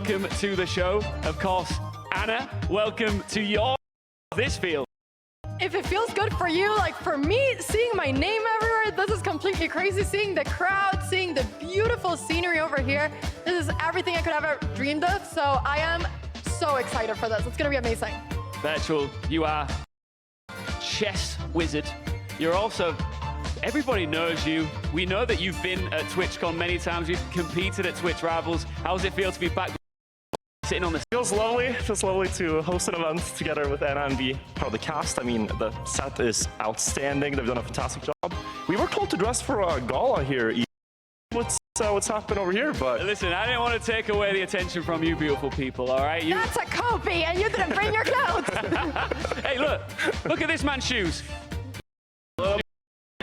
welcome to the show. Of course, Anna, welcome to this field. If it feels good for you, like for me, seeing my name everywhere, this is completely crazy. Seeing the crowd, seeing the beautiful scenery over here, this is everything I could have ever dreamed of. So I am so excited for this. It's gonna be amazing. Virtual, you are chess wizard. You're also, everybody knows you. We know that you've been at TwichCon many times. You've competed at Twitch Rivals. How does it feel to be back sitting on the... Feels lovely. It feels lovely to host an event together with Anna and be part of the cast. I mean, the set is outstanding. They've done a fantastic job. We were told to dress for a gala here. What's happened over here, but... Listen, I didn't want to take away the attention from you beautiful people, all right? That's a copy, and you didn't bring your clothes. Hey, look at this man's shoes.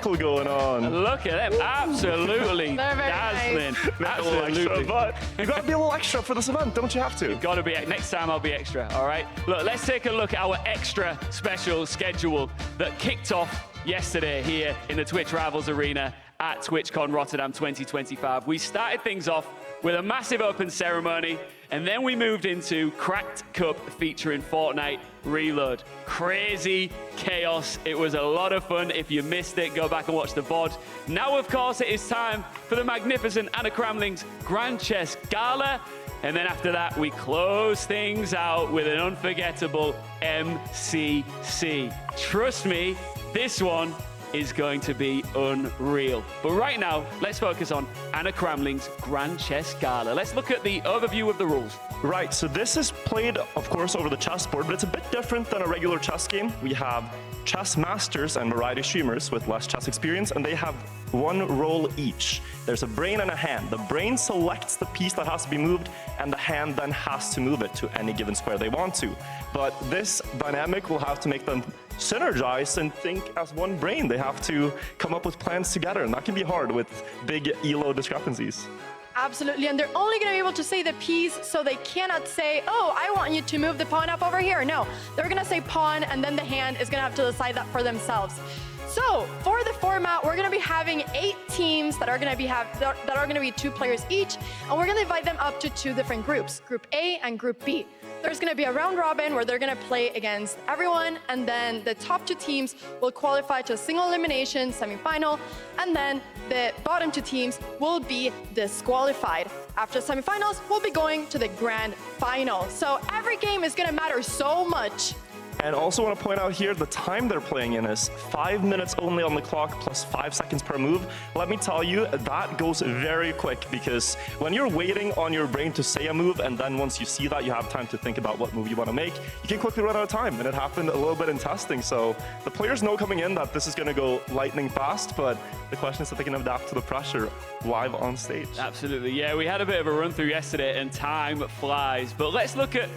Going on. Look at them, absolutely dazzling. Absolutely. But you gotta be a little extra for this event, don't you have to? You've got to be. Next time I'll be extra, all right? Look, let's take a look at our extra special schedule that kicked off yesterday here in the Twitch Rivals Arena at TwitchCon Rotterdam 2025. We started things off with a massive open ceremony, and then we moved into Cracked Cup featuring Fortnite Reload. Crazy chaos. It was a lot of fun. If you missed it, go back and watch the VOD. Now, of course, it is time for the magnificent Anna Kramling's Grand Chess Gala. And then after that, we close things out with an unforgettable MCC. Trust me, this one is going to be unreal. But right now, let's focus on Anna Kramling's Grand Chess Gala. Let's look at the overview of the rules. Right, so this is played, of course, over the chessboard, but it's a bit different than a regular chess game. We have chess masters and variety streamers with less chess experience, and they have one role each. There's a brain and a hand. The brain selects the piece that has to be moved, and the hand then has to move it to any given square they want to. But this dynamic will have to make them synergize and think as one brain. They have to come up with plans together, and that can be hard with big ELO discrepancies. Absolutely, and they're only going to be able to say the piece, so they cannot say, oh, I want you to move the pawn up over here. No, they're going to say pawn, and then the hand is going to have to decide that for themselves. So for the format, we're going to be having 8 teams that are going to be 2 players each, and we're going to divide them up to 2 different groups, Group A and Group B. There's going to be a round robin where they're going to play against everyone, and then the top 2 teams will qualify to a single elimination semifinal, and then the bottom 2 teams will be disqualified. After the semifinals, we'll be going to the grand final. So every game is going to matter so much. And also want to point out here, the time they're playing in is 5 minutes only on the clock plus 5 seconds per move. Let me tell you, that goes very quick, because when you're waiting on your brain to say a move, and then once you see that, you have time to think about what move you want to make, you can quickly run out of time. And it happened a little bit in testing. So the players know coming in that this is going to go lightning fast, but the question is if they can adapt to the pressure live on stage. Absolutely, yeah. We had a bit of a run through yesterday, and time flies. But let's look at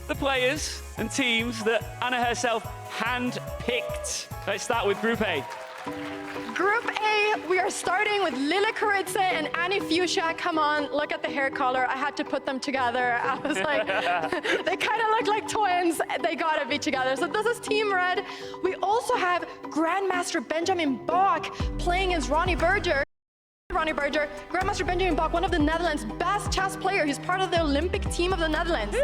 the players and teams that Anna herself hand-picked. Let's start with Group A. Group A, we are starting with Lila Karitsa and Annie Fuchsia. Come on, look at the hair color. I had to put them together. I was like, they kind of look like twins. They gotta be together. So this is Team Red. We also have Grandmaster Benjamin Bach playing as Ronnie Berger. Grandmaster Benjamin Bach, one of the Netherlands' best chess players. He's part of the Olympic team of the Netherlands.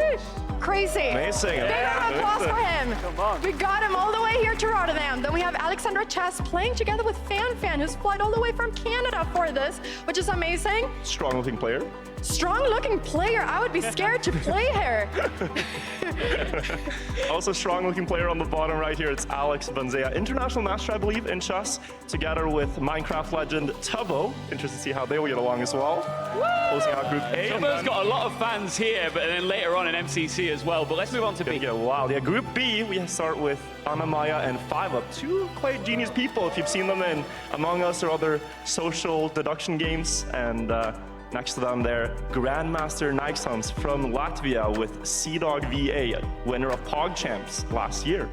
Crazy. Amazing. Big round of applause for him. Come on. We got him all the way here to Rotterdam. Then we have Alexandra Chess playing together with Fan, who's flight all the way from Canada for this, which is amazing. Strong-looking player. Strong-looking player. I would be scared to play her. Also strong-looking player on the bottom right here. It's Alex Banzea, international master, I believe, in chess, together with Minecraft legend Tubbo. Interested to see how they will get along as well. Closing out Group A. Tubbo's got a lot of fans here, but then later on in MCC as well. But let's move on to B. Yeah, wow. Yeah, Group B, we start with Anna Maya and 5UP. 2 quite genius people, if you've seen them in Among Us or other social deduction games. And next to them there, Grandmaster Nixons from Latvia with Sea-Dog VA, winner of PogChamps last year.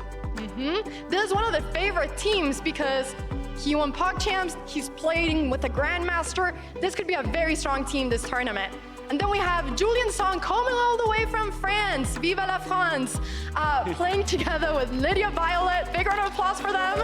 This is one of the favorite teams because he won PogChamps, he's playing with the Grandmaster. This could be a very strong team this tournament. And then we have Julian Song coming all the way from France. France, Viva la France, playing together with Lydia Violet. Big round of applause for them.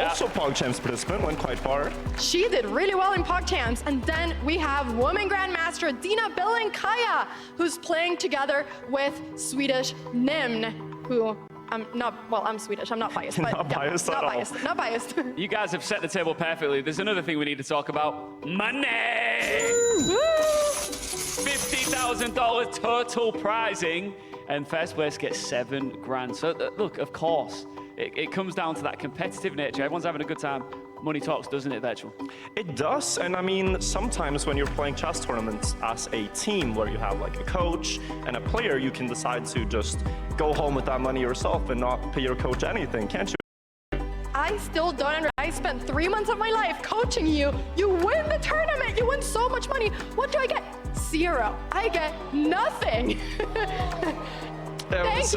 Also, PogChamps participant, went quite far. She did really well in PogChamps. And then we have Women Grandmaster Dina Billenkaya, who's playing together with Swedish Nimn, who I'm Swedish, I'm not biased. But Not biased at all. Not biased. You guys have set the table perfectly. There's another thing we need to talk about. Money! $50,000 total prizing, and first place gets $7,000. So look, of course, it comes down to that competitive nature. Everyone's having a good time. Money talks, doesn't it, Virtual? It does, and I mean, sometimes when you're playing chess tournaments as a team where you have like a coach and a player, you can decide to just go home with that money yourself and not pay your coach anything, can't you? I still don't understand. I spent 3 months of my life coaching you. You win the tournament. You win so much money. What do I get? 0. I get nothing. Thank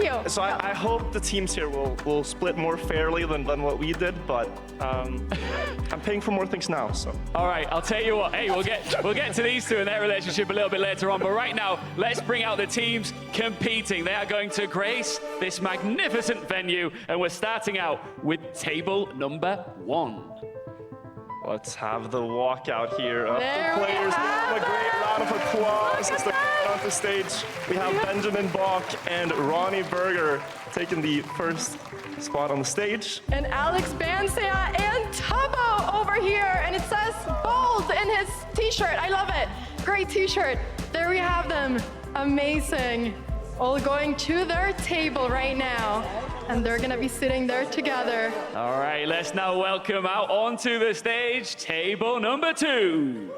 you. So I hope the teams here will split more fairly than what we did, but I'm paying for more things now. So. All right, I'll tell you what. Hey, we'll get to these two and their relationship a little bit later on. But right now, let's bring out the teams competing. They are going to grace this magnificent venue, and we're starting out with table number 1. Let's have the walkout here of There the we players. have A great round of applause as they're on the stage. We have Benjamin Bach and Ronnie Berger taking the first spot on the stage. And Alex Bansea and Tubbo over here. And it says bold in his t-shirt. I love it. Great t-shirt. There we have them. Amazing. All going to their table right now. And they're gonna be sitting there together. All right, let's now welcome out onto the stage table number 2.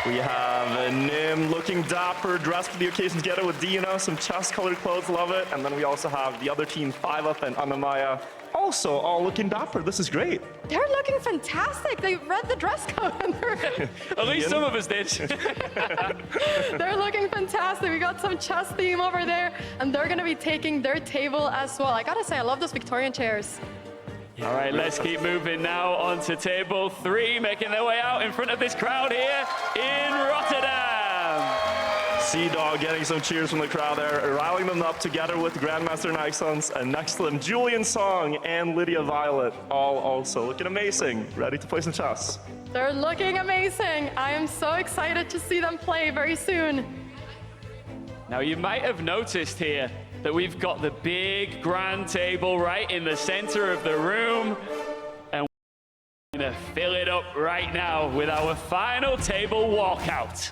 We have Nim looking dapper, dressed for the occasion together with Dina, some chess-colored clothes, love it. And then we also have the other team, 5UP and Annamaya, also all looking dapper. This is great. They're looking fantastic. They read the dress code. And At least some of us did. they're looking fantastic. We got some chess theme over there, and they're gonna be taking their table as well. I gotta say, I love those Victorian chairs. All right, let's keep moving now on to table 3, making their way out in front of this crowd here in Rotterdam. Sea-Dog getting some cheers from the crowd there, riling them up together with Grandmaster Nixons, and next to them, Julian Song and Lydia Violet, all also looking amazing, ready to play some chess. They're looking amazing. I am so excited to see them play very soon. Now, you might have noticed here that we've got the big grand table right in the center of the room, and we're gonna fill it up right now with our final table walkout.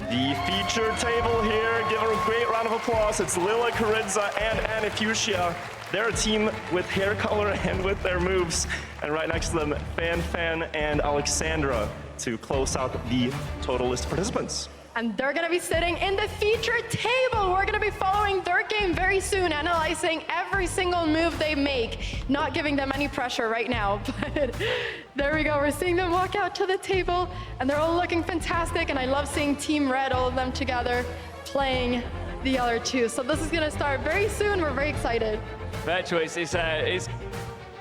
The featured table here, give her a great round of applause. It's Lila Carinza and Anna Fuchsia. They're a team with hair color and with their moves. And right next to them, Fan and Alexandra to close out the total list of participants. And they're gonna be sitting in the featured table. We're gonna be following their game very soon, analyzing every single move they make, not giving them any pressure right now. But there we go, we're seeing them walk out to the table, and they're all looking fantastic, and I love seeing Team Red, all of them together, playing the other two. So this is gonna start very soon, we're very excited. Virtual,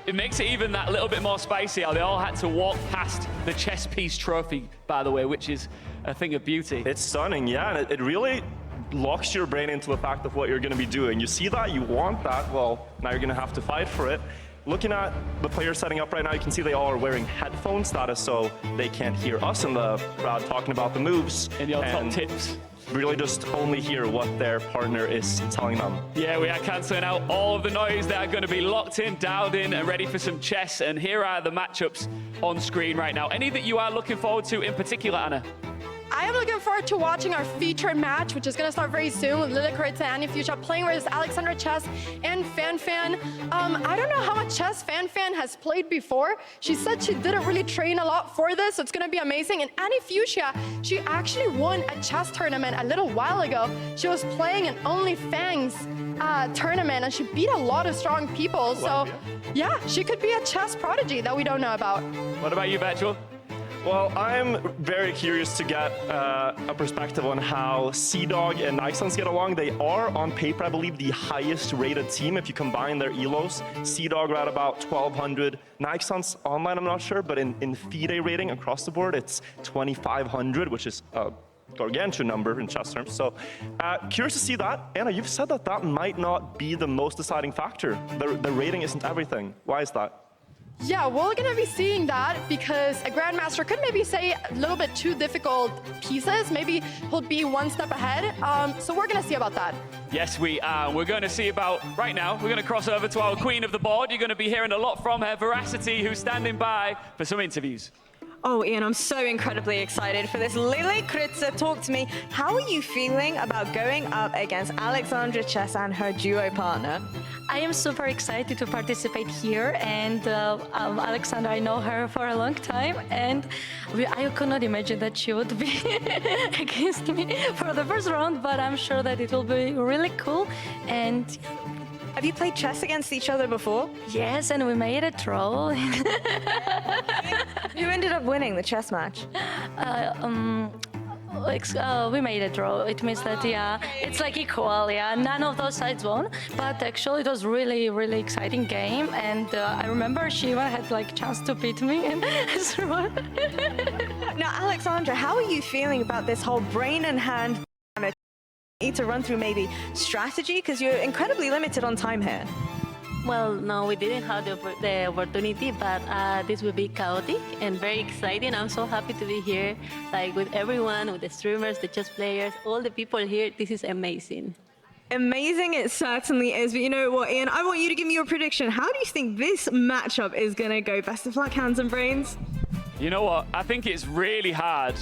it makes it even that little bit more spicy how they all had to walk past the chess piece trophy, by the way, which is a thing of beauty. It's stunning, yeah, and it really locks your brain into the fact of what you're going to be doing. You see that, you want that, well, now you're going to have to fight for it. Looking at the players setting up right now, you can see they all are wearing headphones. That is so they can't hear us in the crowd talking about the moves. And your top tips. Really just only hear what their partner is telling them. Yeah, we are cancelling out all of the noise. They are going to be locked in, dialed in, and ready for some chess. And here are the matchups on screen right now. Any that you are looking forward to in particular, Anna? I am looking forward to watching our featured match, which is going to start very soon with Lila Caritza and Annie Fuchsia playing versus Alexandra Chess and Fan. I don't know how much chess Fan has played before. She said she didn't really train a lot for this, so it's going to be amazing. And Annie Fuchsia, she actually won a chess tournament a little while ago. She was playing an Only Fangs tournament, and she beat a lot of strong people. So, yeah, she could be a chess prodigy that we don't know about. What about you, Virtual? Well, I'm very curious to get a perspective on how Sea-Dog and Nixons get along. They are, on paper, I believe, the highest rated team if you combine their ELOs. Sea-Dog are at about 1,200. Nixons online, I'm not sure, but in FIDE rating across the board, it's 2,500, which is a gargantuan number in chess terms. So curious to see that. Anna, you've said that that might not be the most deciding factor. The rating isn't everything. Why is that? Yeah, we're gonna be seeing that because a grandmaster could maybe say a little bit too difficult pieces. Maybe he'll be one step ahead. So we're gonna see about that. Yes, we are. We're going to see about, right now, we're going to cross over to our queen of the board. You're going to be hearing a lot from her, Veracity, who's standing by for some interviews. Oh, Ian, I'm so incredibly excited for this. Lily Kritzer, talk to me. How are you feeling about going up against Alexandra Chess and her duo partner? I am super excited to participate here, and Alexandra, I know her for a long time, and I could not imagine that she would be against me for the first round, but I'm sure that it will be really cool. And have you played chess against each other before? yes, and we made a draw. Who ended up winning the chess match? We made a draw. It means that, yeah, it's like equal, yeah. None of those sides won, but actually it was really, really exciting game. And I remember she even had like chance to beat me. And Now, Alexandra, how are you feeling about this whole brain and hand dynamic? Need to run through maybe strategy because you're incredibly limited on time here. Well, no, we didn't have the opportunity, but this will be chaotic and very exciting. I'm so happy to be here, like with everyone, with the streamers, the chess players, all the people here. This is amazing. Amazing, it certainly is. But you know what, Ian? I want you to give me your prediction. How do you think this matchup is going to go? Best of luck, hands and brains. You know what? I think it's really hard.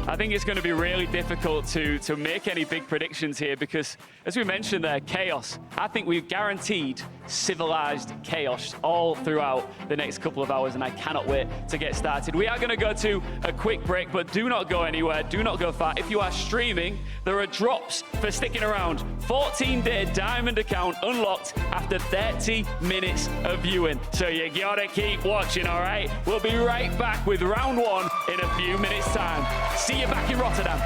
I think it's going to be really difficult to make any big predictions here because, as we mentioned there, chaos. I think we've guaranteed civilized chaos all throughout the next couple of hours, and I cannot wait to get started. We are going to go to a quick break, but do not go anywhere. Do not go far. If you are streaming, there are drops for sticking around. 14-day diamond account unlocked after 30 minutes of viewing. So you got to keep watching, all right? We'll be right back with round one in a few minutes' time. See you back in Rotterdam.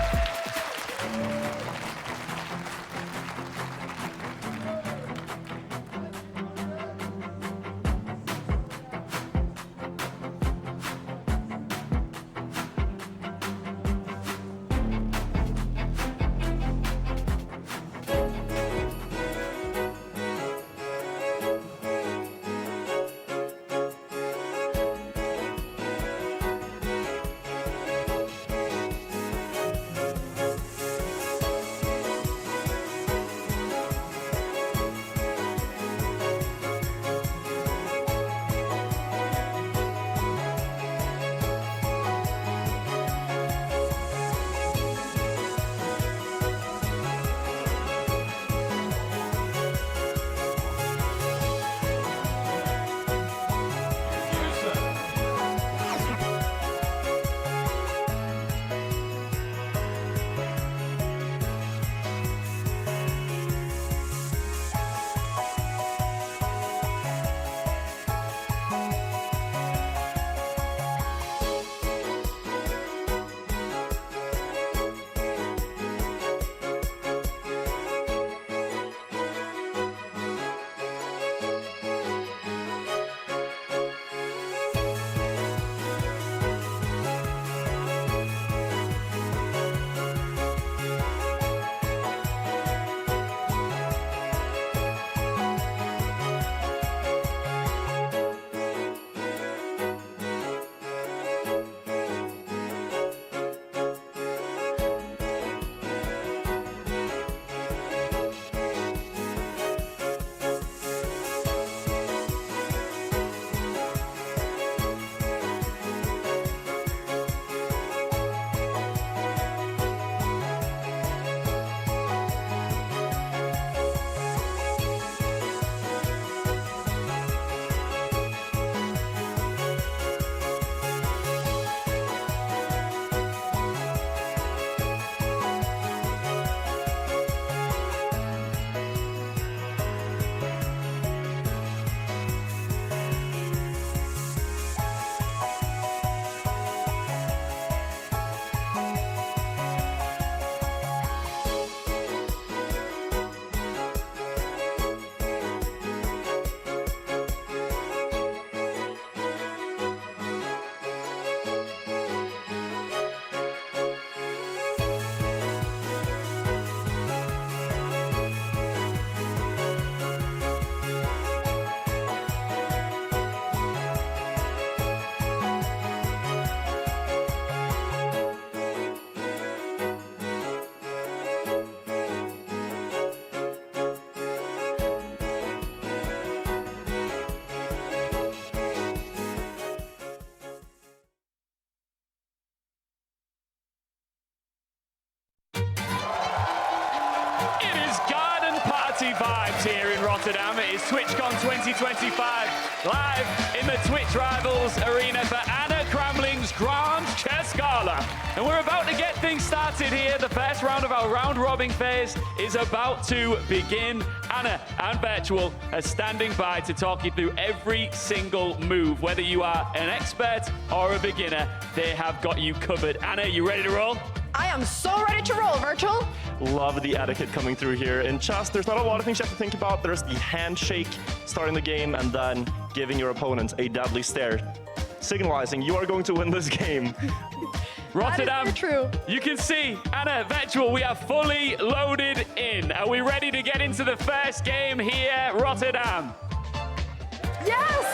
vibes here in Rotterdam. It is TwichCon 2025, live in the Twitch Rivals Arena for Anna Kramling's Grand Chess Gala. And we're about to get things started here. The first round of our round-robin phase is about to begin. Anna and Virtual are standing by to talk you through every single move. Whether you are an expert or a beginner, they have got you covered. Anna, you ready to roll? I am so ready to roll, Virtual. Love the etiquette coming through here. In chess, there's not a lot of things you have to think about. There's the handshake starting the game and then giving your opponent a deadly stare, signalizing you are going to win this game. Rotterdam, That is very true. You can see, Anna, Virtual, we are fully loaded in. Are we ready to get into the first game here, Rotterdam? Yes!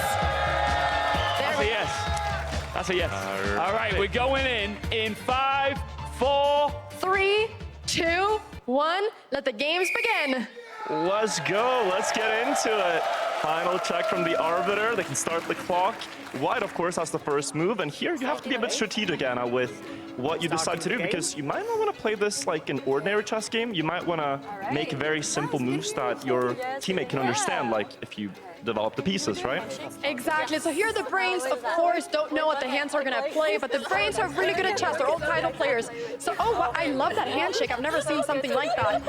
That's a yes. That's a yes. All right, we're going in 5, 4. 3, 2, 1. Let the games begin. Let's go. Let's get into it. Final check from the arbiter. They can start the clock. White, of course, has the first move. And here you have to be a bit strategic, Anna, with what you decide to do, because you might not want to play this like an ordinary chess game. You might want to make very simple moves that your teammate can understand, like if you develop the pieces, right? Exactly. So here the brains, of course, don't know what the hands are going to play, but the brains are really good at chess. They're all title players. So, oh, wow, I love that handshake. I've never seen something like that.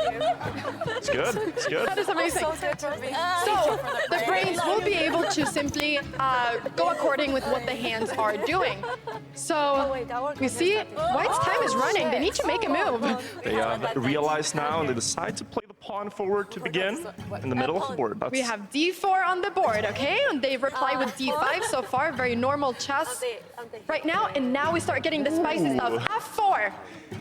It's good. It's good. That is amazing. So the brains will be able to simply go according with what the hands are doing. So we see White's time is running. They need to make a move. They realize now and they decide to play the pawn forward to begin in the middle of the board. We have d4 on the board, okay? And they reply with d5 so far. Very normal chess right now. And now we start getting the spices of f4.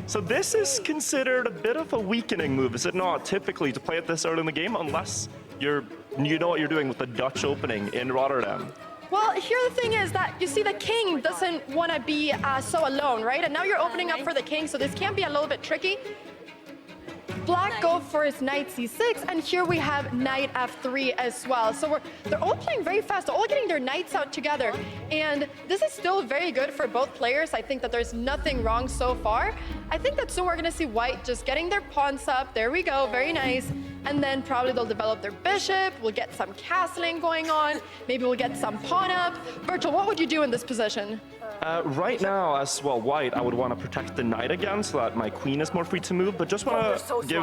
So this is considered a bit of a weakening move, is it not? Typically to play it this early in the game, unless you know what you're doing with the Dutch opening in Rotterdam. Well, here the thing is that you see the king doesn't want to be so alone, right? And now you're opening up for the king, so this can be a little bit tricky. Black go for his knight c6, and here we have knight f3 as well. So they're all playing very fast. They're all getting their knights out together. And this is still very good for both players. I think that there's nothing wrong so far. I think that soon we're going to see White just getting their pawns up. There we go. Very nice. And then probably they'll develop their bishop. We'll get some castling going on. Maybe we'll get some pawn up. Virtual, what would you do in this position? Right now, as well, White, I would want to protect the knight again so that my queen is more free to move, but just want to give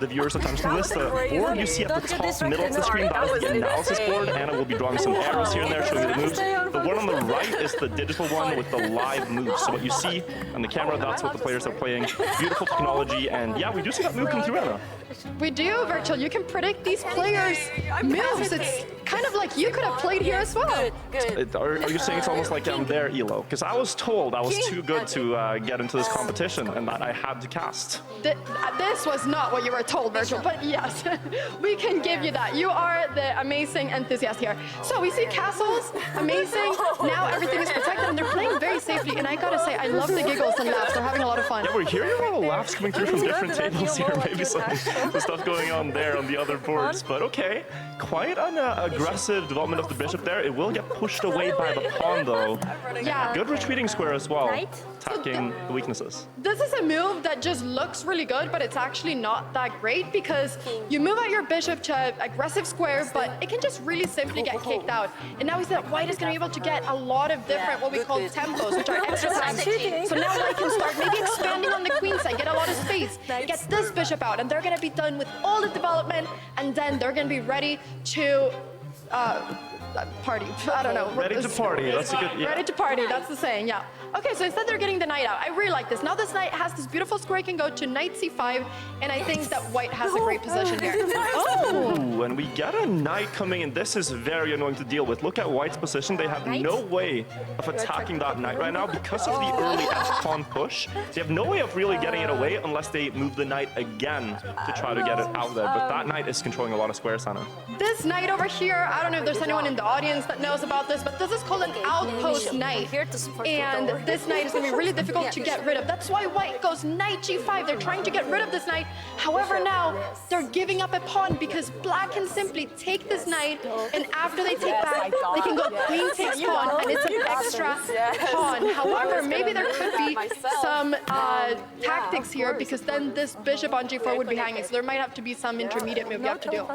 the viewers attention to this. The board you see at the top middle of the screen, that is the analysis board. Anna will be drawing some arrows here and there, showing you the moves. The one on the right is the digital one with the live moves. So what you see on the camera, that's what the players are playing. Beautiful technology, and yeah, we do see that move come through, Anna. We do, Virtual. You can predict these players' moves. It's kind of like you could have played here as well. Are you saying it's almost like I'm there, Elo? Because I was told I was too good to get into this competition and that I had to cast. This was not what you were told, Virtual, but yes, we can give you that. You are the amazing enthusiast here. So we see castles, amazing. Now everything is protected and they're playing very safely. And I gotta say, I love the giggles and laughs. They're having a lot of fun. Yeah, we're hearing a lot of laughs coming through from different tables here. Maybe some stuff going on there on the other boards. But okay, quite an aggressive development of the bishop there. It will get pushed away by the pawn, though. Yeah. Good retreating square as well, attacking the weaknesses. This is a move that just looks really good, but it's actually not that great because you move out your bishop to aggressive square, but it can just really simply get kicked out. And now we see that White is going to be able to get a lot of different what we call tempos, which are extra times. So now White can start maybe expanding on the queen side, get a lot of space, get this bishop out, and they're going to be done with all the development, and then they're going to be ready to party. I don't know. Ready to party. That's a good. Yeah. Ready to party. That's the saying. Yeah. Okay. So instead they're getting the knight out. I really like this. Now this knight has this beautiful square. He can go to knight c5, and I think that White has a great position here. Oh. Ooh, and we get a knight coming in. This is very annoying to deal with. Look at White's position. They have no way of attacking that knight right now because of the early f-pawn push. They have no way of really getting it away unless they move the knight again to try to get it out there. But that knight is controlling a lot of squares, Anna. This knight over here, I don't know if there's anyone in the audience that knows about this, but this is called an outpost knight. And this knight is going to be really difficult to get rid of. That's why white goes knight g5. They're trying to get rid of this knight. However, now they're giving up a pawn because black can simply take this knight, and after they take back, they can go queen takes pawn, and it's an extra pawn. However, maybe there could be some tactics here, because then this bishop on g4 would be hanging, so there might have to be some intermediate move you have to do.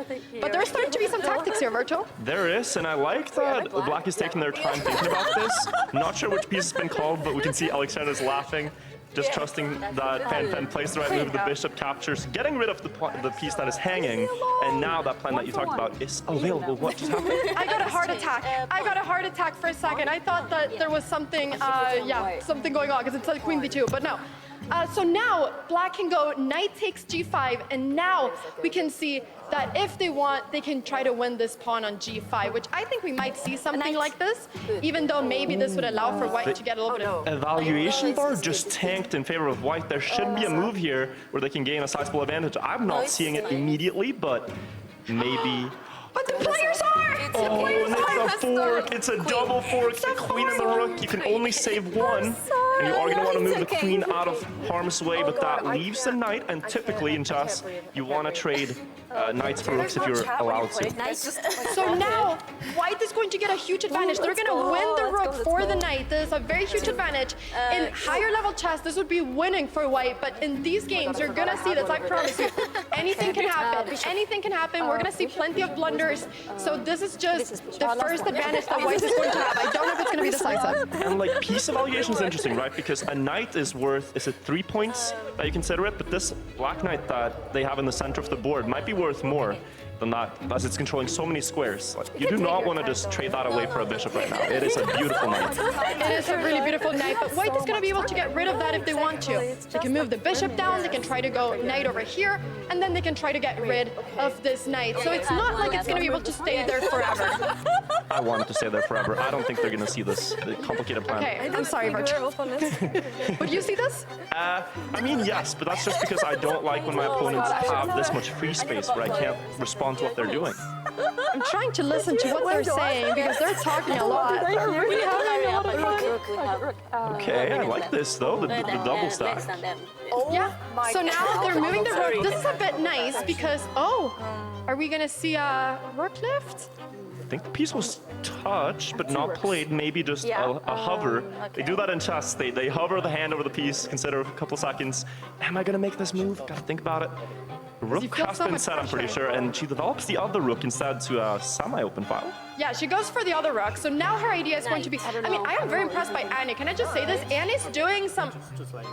But there's starting to be some tactics here, Virtual. There is, and I like that black is taking their time thinking about this. Not sure which piece has been called, but we can see Alexander's laughing, just trusting that Fan plays the right move, the bishop captures, getting rid of the piece that is hanging, and now that plan that you talked about is available. What just happened? I got a heart attack. I got a heart attack for a second. I thought that there was something, something going on, because it's like queen b2, but no. So now black can go knight takes g5, and now we can see that if they want, they can try to win this pawn on g5, which I think we might see something like this, even though maybe this would allow for white to get a little bit of... Evaluation bar just tanked in favor of white. There should be a move here where they can gain a sizable advantage. I'm not seeing it immediately, but maybe... But the players are! Oh, and it's a fork. It's a double fork. The queen and the rook. You can only save one. And you are going to want to move the queen out of harm's way, but that leaves the knight. And typically in chess, you want to trade knights for rooks if you're allowed to. So now, white is going to get a huge advantage. They're going to win the rook for the knight. This is a very huge advantage. In higher level chess, this would be winning for white. But in these games, you're going to see this, I promise you. Anything can happen. Anything can happen. We're going to see plenty of blunders. So this is just the first advantage that white is going to have. I don't know if it's going to be decisive. And like piece evaluation is interesting, right? Because a knight is worth, is it 3 points that you consider it? But this black knight that they have in the center of the board might be worth more than that, as it's controlling so many squares. Like, you do not want to just trade that away for a bishop right now. It is a beautiful knight. It is a really beautiful knight, but white is going to be able to get rid of that if they want to. They can move the bishop down, they can try to go knight over here, and then they can try to get rid of this knight. So it's not like it's going to be able to stay there forever. I want it to stay there forever. I don't think they're going to see this complicated plan. Okay, I'm sorry, Virtual. Would you see this? I mean, yes, but that's just because I don't like when my opponents have this much free space where I can't respond to what they're doing. I'm trying to listen to what they're saying because they're talking a lot. Okay, I like this though, the double stack. Yeah, so now they're moving the rook. This is a bit nice because, are we going to see a rook lift? I think the piece was touched, but not played, maybe just a hover. They do that in chess. They hover the hand over the piece, consider a couple seconds. Am I going to make this move? Gotta think about it. The rook has been set, I'm pretty sure, and she develops the other rook instead to a semi-open file. Yeah, she goes for the other rook. So now her idea is going to be... I mean, I am very impressed by Annie. Can I just say this? Annie's doing some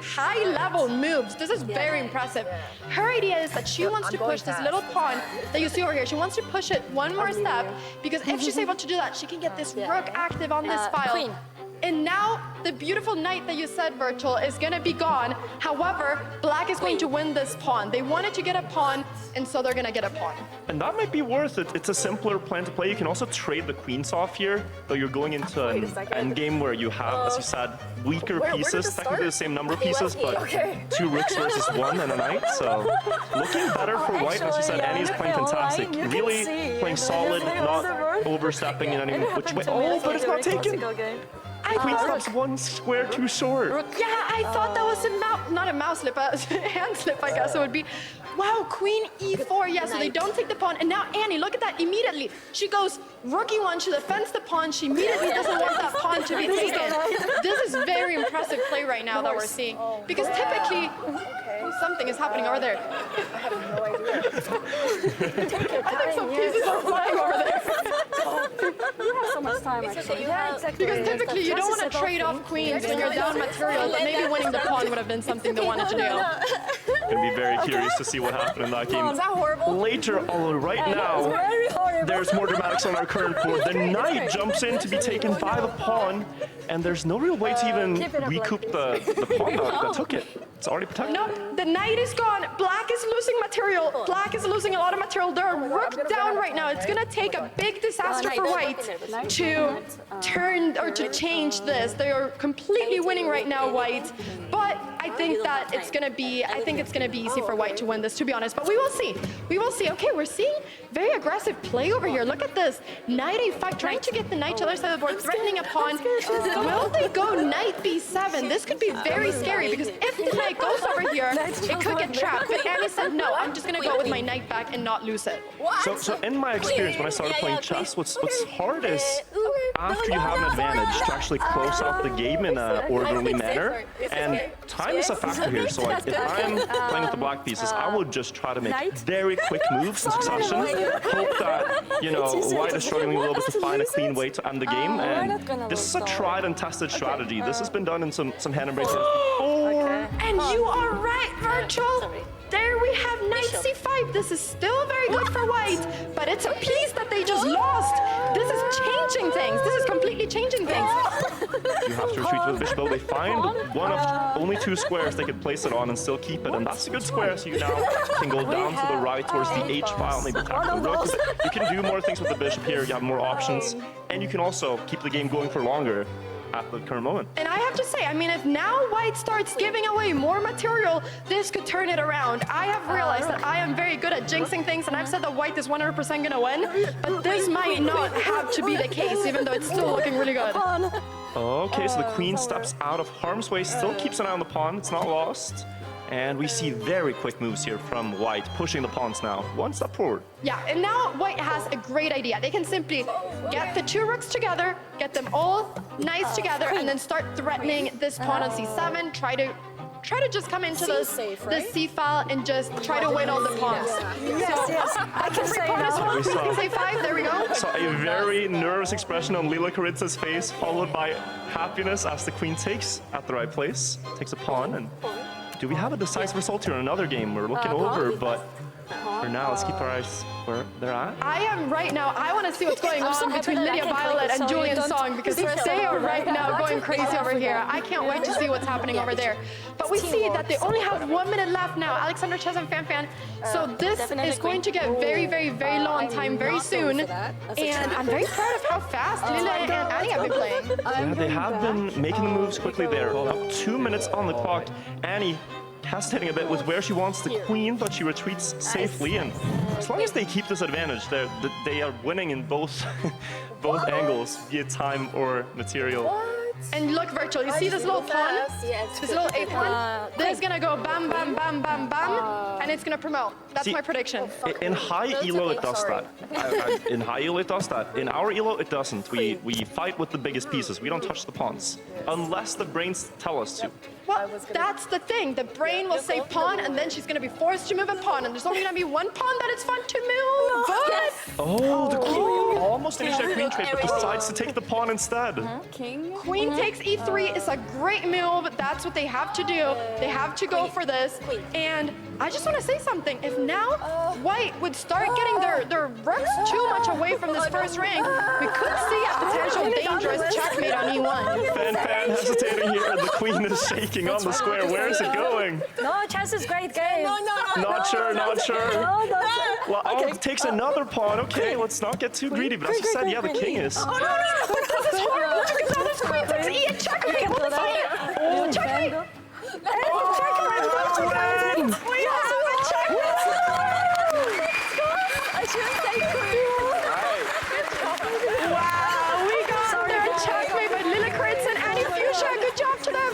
high-level moves. This is very impressive. Her idea is that she wants to push this little pawn that you see over here. She wants to push it one more step, because if she's able to do that, she can get this rook active on this file. And now the beautiful knight that you said, Virtual, is going to be gone. However, black is going to win this pawn. They wanted to get a pawn, and so they're going to get a pawn. And that might be worth it. It's a simpler plan to play. You can also trade the queens off here, though you're going into an endgame where you have, as you said, weaker pieces. Technically the same number of pieces, but 2 rooks versus 1 and a knight. So looking better for white. As you said, Annie's playing fantastic. Really playing solid, not overstepping in any which way. Oh, but it's not taken. Queen stops 1 square too short. Yeah, I thought that was not a mouse slip, a hand slip, I guess it would be. Wow, queen e4, yeah, so they don't take the pawn. And now Annie, look at that, immediately. She goes rook e1, she defends the pawn, she immediately doesn't want that pawn to be taken. This is very impressive play right now that we're seeing. Because typically, something is happening over there. I have no idea. I think some pieces are flying over there. You have so much time, actually. Yeah, exactly. Because typically you don't want to trade off queens when you're down material, but maybe winning the pawn would have been something they wanted to do. Gonna be very curious to see what happened in that game. Is that horrible? Later, although right now, there's more dramatics on our current board. The knight jumps in to be taken by the pawn, and there's no real way to even recoup the pawn that took it. It's already protected. Nope, the knight is gone. Black is losing material. Black is losing a lot of material. They're rook down right now. It's gonna take a big disaster for white to turn or to change this. They are completely winning right now, white. But I think that it's gonna be, easy for white to win this, to be honest. But we will see. We will see. Okay, we're seeing very aggressive play over here. Look at this. Knight a5, trying to get the knight to the other side of the board, threatening a pawn. Will they go knight b7? This could be very scary because if the knight goes over here, it could get trapped. But Annie said, no, I'm just gonna go with my knight back and not lose it. So in my experience, when I started playing chess, what's hard is after you have an advantage to actually close out the game in an orderly manner. And time is a factor here. So like, if I'm playing with the black pieces, I would just try to make very quick moves in succession. Hope that, you know, white is struggling a little bit to find a clean way to end the game. And this is a tried and tested strategy. This has been done in some hand embraces before. And you are right, Virtual. There we have knight c5. This is still very good for white, but it's a piece that they just lost. This is changing things. This is completely changing things. You have to retreat with bishop, though. They find one of only 2 squares they could place it on and still keep it, and that's a good square, so you now can go down to the right towards the h file, maybe attack the rook. You can do more things with the bishop here. You have more options, and you can also keep the game going for longer at the current moment. And I have to say, I mean, if now white starts giving away more material, this could turn it around. I have realized that I am very good at jinxing things, and I've said that white is 100% gonna win, but this might not have to be the case, even though it's still looking really good. Okay, so the queen steps out of harm's way, still keeps an eye on the pawn, it's not lost. And we see very quick moves here from white, pushing the pawns now, 1 step forward. Yeah, and now white has a great idea. They can simply get the 2 rooks together, get them all nice together, and then start threatening this pawn on c7, try to just come into the c file and just try to win all the pawns. Yes. I can say c5, there we go. So a very nervous expression on Lila Karitsa's face, followed by happiness as the queen takes at the right place, takes a pawn, and do we have a decisive result here in another game? We're looking over, but for now, let's keep our eyes where they're at. I am right now, I want to see what's going on between Lydia Violet and Julian Song, because they are right now going crazy over here. I can't wait to see what's happening over there. But we see that they only have 1 minute left now, Alexander Chess and Fan. So this is going to get very, very, very long time very soon. And I'm very proud of how fast Lila and Annie have been playing. Yeah, they have been making the moves quickly there. Now 2 minutes on the clock. Annie hesitating a bit with where she wants the queen, but she retreats safely. And as long as they keep this advantage, they are winning in both both angles, be it time or material. And look, Virtual, you see this little pawn? This little A pawn? This is gonna go bam, bam, bam, bam, bam, and it's gonna promote. That's my prediction. In high elo, it does that. In high elo, it does that. In our elo, it doesn't. We fight with the biggest pieces. We don't touch the pawns, unless the brains tell us to. Well, that's the thing. The brain will say pawn, and then she's gonna be forced to move a pawn, and there's only gonna be 1 pawn that it's fun to move. But oh, the queen almost finished that queen trade, but decides to take the pawn instead. Queen takes e3 is a great move. That's what they have to do. They have to go for this. And I just want to say something. If now white would start getting their rooks too much away from this first rank, we could see a potential dangerous checkmate on e1. Fan hesitating here. The queen is shaking on the square. Where is it going? No, Chess is great game. Not sure. Well, it takes another pawn. Okay, let's not get too greedy. But as you said, yeah, the king is. Oh, no. But this is horrible because now this queen takes e and checkmate. What is it? Oh, checkmate. Checkmate. We have a checkmate. I shouldn't say queen. Wow, we got their checkmate by Lila Kritz and Annie Fuchsia. Good job to them.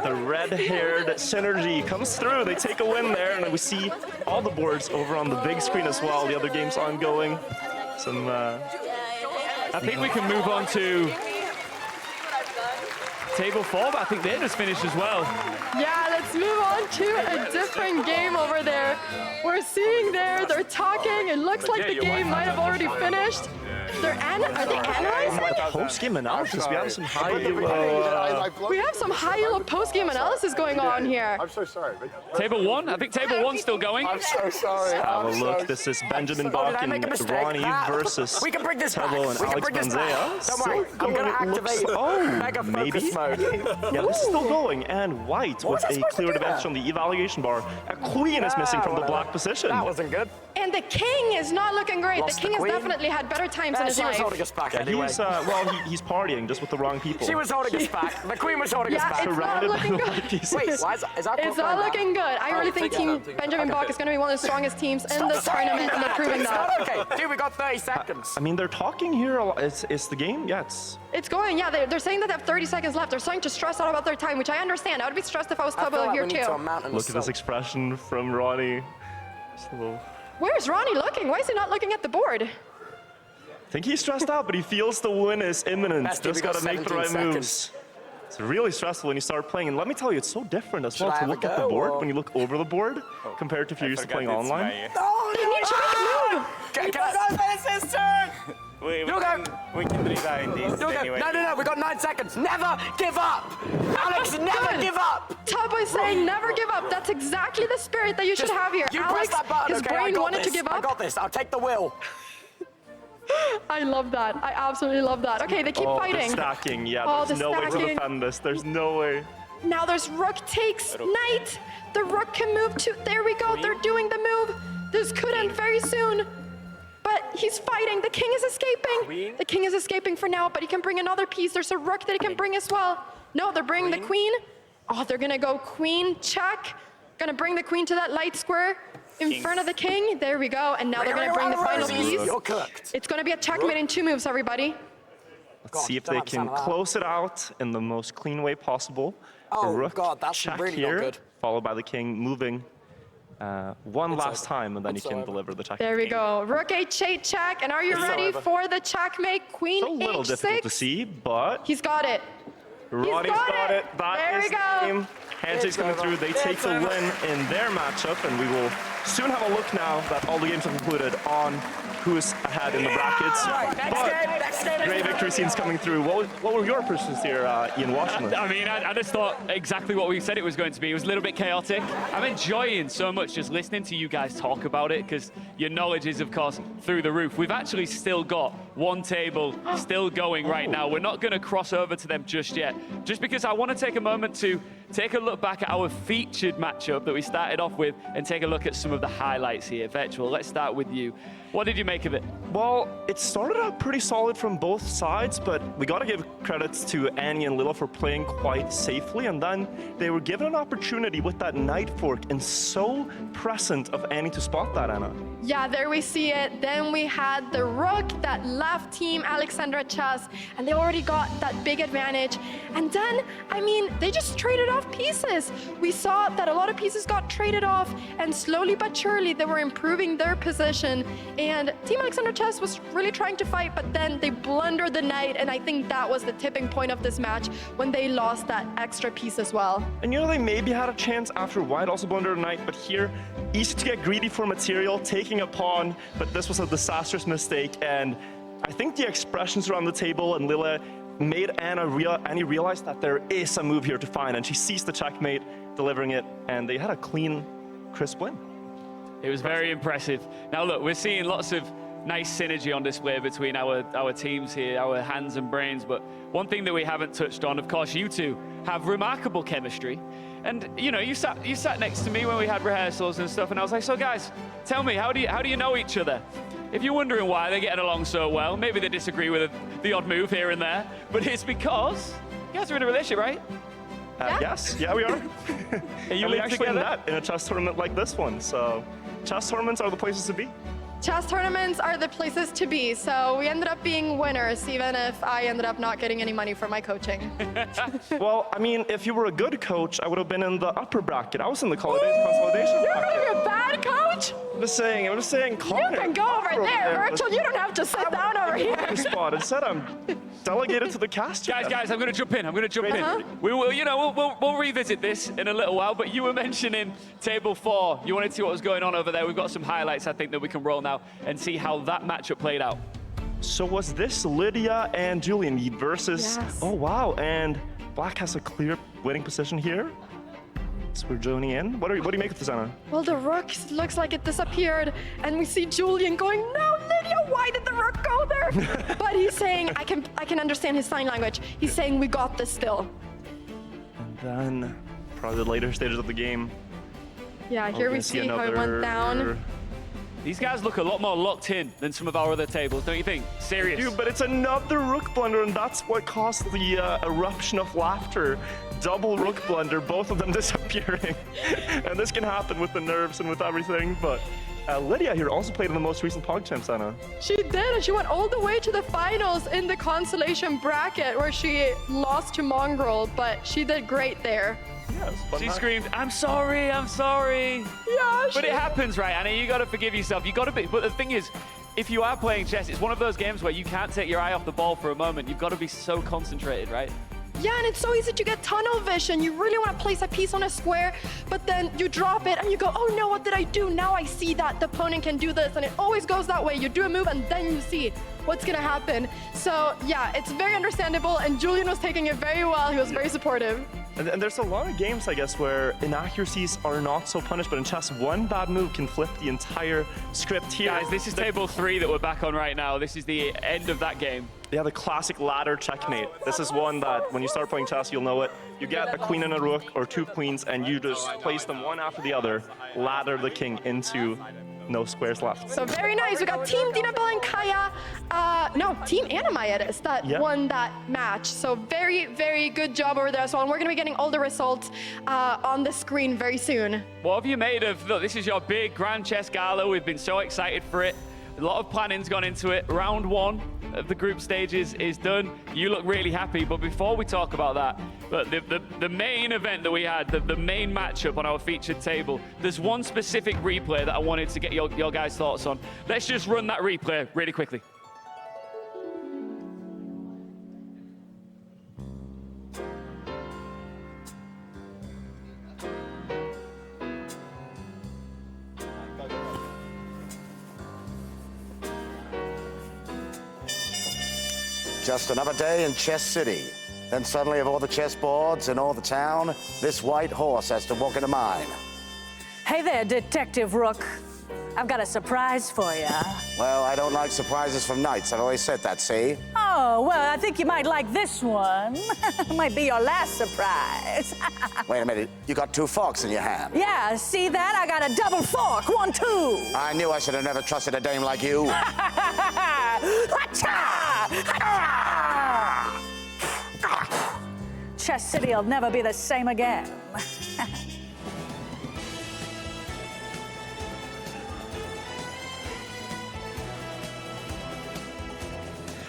The red-haired synergy comes through. They take a win there, and we see all the boards over on the big screen as well. The other games ongoing. Some. I think we can move on to table 4, but I think they just finished as well. Yeah, let's move on to a different game over there. We're seeing they're talking. It looks like the game might have already finished. Are they analyzing? Post-game analysis. We have some high We have some high-elo post-game analysis going on here. I'm so sorry. Table 1? I think table 1's still going. I'm so sorry. Have a look. This is Benjamin Bach and Ronnie versus We can bring this back. Tebo and We can Alex bring this back. Manzea. Don't worry. I'm going to activate mega maybe. focus mode. Yeah, this is still going. And white with a clear advantage on the evaluation bar. A queen is missing from the black position. That wasn't good. And the king is not looking great. Lost the king the has queen. definitely had better times in his She was life. holding us back Yeah, anyway. he's partying just with the wrong people. She was holding us back. The queen was holding us Yeah, back. it's not Surrounded looking by good. pieces. Wait, why is that It's not looking good. I really think Team Benjamin Bach is going to be one of the strongest teams in the tournament, and they're proving It's that. not okay. Dude, we got 30 seconds. I mean, they're talking here. It's the game. Yeah, It's going, yeah. They're saying that they have 30 seconds left. They're starting to stress out about their time, which I understand. I would be stressed if I was I feel Tebo like here we need to too. amount and look at this assault. expression from Ronnie. Just a little. Where's Ronnie looking? Why is he not looking at the board? I think he's stressed out, but he feels the win is imminent. Bestie, Just we got gotta make the 17 right seconds. moves. It's really stressful when you start playing, and let me tell you, it's so different as well Should I to have a look at the go, board or- when you look over the board compared to if you're used to playing online. They need to make a move. It's his turn. We You go. can do that in this You go. anyway. No, we got 9 seconds. Never give up. Alex, never Good. give up. Tebo is saying never give up. That's exactly the spirit that you should have here. You Alex, press that button, his okay? I brain got wanted this. to give I up. got this. I'll take the wheel. I love that. I absolutely love that. Okay, they keep Oh, fighting. the stacking. Yeah, Oh, there's the no way to stacking. defend this. There's no way. Now there's rook takes knight. The rook can move to. There we go. They're doing the move. This could end very soon. But he's fighting. The king is escaping. The king is escaping for now, but he can bring another piece. There's a rook that he can bring as well. No, they're bringing the queen. Oh, they're gonna go queen check. Gonna bring the queen to that light square in front of the king. There we go. And now they're gonna bring the final piece. You're cooked. It's gonna be a checkmate in 2 moves, everybody. Let's see if don't they understand can that. close it out in the most clean way possible. Oh, Rook God, that's check really here, not good. followed by the king moving one last time, and then you It's can over. deliver the check. There we go. Rook h8 check. And are you ready over. for the checkmate? Queen It's a little h6. difficult to see, but He's got it. Ronnie's got got it. it. That There is we the go. game. Handshake's coming through. They take the win in their matchup, and we will soon have a look now that all the games have concluded on who's ahead in the brackets. But great victory scenes coming through. What were your impressions here, Ian Washington? I mean, I just thought exactly what we said it was going to be. It was a little bit chaotic. I'm enjoying so much just listening to you guys talk about it because your knowledge is, of course, through the roof. We've actually still got one table still going right now. We're not going to cross over to them just yet, just because I want to take a moment to take a look back at our featured matchup that we started off with and take a look at some of the highlights here. Virtual, let's start with you. What did you make of it? Well, it started out pretty solid from both sides, but we got to give credits to Annie and Lila for playing quite safely, and then they were given an opportunity with that knight fork, and so prescient of Annie to spot that, Anna. Yeah, there we see it. Then we had the rook that left team Alexandra Chess, and they already got that big advantage. And then, I mean, they just traded off pieces. We saw that a lot of pieces got traded off, and slowly but surely they were improving their position. And team Alexandra Chess was really trying to fight, but then they blundered the knight, and I think that was the tipping point of this match when they lost that extra piece as well. And you know, they maybe had a chance after white also blundered a knight, but here, easy to get greedy for material, taking a pawn, but this was a disastrous mistake, and I think the expressions around the table and Lila made Annie realize that there is a move here to find, and she sees the checkmate, delivering it, and they had a clean, crisp win. It was very impressive. Now look, we're seeing lots of nice synergy on display between our teams here, our hands and brains, but one thing that we haven't touched on, of course, you two have remarkable chemistry. And you know, you sat next to me when we had rehearsals and stuff, and I was like, so guys, tell me, how do you know each other? If you're wondering why they're getting along so well, maybe they disagree with the odd move here and there, but it's because you guys are in a relationship, right? Yes, yeah, we are. And you And we live actually together? met in a chess tournament like this one, so chess tournaments are the places to be. Chess tournaments are the places to be, so we ended up being winners, even if I ended up not getting any money for my coaching. Well, I mean, if you were a good coach, I would have been in the upper bracket. I was in the consolidation You're bracket. gonna be a bad coach? I'm just saying, You can go over there, Virtual. You don't have to sit down over here. Spot. Instead, I'm delegated to the cast. Guys, I'm going to jump in. We will, you know, we'll revisit this in a little while, but you were mentioning table 4. You wanted to see what was going on over there. We've got some highlights, I think, that we can roll now and see how that matchup played out. So was this Lydia and Julian versus? Yes. Oh wow! And Black has a clear winning position here. So we're joining in. What do you make of this, Anna? Well, the rook looks like it disappeared, and we see Julian going, "No, Lydia, why did the rook go there?" But he's saying, I can understand his sign language. He's saying, "We got this still." And then, probably the later stages of the game. Yeah, here we see how it went down. These guys look a lot more locked in than some of our other tables, don't you think? Serious. Dude, but it's another rook blunder, and that's what caused the eruption of laughter. Double rook blunder, both of them disappearing. And this can happen with the nerves and with everything, but Lydia here also played in the most recent PogChamps, Anna. She did, and she went all the way to the finals in the consolation bracket where she lost to Mongrel, but she did great there. Yes, She screamed, "I'm sorry, I'm sorry." Yeah, But it happens, right, Anna? You got to forgive yourself. You got to be. But the thing is, if you are playing chess, it's one of those games where you can't take your eye off the ball for a moment. You've got to be so concentrated, right? Yeah, and it's so easy to get tunnel vision. You really want to place a piece on a square, but then you drop it and you go, "Oh no, what did I do? Now I see that the opponent can do this," and it always goes that way. You do a move and then you see what's gonna happen. So yeah, it's very understandable, and Julian was taking it very well. He was very supportive. And there's a lot of games, I guess, where inaccuracies are not so punished, but in chess, one bad move can flip the entire script here. Guys, this is table 3 that we're back on right now. This is the end of that game. Yeah, the classic ladder checkmate. This is one that when you start playing chess, you'll know it. You get a queen and a rook, or 2 queens, and you just place them one after the other, ladder the king into no squares left. So very nice. We got Team Dinabel and Kaya. No, Team Anamaya it is that won that match. So very, very good job over there as well. And we're going to be getting all the results on the screen very soon. What have you made of, look, this is your big Grand Chess Gala. We've been so excited for it. A lot of planning's gone into it. Round 1 of the group stages is done. You look really happy, but before we talk about that, but the main event that we had, the main matchup on our featured table, there's one specific replay that I wanted to get your guys' thoughts on. Let's just run that replay really quickly. Just another day in Chess City. Then suddenly, of all the chess boards in all the town, this white horse has to walk into mine. Hey there, Detective Rook. I've got a surprise for you. Well, I don't like surprises from knights. I've always said that, see? Oh, well, I think you might like this one. Might be your last surprise. Wait a minute. You got 2 forks in your hand. Yeah, see that? I got a double fork. 1, 2. I knew I should have never trusted a dame like you. Chess City will never be the same again.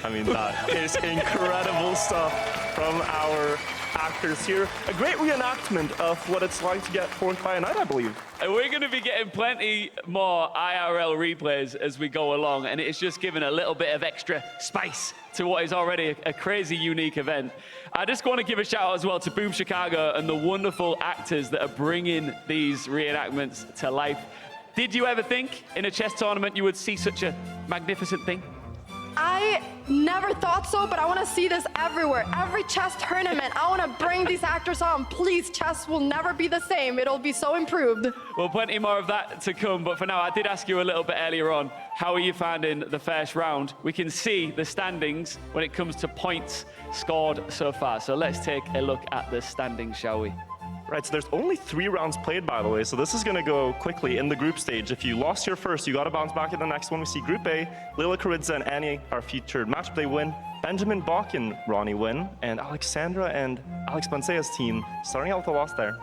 I mean, that is incredible stuff from our actors here. A great reenactment of what it's like to get forked by a knight, I believe. And we're going to be getting plenty more IRL replays as we go along, and it's just given a little bit of extra spice to what is already a crazy, unique event. I just want to give a shout out as well to Boom Chicago and the wonderful actors that are bringing these reenactments to life. Did you ever think in a chess tournament you would see such a magnificent thing? I never thought so, but I want to see this everywhere. Every chess tournament, I want to bring these actors on. Please, chess will never be the same. It'll be so improved. Well, plenty more of that to come, but for now, I did ask you a little bit earlier on, how are you finding the first round? We can see the standings when it comes to points scored so far. So let's take a look at the standings, shall we? Right, so there's only 3 rounds played, by the way, so this is going to go quickly in the group stage. If you lost your first, you got to bounce back in the next one. We see Group A, Lila Karidza and Annie are featured matchup. They win. Benjamin Bach and Ronnie win. And Alexandra and Alex Bansea's team starting out with a loss there.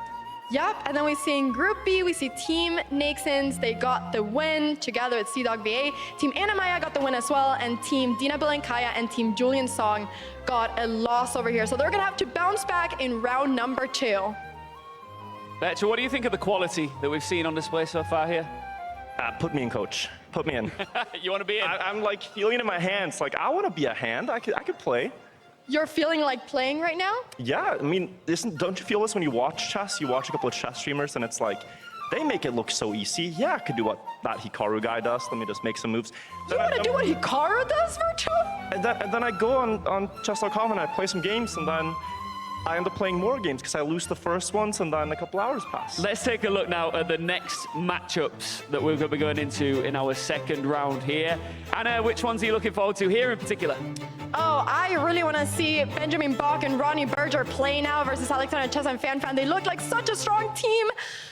Yep, and then we see in Group B, we see Team Naxons. They got the win together with Sea-Dog VA. Team Anamaya got the win as well, and Team Dinabel and Kaya and Team Julian Song got a loss over here. So they're going to have to bounce back in round number 2. Betcha, what do you think of the quality that we've seen on display so far here? Put me in, coach. Put me in. You want to be in? I'm like feeling in my hands. Like, I want to be a hand. I could play. You're feeling like playing right now? Yeah, I mean, don't you feel this when you watch chess? You watch a couple of chess streamers, and it's like they make it look so easy. Yeah, I could do what that Hikaru guy does. Let me just make some moves. You want to do what Hikaru does, Virtual? And then I go on chess.com and I play some games, and then I end up playing more games because I lose the first ones, and then a couple hours pass. Let's take a look now at the next matchups that we're going to be going into in our second round here. Anna, which ones are you looking forward to here in particular? Oh, I really want to see Benjamin Bach and Ronnie Berger play now versus Alexander Chess and Fan. They look like such a strong team.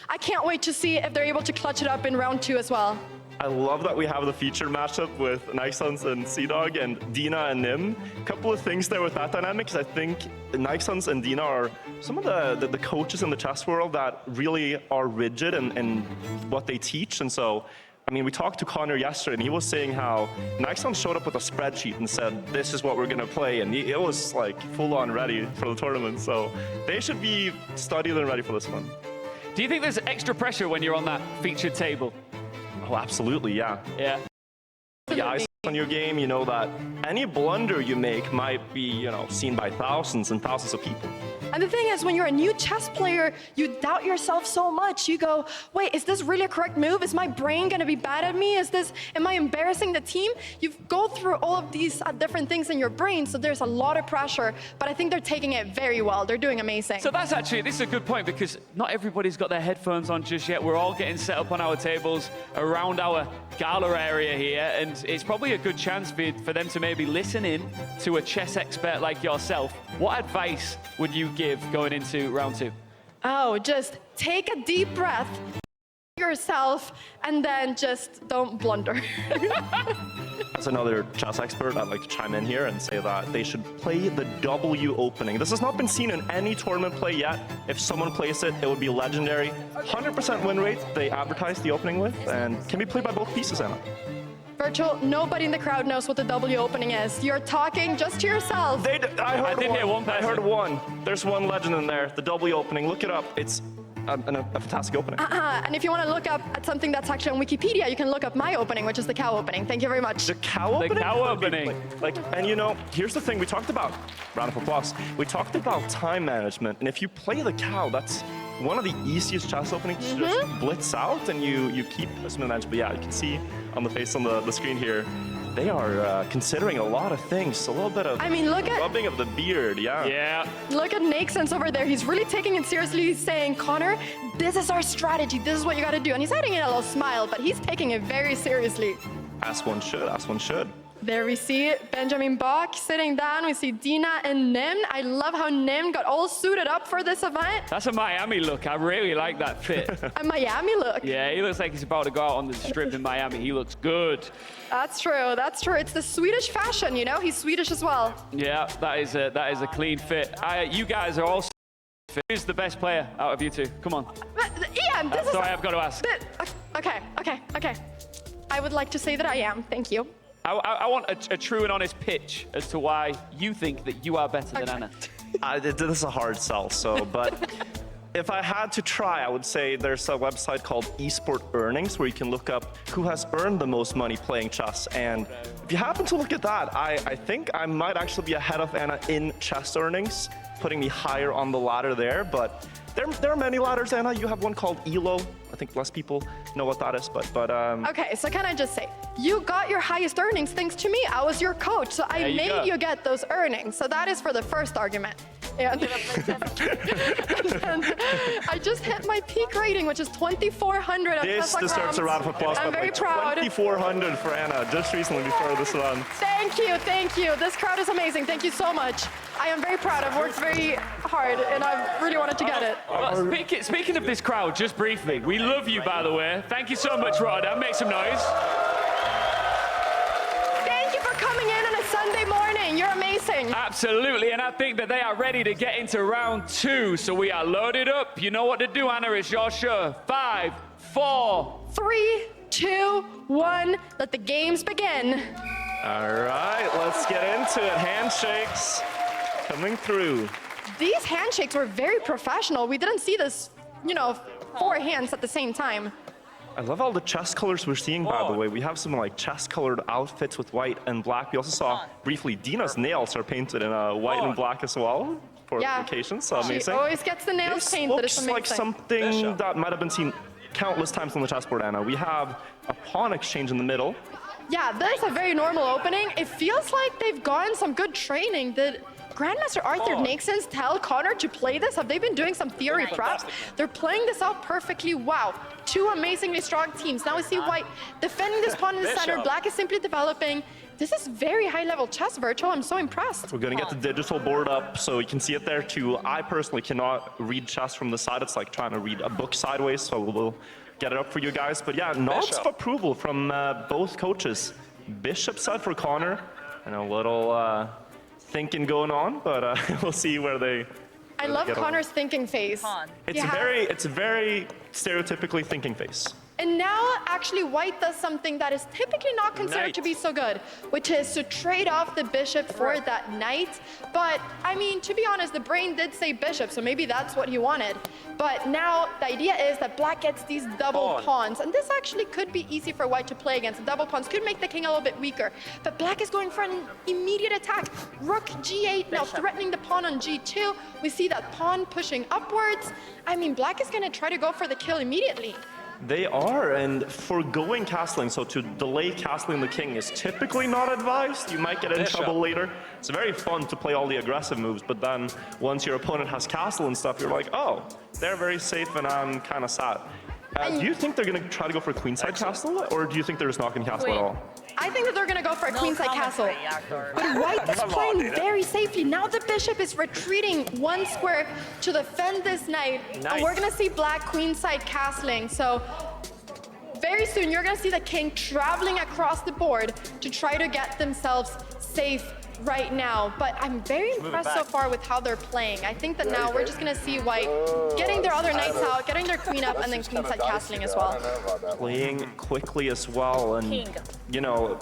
I can't wait to see if they're able to clutch it up in round 2 as well. I love that we have the featured matchup with Nixons and Sea-Dog and Dina and Nim. A couple of things there with that dynamic, because I think Nixons and Dina are some of the coaches in the chess world that really are rigid in what they teach. And so, I mean, we talked to Connor yesterday, and he was saying how Nixon showed up with a spreadsheet and said, this is what we're going to play. And it was like full-on ready for the tournament. So they should be studied and ready for this one. Do you think there's extra pressure when you're on that featured table? Oh, absolutely, yeah. Yeah. The eyes on your game, you know that any blunder you make might be, seen by thousands and thousands of people. And the thing is, when you're a new chess player, you doubt yourself so much. You go, wait, is this really a correct move? Is my brain going to be bad at me? Am I embarrassing the team? You go through all of these different things in your brain, so there's a lot of pressure, but I think they're taking it very well. They're doing amazing. So this is a good point, because not everybody's got their headphones on just yet. We're all getting set up on our tables around our gala area here, and it's probably a good chance for them to maybe listen in to a chess expert like yourself. What advice would you give going into round 2? Oh, just take a deep breath yourself, and then just don't blunder. As another chess expert, I'd like to chime in here and say that they should play the W opening. This has not been seen in any tournament play yet. If someone plays it, it would be legendary. 100% win rate they advertise the opening with, and can be played by both pieces, Anna. Virtual, nobody in the crowd knows what the W opening is. You're talking just to yourself. I didn't hear one person. I heard one. There's one legend in there, the W opening. Look it up. It's a fantastic opening. And if you want to look up at something that's actually on Wikipedia, you can look up my opening, which is the cow opening. Thank you very much. The cow opening? The cow opening. And here's the thing. We talked about, round of applause, we talked about time management. And if you play the cow, that's one of the easiest chess openings to just blitz out, and you keep a smooth management. But yeah, you can see on the face on the screen here, they are considering a lot of things. A little bit of rubbing of the beard, yeah. Yeah. Look at Nixon's over there. He's really taking it seriously. He's saying, Connor, this is our strategy. This is what you got to do. And he's adding in a little smile, but he's taking it very seriously. As one should, as one should. There we see Benjamin Bach sitting down. We see Dina and Nim. I love how Nim got all suited up for this event. That's a Miami look. I really like that fit. A Miami look. Yeah, he looks like he's about to go out on the strip in Miami. He looks good. That's true. That's true. It's the Swedish fashion, He's Swedish as well. Yeah, that is a clean fit. You guys are also fit. Who's the best player out of you two? Come on. Ian, sorry, I've got to ask. Okay. I would like to say that I am. Thank you. I want a true and honest pitch as to why you think that you are better than Anna. This is a hard sell, but if I had to try, I would say there's a website called Esport Earnings where you can look up who has earned the most money playing chess. And if you happen to look at that, I think I might actually be ahead of Anna in chess earnings, putting me higher on the ladder there. But there are many ladders, Anna. You have one called ELO. I think less people know what that is, but Okay, so can I just say, you got your highest earnings thanks to me. I was your coach, so I made you get those earnings. So that is for the first argument. And I just hit my peak rating, which is 2,400 on This deserves a round of applause. I'm very proud. 2,400 for Anna just recently before this one. Thank you. This crowd is amazing. Thank you so much. I am very proud. I've worked very hard, and I really wanted to get it. Well, speaking of this crowd, just briefly, we love you, by the way. Thank you so much, Rotterdam. Make some noise. Thank you for coming in on a Sunday morning. You're amazing. Absolutely, and I think that they are ready to get into round 2, so we are loaded up. You know what to do, Anna. It's your show. 5, 4, 3, 2, 1. Let the games begin. All right, let's get into it. Handshakes coming through. These handshakes were very professional. We didn't see this, 4 hands at the same time. I love all the chess colors we're seeing, by the way. We have some chess colored outfits with white and black. We also saw briefly Dina's nails are painted in white and black as well for occasions. So amazing. She always gets the nails painted. Looks like something that might have been seen countless times on the chessboard, Anna. We have a pawn exchange in the middle. Yeah, that's a very normal opening. It feels like they've gotten some good training. Did Grandmaster Arthur Nixon's tell Connor to play this? Have they been doing some theory prep? They're playing this out perfectly. Wow, two amazingly strong teams. Now we see White defending this pawn in the center. Black is simply developing. This is very high-level chess, Virtual. I'm so impressed. We're going to get the digital board up, so you can see it there too. I personally cannot read chess from the side. It's like trying to read a book sideways, so we'll get it up for you guys. But yeah, nods of approval from both coaches. Bishop side for Connor, and a little thinking going on, but we'll see where they. I love Connor's thinking face. It's a very stereotypically thinking face. And now, actually, White does something that is typically not considered to be so good, which is to trade off the bishop for that knight. But, I mean, to be honest, the brain did say bishop, so maybe that's what he wanted. But now, the idea is that Black gets these double pawns, and this actually could be easy for White to play against. The double pawns could make the king a little bit weaker. But Black is going for an immediate attack. Rook G8, now threatening the pawn on G2. We see that pawn pushing upwards. I mean, Black is going to try to go for the kill immediately. They are, and foregoing castling, so to delay castling the king is typically not advised. You might get in trouble later. It's very fun to play all the aggressive moves, but then once your opponent has castle and stuff, you're like, oh, they're very safe and I'm kind of sad. Do you think they're going to try to go for queenside castle, or do you think they're just not going to castle at all? I think that they're going to go for a queenside castle. But White is playing very safely. Now the bishop is retreating one square to defend this knight. And we're going to see Black queenside castling. So very soon you're going to see the king traveling across the board to try to get themselves safe right now. But I'm very impressed so far with how they're playing. I think that now we're just going to see White getting their other knights out, getting their queen up, and then queenside castling as well. Playing quickly as well, and you know,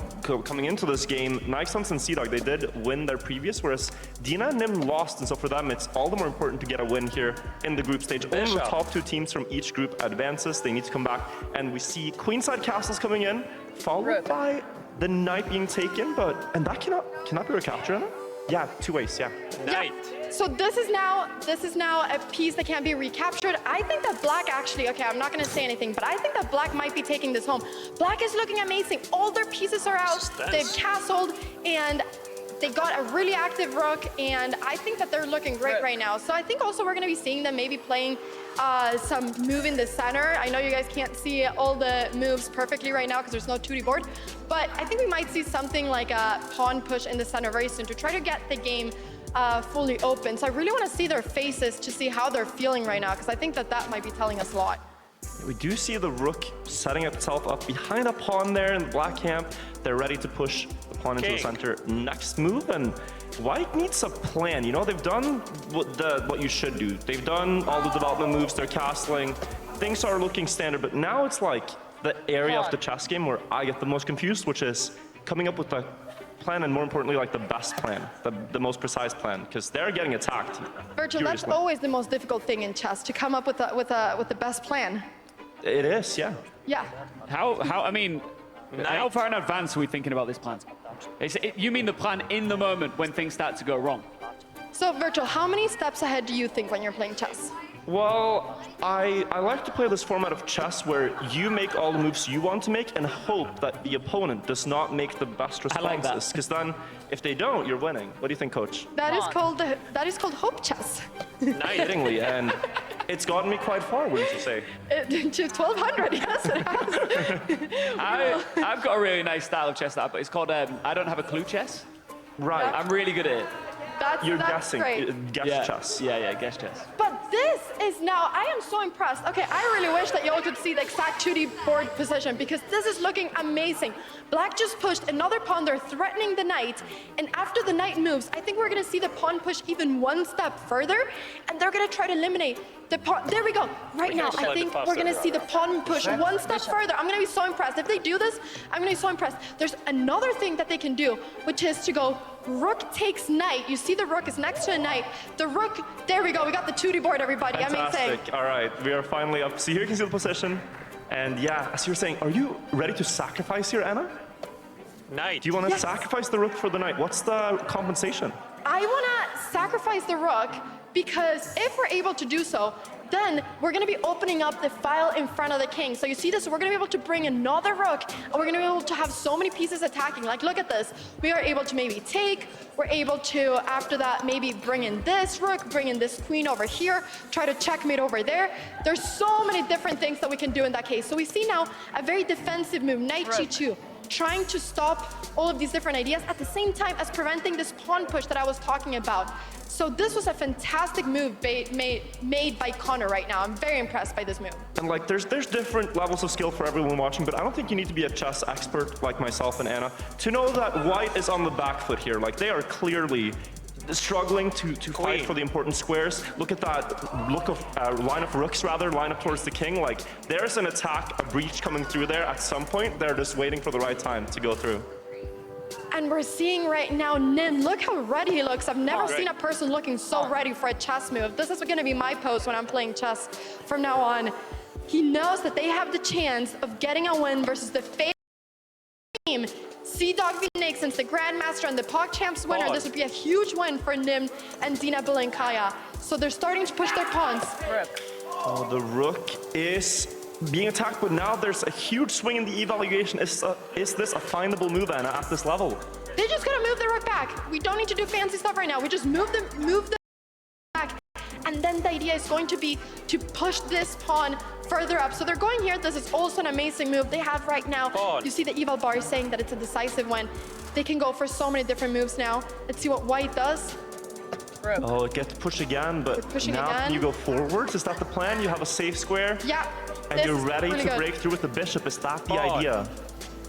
coming into this game, Nixons and Sea-Dog, they did win their previous, whereas Dina and Nim lost, and so for them it's all the more important to get a win here in the group stage. Only the top two teams from each group advances. They need to come back, and we see queenside castles coming in, followed by the knight being taken, and that cannot be recaptured. Yeah, two ways. Yeah. Knight. So this is now a piece that can't be recaptured. I think that Black actually, okay, I'm not going to say anything, but I think that Black might be taking this home. Black is looking amazing. All their pieces are out. They've castled, and they got a really active rook, and I think that they're looking great right now. So I think also we're going to be seeing them maybe playing some move in the center. I know you guys can't see all the moves perfectly right now because there's no 2D board, but I think we might see something like a pawn push in the center very soon to try to get the game fully open. So I really want to see their faces to see how they're feeling right now, because I think that that might be telling us a lot. We do see the rook setting itself up behind a pawn there in the Black camp. They're ready to push the pawn into the center. Next move, and White needs a plan. You know, they've done what you should do. They've done all the development moves, they're castling. Things are looking standard, but now it's like the area of the chess game where I get the most confused, which is coming up with the plan, and more importantly, like the best plan, the most precise plan, because they're getting attacked. Virtual, that's always the most difficult thing in chess, to come up with the best plan. It is, yeah. Yeah. I mean, how far in advance are we thinking about this plan? You mean the plan in the moment when things start to go wrong? So, Virtual, how many steps ahead do you think when you're playing chess? Well, I like to play this format of chess where you make all the moves you want to make and hope that the opponent does not make the best responses. Because then, if they don't, you're winning. What do you think, Coach? That is called hope chess. Fittingly, and it's gotten me quite far, wouldn't you say? To 1200, yes, it has. I've got a really nice style of chess, but it's called I don't have a clue chess. Right. I'm really good at it. You're that's guessing. Great. Guess chess. Yeah, guess chess. But this is now, I am so impressed. Okay, I really wish that y'all could see the exact 2D board position, because this is looking amazing. Black just pushed another pawn. They're threatening the knight. And after the knight moves, I think we're going to see the pawn push even one step further. And they're going to try to eliminate the pawn. There we go. Right now, I think we're going to see the pawn push one step further. I'm going to be so impressed. If they do this, I'm going to be so impressed. There's another thing that they can do, which is to go rook takes knight. You see the rook is next to a knight. The rook, there we go. We got the 2D board, everybody. Fantastic. Amazing. All right, we are finally up. So here you can see the position. And yeah, as you were saying, are you ready to sacrifice here, Anna? Knight. Do you want to sacrifice the rook for the knight? What's the compensation? I want to sacrifice the rook because if we're able to do so, Then we're gonna be opening up the file in front of the king. So you see this, we're gonna be able to bring another rook, and we're gonna be able to have so many pieces attacking. Like, look at this. We are able to maybe take, we're able to, after that, maybe bring in this rook, bring in this queen over here, try to checkmate over there. There's so many different things that we can do in that case. So we see now a very defensive move, knight g2, trying to stop all of these different ideas at the same time as preventing this pawn push that I was talking about. So this was a fantastic move made by Connor right now. I'm very impressed by this move. And like, there's different levels of skill for everyone watching, but I don't think you need to be a chess expert like myself and Anna to know that white is on the back foot here. Like, they are clearly struggling to fight for the important squares. Look at that line of rooks, line up towards the king. Like, there's an attack, a breach coming through there at some point. They're just waiting for the right time to go through. And we're seeing right now Nim, look how ready he looks. I've never seen a person looking so ready for a chess move. This is gonna be my pose when I'm playing chess from now on. He knows that they have the chance of getting a win versus the favorite team. Sea-Dog v Nick, since the Grandmaster and the PogChamps winner, this would be a huge win for Nim and Dina Belenkaya. So they're starting to push their pawns. Oh, the rook is being attacked, but now there's a huge swing in the evaluation. Is this a findable move, Anna, at this level? They just gotta move the rook back. We don't need to do fancy stuff right now. We just move them back. And then the idea is going to be to push this pawn further up. So they're going here. This is also an amazing move they have right now. You see the eval bar is saying that it's a decisive one. They can go for so many different moves now. Let's see what white does. Oh, it gets pushed again, but now can you go forwards? Is that the plan? You have a safe square? Yeah. And you're ready to break through with the bishop. Is that the idea?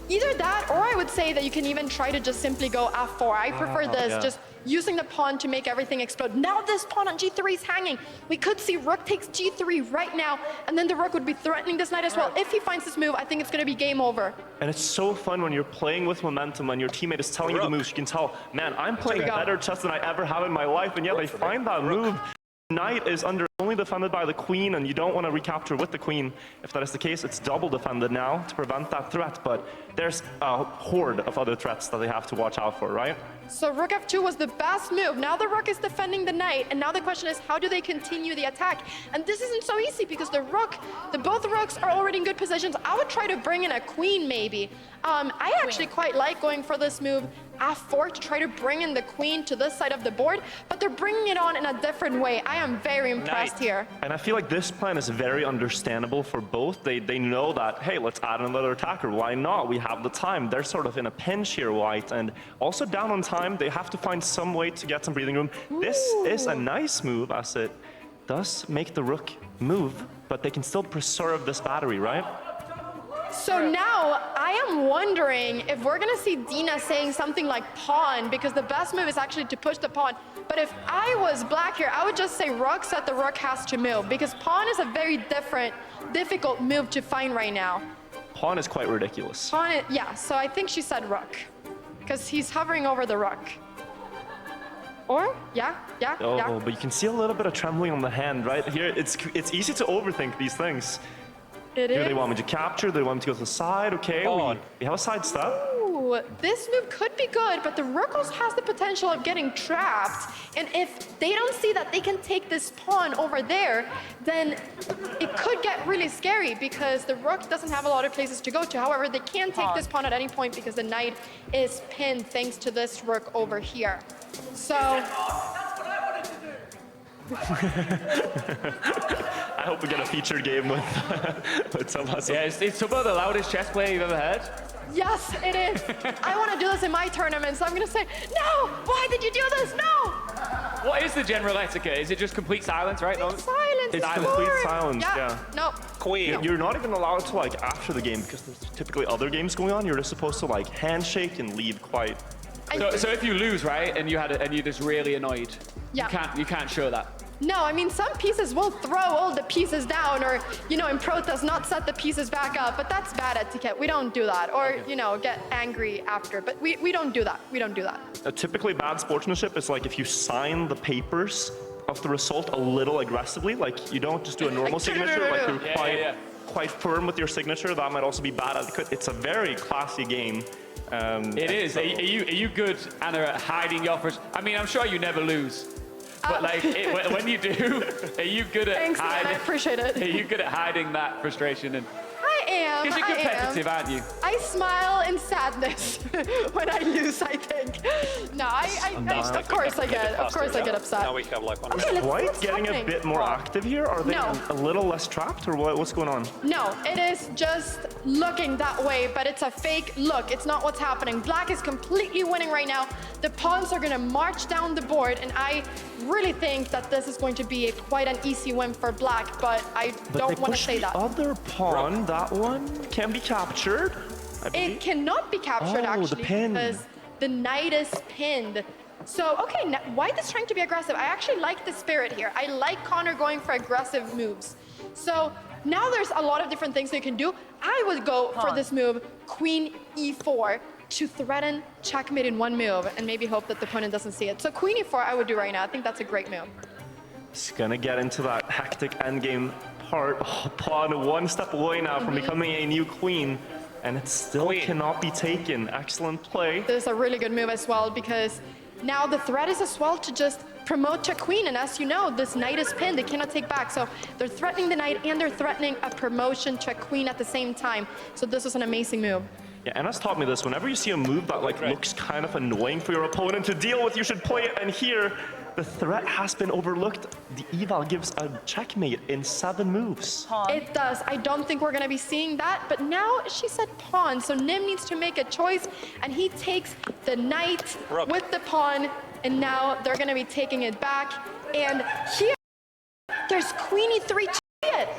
Either that, or I would say that you can even try to just simply go f4. I prefer this, just using the pawn to make everything explode. Now this pawn on g3 is hanging. We could see rook takes g3 right now, and then the rook would be threatening this knight as well. If he finds this move, I think it's going to be game over. And it's so fun when you're playing with momentum, when your teammate is telling you the moves. You can tell, man, I'm playing better chess than I ever have in my life, and yet they find that move. Knight is only defended by the queen, and you don't want to recapture with the queen. If that is the case, it's double defended now to prevent that threat, but there's a horde of other threats that they have to watch out for, right? So rook f2 was the best move. Now the rook is defending the knight, and now the question is, how do they continue the attack? And this isn't so easy because both rooks are already in good positions. I would try to bring in a queen maybe. I actually quite like going for this move f4 to try to bring in the queen to this side of the board, but they're bringing it on in a different way. I am very impressed here. And I feel like this plan is very understandable for both. They know that, hey, let's add another attacker. Why not? We have the time. They're sort of in a pinch here, white, and also down on time. They have to find some way to get some breathing room. This is a nice move, as it does make the rook move, but they can still preserve this battery, right? So now I am wondering if we're going to see Dina saying something like pawn, because the best move is actually to push the pawn. But if I was black here, I would just say rook, so that the rook has to move, because pawn is a very difficult move to find right now. Pawn is quite ridiculous. Pawn, yeah, so I think she said rook, because he's hovering over the rook. Or, yeah. But you can see a little bit of trembling on the hand, right? Here, it's easy to overthink these things. It Here is. they want me to capture, they want me to go to the side, okay, we have a side step. Ooh, this move could be good, but the rook also has the potential of getting trapped. And if they don't see that they can take this pawn over there, then it could get really scary because the rook doesn't have a lot of places to go to. However, they can take this pawn at any point because the knight is pinned thanks to this rook over here. So... I hope we get a featured game with some of us. Yeah, it's some of the loudest chess player you've ever heard. Yes, it is. I want to do this in my tournament, so I'm going to say, no, why did you do this? No. What is the general etiquette? Is it just complete silence, right? Silence. It's complete silence, yeah. No. Queen. You're not even allowed to, like, after the game, because there's typically other games going on, you're just supposed to, like, handshake and leave quiet. So if you lose, right, and you're just really annoyed, you can't show that. No, I mean, some pieces will throw all the pieces down or, you know, in protest, not set the pieces back up, but that's bad etiquette. We don't do that. Or, you know, get angry after, but we don't do that. We don't do that. Typically, bad sportsmanship is like if you sign the papers of the result a little aggressively, like you don't just do a normal signature, like you're quite firm with your signature. That might also be bad etiquette. It's a very classy game. It is. Are you good, Anna, at hiding your offers? I mean, I'm sure you never lose. but like when you do, are you good at Thanks, man. I hiding? appreciate it. Are you good at hiding that frustration? And I am. because you're I am. competitive, aren't you? I smile in sadness when I lose, I think. No, of course I get upset. Now we have like 1 Okay, minute. let's see White what's getting happening. a bit more active here? Are they No. a little less trapped, or what's going on? No, it is just looking that way, but it's a fake look. It's not what's happening. Black is completely winning right now. The pawns are gonna march down the board, and I really think that this is going to be quite an easy win for Black, but I don't want to say that. The other pawn, that one can be captured. I believe. It cannot be captured, Oh, the actually, pin. because the knight is pinned. So, okay, White is trying to be aggressive. I actually like the spirit here. I like Connor going for aggressive moves. So now there's a lot of different things they can do. I would go for this move, Queen E4, to threaten checkmate in one move and maybe hope that the opponent doesn't see it. So Queen E4 I would do right now. I think that's a great move. It's gonna get into that hectic endgame part. Oh, pawn one step away now from becoming a new queen, and it still cannot be taken. Excellent play. This is a really good move as well, because now the threat is as well to just promote to queen, and as you know, this knight is pinned, they cannot take back. So they're threatening the knight and they're threatening a promotion to a queen at the same time. So this is an amazing move. Yeah, Anna's taught me this. Whenever you see a move that like looks kind of annoying for your opponent to deal with, you should play it. And here, the threat has been overlooked. The eval gives a checkmate in 7 moves. It does. I don't think we're gonna be seeing that, but now she said pawn, so Nim needs to make a choice, and he takes the knight with the pawn, and now they're gonna be taking it back. And here, there's Queen E3 chariot.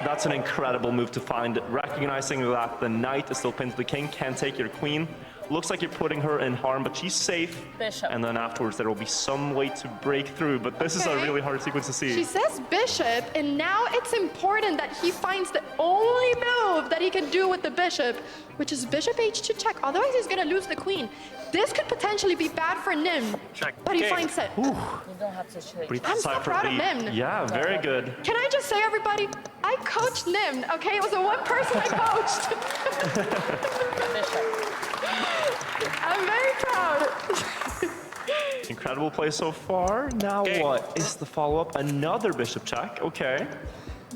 That's an incredible move to find, recognizing that the knight is still pinned to the king, can't take your queen. Looks like you're putting her in harm, but she's safe. Bishop. And then afterwards, there will be some way to break through, but this is a really hard sequence to see. She says bishop, and now it's important that he finds the only move that he can do with the bishop, which is bishop h2 check. Otherwise, he's gonna lose the queen. This could potentially be bad for Nim, but he finds it. You don't have to shake. I'm so proud of Nim. Yeah, very good. Can I just say, everybody, I coached Nim, okay? It was the one person I coached. I'm very proud. Incredible play so far. Now what is the follow-up? Another bishop check, okay.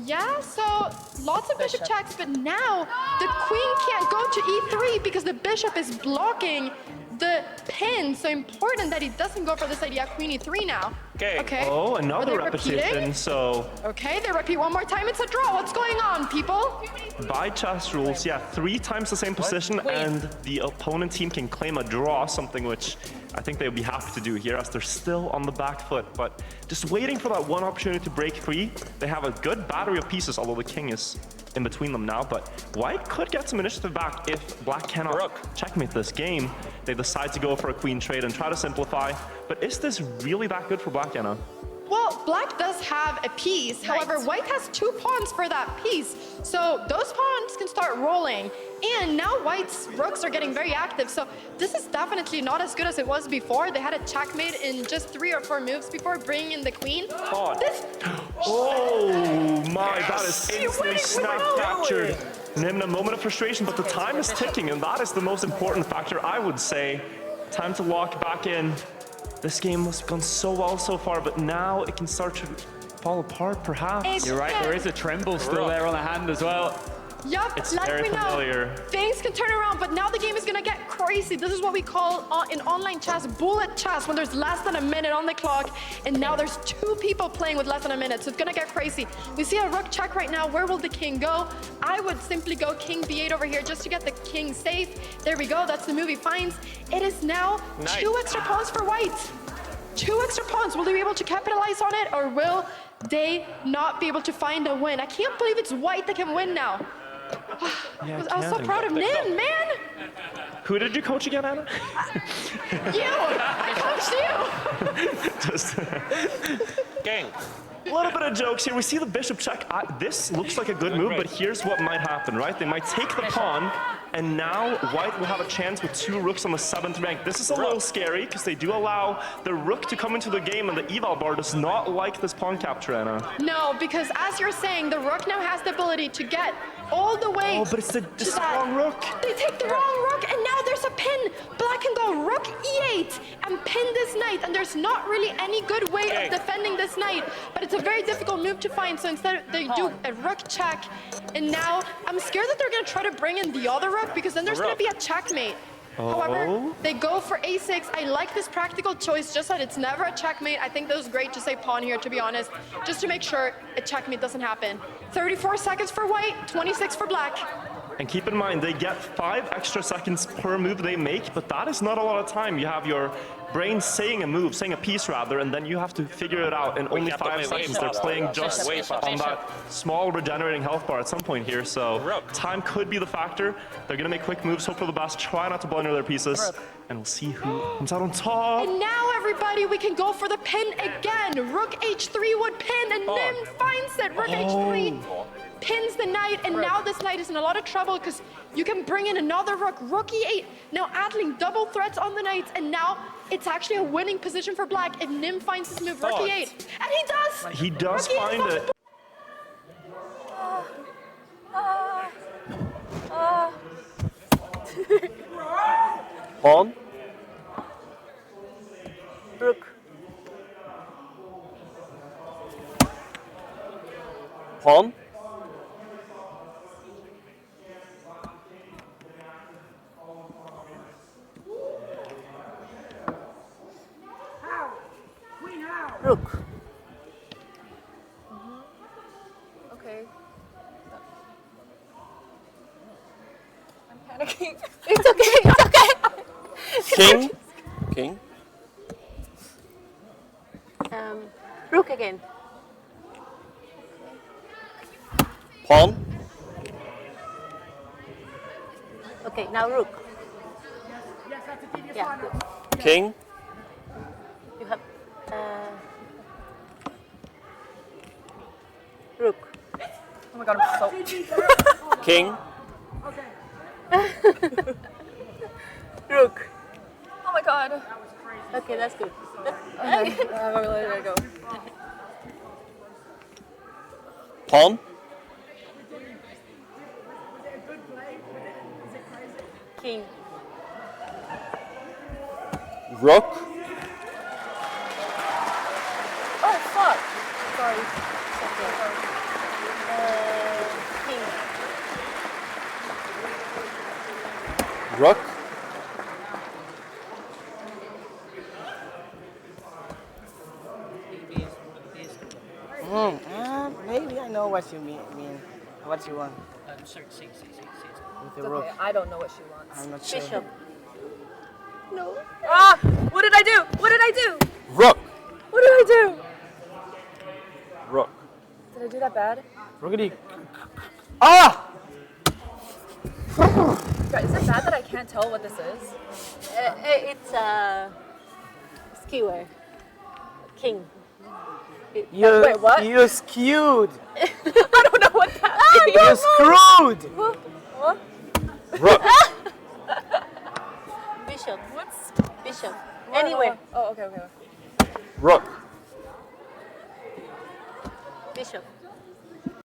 Yeah, so lots of bishop checks, but now the queen can't go to e3 because the bishop is blocking the pin. So important that he doesn't go for this idea, queen e3 now. Okay. Oh, Are another they repetition, repeating? so Okay, they repeat one more time. It's a draw. What's going on, people? by chess rules, yeah, 3 times the same position, and the opponent team can claim a draw, something which I think they would be happy to do here as they're still on the back foot, but just waiting for that one opportunity to break free. They have a good battery of pieces, although the king is in between them now, but White could get some initiative back if Black cannot checkmate this game. They decide to go for a queen trade and try to simplify, but is this really that good for Black, Anna? Well, Black does have a piece. However, White has 2 pawns for that piece. So those pawns can start rolling. And now White's rooks are getting very active. So this is definitely not as good as it was before. They had a checkmate in just 3 or 4 moves before bringing in the queen. Oh my, that is instantly snap captured. Nim in a moment of frustration, but the time is ticking, and that is the most important factor, I would say. Time to lock back in. This game has gone so well so far, but now it can start to fall apart, perhaps. You're right, there is a tremble still there on the hand as well. Yup, It's like very we know, familiar. things can turn around, but now the game is gonna get crazy. This is what we call in online chess, bullet chess, when there's less than a minute on the clock, and now there's 2 people playing with less than a minute, so it's gonna get crazy. We see a rook check right now. Where will the king go? I would simply go king b8 over here just to get the king safe. There we go, that's the move he finds. It is now 2 extra pawns for White. 2 extra pawns. Will they be able to capitalize on it, or will they not be able to find a win? I can't believe it's White that can win now. I was so proud of Nim, man. Who did you coach again, Anna? You! I coached you! Just a little bit of jokes here. We see the bishop check. This looks like a good move, but here's what might happen, right? They might take the pawn, and now White will have a chance with 2 rooks on the 7th rank. This is a little scary because they do allow the rook to come into the game, and the eval bar does not like this pawn capture, Anna. No, because as you're saying, the rook now has the ability to get all the way. Oh, but it's the wrong rook. They take the wrong rook, and now there's a pin. Black can go rook e8 and pin this knight. knight, and there's not really any good way of defending this knight, but it's a very difficult move to find, so instead they do a rook check, and now I'm scared that they're going to try to bring in the other rook, because then there's going to be a checkmate. However, they go for a6. I like this practical choice, just that it's never a checkmate. I think that was great to say pawn here, to be honest, just to make sure a checkmate doesn't happen. 34 seconds for white, 26 for black. And keep in mind, they get 5 extra seconds per move they make, but that is not a lot of time. You have your brain saying a move, saying a piece rather, and then you have to figure it out in only 5 seconds. They're playing just on that small regenerating health bar at some point here, so time could be the factor. They're going to make quick moves, hope for the best, try not to blunder their pieces, and we'll see who comes out on top. And now, everybody, we can go for the pin again. Rook h3 would pin, and Nim finds it. Rook h3 pins the knight, and now this knight is in a lot of trouble because you can bring in another rook, rook e8. Now Adling double threats on the knights, and now it's actually a winning position for black if Nim finds his move, rook e8. And he does! He does find it. Pawn. Rook. Pawn. Rook. Okay. I'm panicking. It's okay, it's okay. King. King. Rook again. Pawn. Okay, now rook. Yeah, good. King. You have rook. Oh my god, I'm so... King. Rook. Oh my god. Okay, that's good. Okay, I'm really ready to go. Pawn. King. Rook. Oh, fuck. Sorry. King. Rook. Maybe I know what you mean. What you want. With the rook. Okay, I don't know what she wants. I'm not sure. Bishop. No. Ah! What did I do? What did I do? Rook. What did I do? Rook. Did I do that bad? Rookity. Ah! God, is it bad that I can't tell what this is? It's a skewer. King. Wait, what? You skewed. I don't know what that means. You screwed. What? Rook. Bishop. What's... Bishop. What? Anywhere. Oh, okay. Rook. Bishop.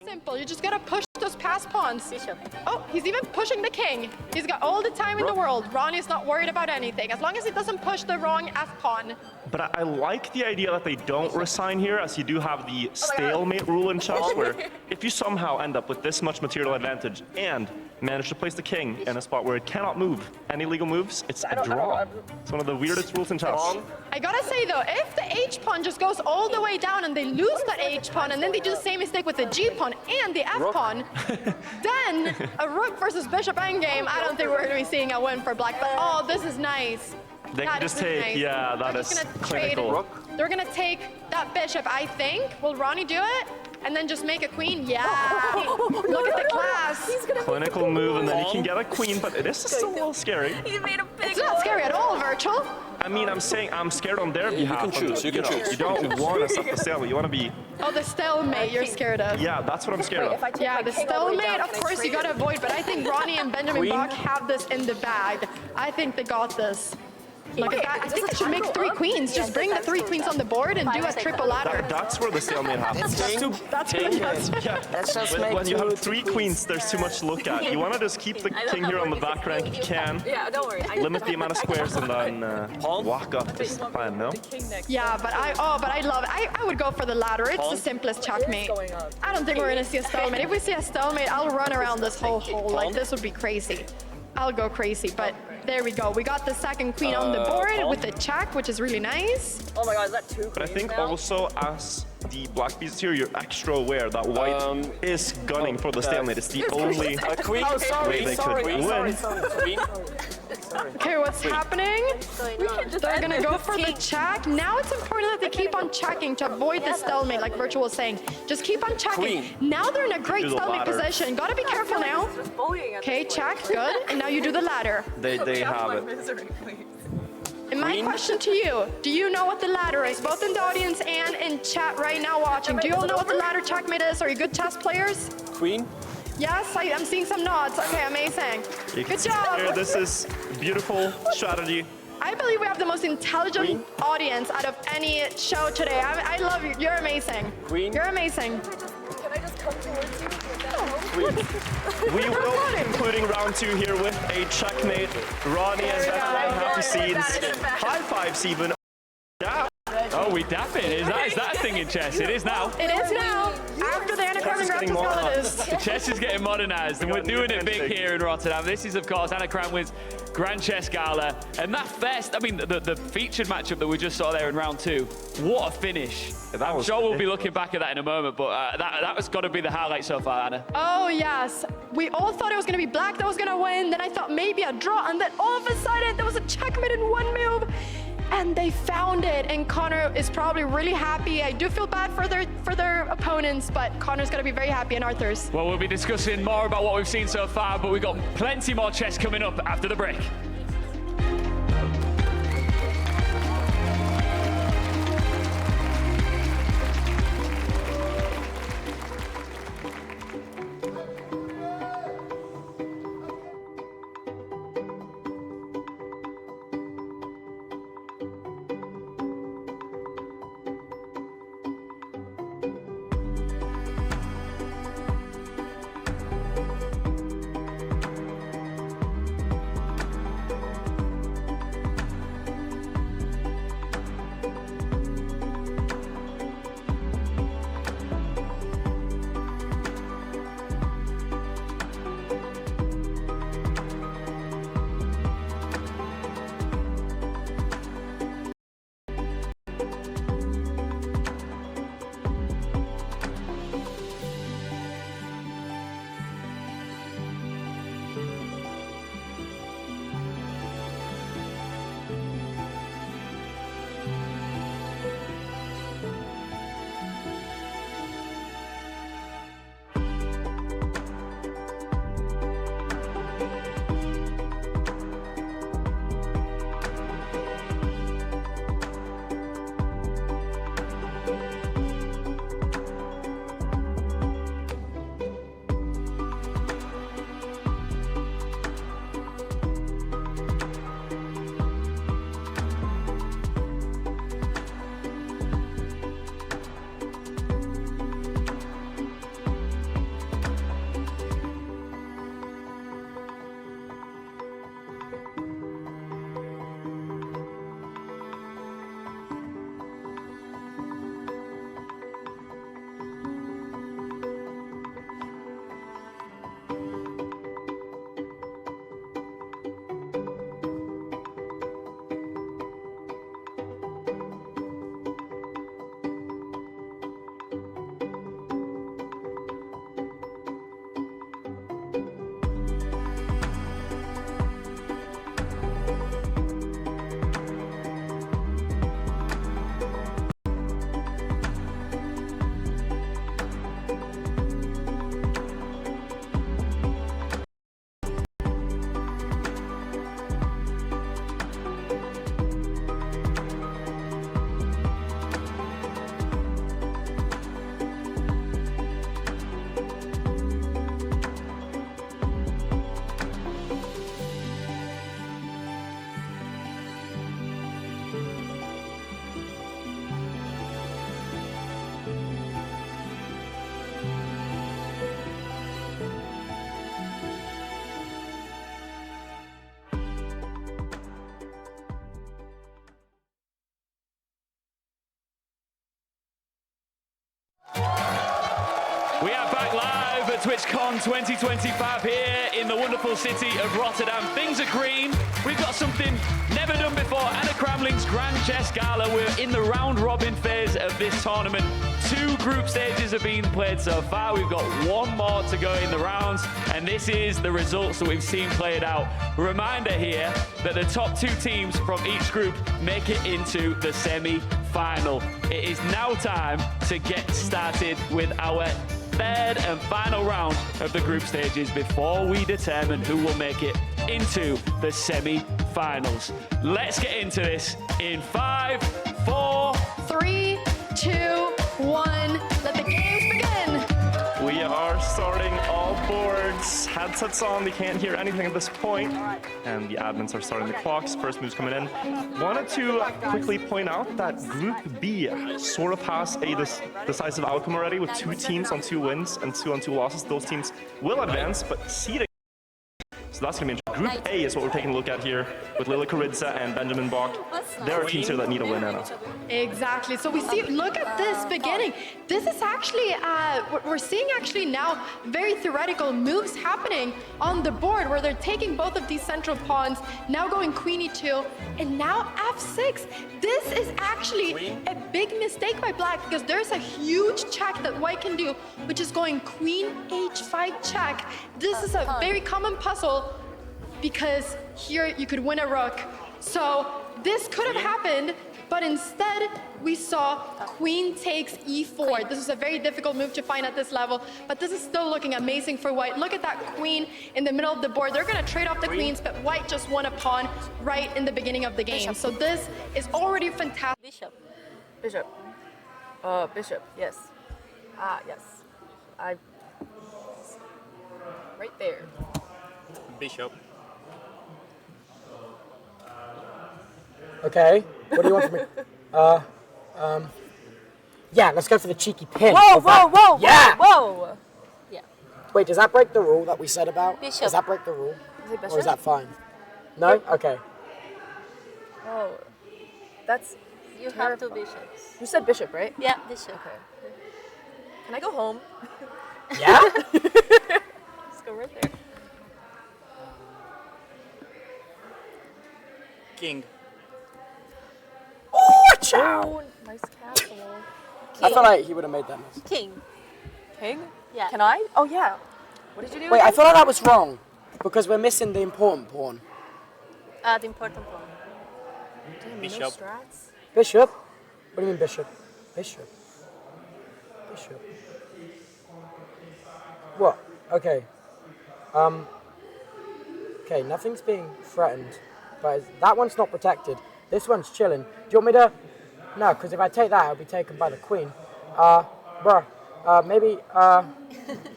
Simple, you just gotta push those pass pawns. Bishop. Oh, he's even pushing the king. He's got all the time in the world. Ronnie's not worried about anything, as long as he doesn't push the wrong f-pawn. But I like the idea that they don't resign here, as you do have the stalemate rule in chess, where if you somehow end up with this much material advantage and manage to place the king in a spot where it cannot move any legal moves, it's a draw. It's one of the weirdest rules in chess. I gotta say though, if the h-pawn just goes all the way down and they lose that h-pawn and then they do the same mistake with the g-pawn and the f-pawn, then a rook versus bishop endgame, I don't think we're gonna be seeing a win for black, but oh, this is nice. They can just take, nice. yeah, that is clinical. They're gonna take that bishop, I think. Will Ronnie do it? And then just make a queen? Yeah. Look at the class. Clinical move, and then you can get a queen, but it is still a little scary. He made a big It's not scary at all, Virtual. I mean, I'm saying I'm scared on their behalf. You can choose. You can choose. You don't want to set the stalemate. You want to be. Oh, the stalemate you're scared of. Yeah, that's what I'm scared of. Yeah, the stalemate, of course, you gotta avoid, but I think Ronnie and Benjamin Bach have this in the bag. I think they got this. Look at that. I think they should make 3 queens. Just bring the 3 queens on the board and do a triple ladder. That's where the stalemate happens. That's really nice. Let's just make When you have 3 queens, there's too much to look at. You want to just keep the king here on the back rank if you can. Yeah, don't worry. Limit the amount of squares and then walk up this plan, no? Yeah, but I love it. I would go for the ladder. It's the simplest checkmate. I don't think we're gonna see a stalemate. If we see a stalemate, I'll run around this whole hole. Like, this would be crazy. I'll go crazy, but there we go. We got the second queen on the board with the check, which is really nice. Oh my god, is that 2 queens But I think now? also as the black pieces here, you're extra aware that white is gunning for the stalemate. It's the only Queen. Oh, sorry, way they sorry, could sorry, win. sorry. Okay, what's happening? They're gonna go for the check. Now it's important that they keep on checking to avoid the stalemate, like Virtual was saying. Just keep on checking. Now they're in a great Do the stalemate ladder. position. Gotta be careful now. Okay, check, good. And now you do the ladder. They have it. And my question to you, do you know what the ladder is? Both in the audience and in chat right now watching. Do you all know what the ladder checkmate is? Are you good chess players? Queen. Yes, I'm seeing some nods. Okay, amazing. You can Good see job. here, this is beautiful strategy. I believe we have the most intelligent audience out of any show today. I love you. You're amazing. Queen. You're amazing. Can I just come towards you? We will be concluding round 2 here with a checkmate. Ronnie and Bethlehem, happy scenes. High fives even. Yeah. Oh, we dap it. Is that a thing in chess? It is now. It is now. After the Anna Crown getting Graphics The chess is getting modernized, and we're doing it big here in Rotterdam. This is, of course, Anna Cranwin's Grand Chess Gala. And that first, I mean, the featured matchup that we just saw there in round 2, what a finish. I'm sure we'll be looking back at that in a moment, but that was got to be the highlight so far, Anna. Oh, yes. We all thought it was going to be black that was going to win. Then I thought maybe a draw. And then all of a sudden, there was a checkmate in 1 move. And they found it. And Connor is probably really happy. I do feel bad for their opponents, but Connor's going to be very happy and Arthur's. Well, we'll be discussing more about what we've seen so far, but we've got plenty more chess coming up after the break. at TwichCon 2025 here in the wonderful city of Rotterdam. Things are green. We've got something never done before. Anna Kramling's Grand Chess Gala. We're in the round-robin phase of this tournament. 2 group stages have been played so far. We've got 1 more to go in the rounds, and this is the results that we've seen played out. Reminder here that the top 2 teams from each group make it into the semi-final. It is now time to get started with our 3rd and final round of the group stages before we determine who will make it into the semi-finals. Let's get into this in 5, 4, 3, 2, 1. Let the games begin. We are starting all boards. Headsets on, we can't hear anything at this point. And the admins are starting the clocks. First move's coming in. Wanted to quickly point out that Group B sort of has a decisive outcome already with 2 teams on 2 wins and 2 on 2 losses. Those teams will advance, but seeding. So that's going to be interesting. Group A is what we're taking a look at here with Lily Karidza and Benjamin Bach. There are teams here that need a win, Anna. Exactly. So we see, look at this beginning. This is actually, we're seeing actually now very theoretical moves happening on the board where they're taking both of these central pawns, now going queen e2, and now f6. This is actually a big mistake by black because there's a huge check that white can do, which is going queen h5 check. This is a very common puzzle because here you could win a rook. So this could have happened, but instead we saw queen takes e4. This is a very difficult move to find at this level, but this is still looking amazing for white. Look at that queen in the middle of the board. They're gonna trade off the queens, but white just won a pawn right in the beginning of the game. So this is already fantastic. Bishop. Bishop. Bishop, yes. Yes. Right there. Bishop. Okay, what do you want from me? Yeah, let's go for the cheeky pin. Whoa! Yeah! Whoa! Yeah. Wait, does that break the rule that we said about? Bishop. Does that break the rule? Is it bishop? Or is that fine? No? Okay. Oh, that's You have 2 bishops. You said bishop, right? Yeah, bishop. Okay. Can I go home? Yeah? Let's go right there. King. Watch out! Oh, nice castle. I feel like he would have made that mess. King. King? Yeah. Can I? Oh, yeah. What did you do? Wait, I again? feel like that was wrong. Because we're missing the important pawn. The important one. Damn, no Bishop. strats? Bishop? What do you mean bishop? Bishop. Bishop. What? Okay. Okay, nothing's being threatened. But that one's not protected. This one's chilling. Do you want me to... No, because if I take that, I'll be taken by the queen. Maybe...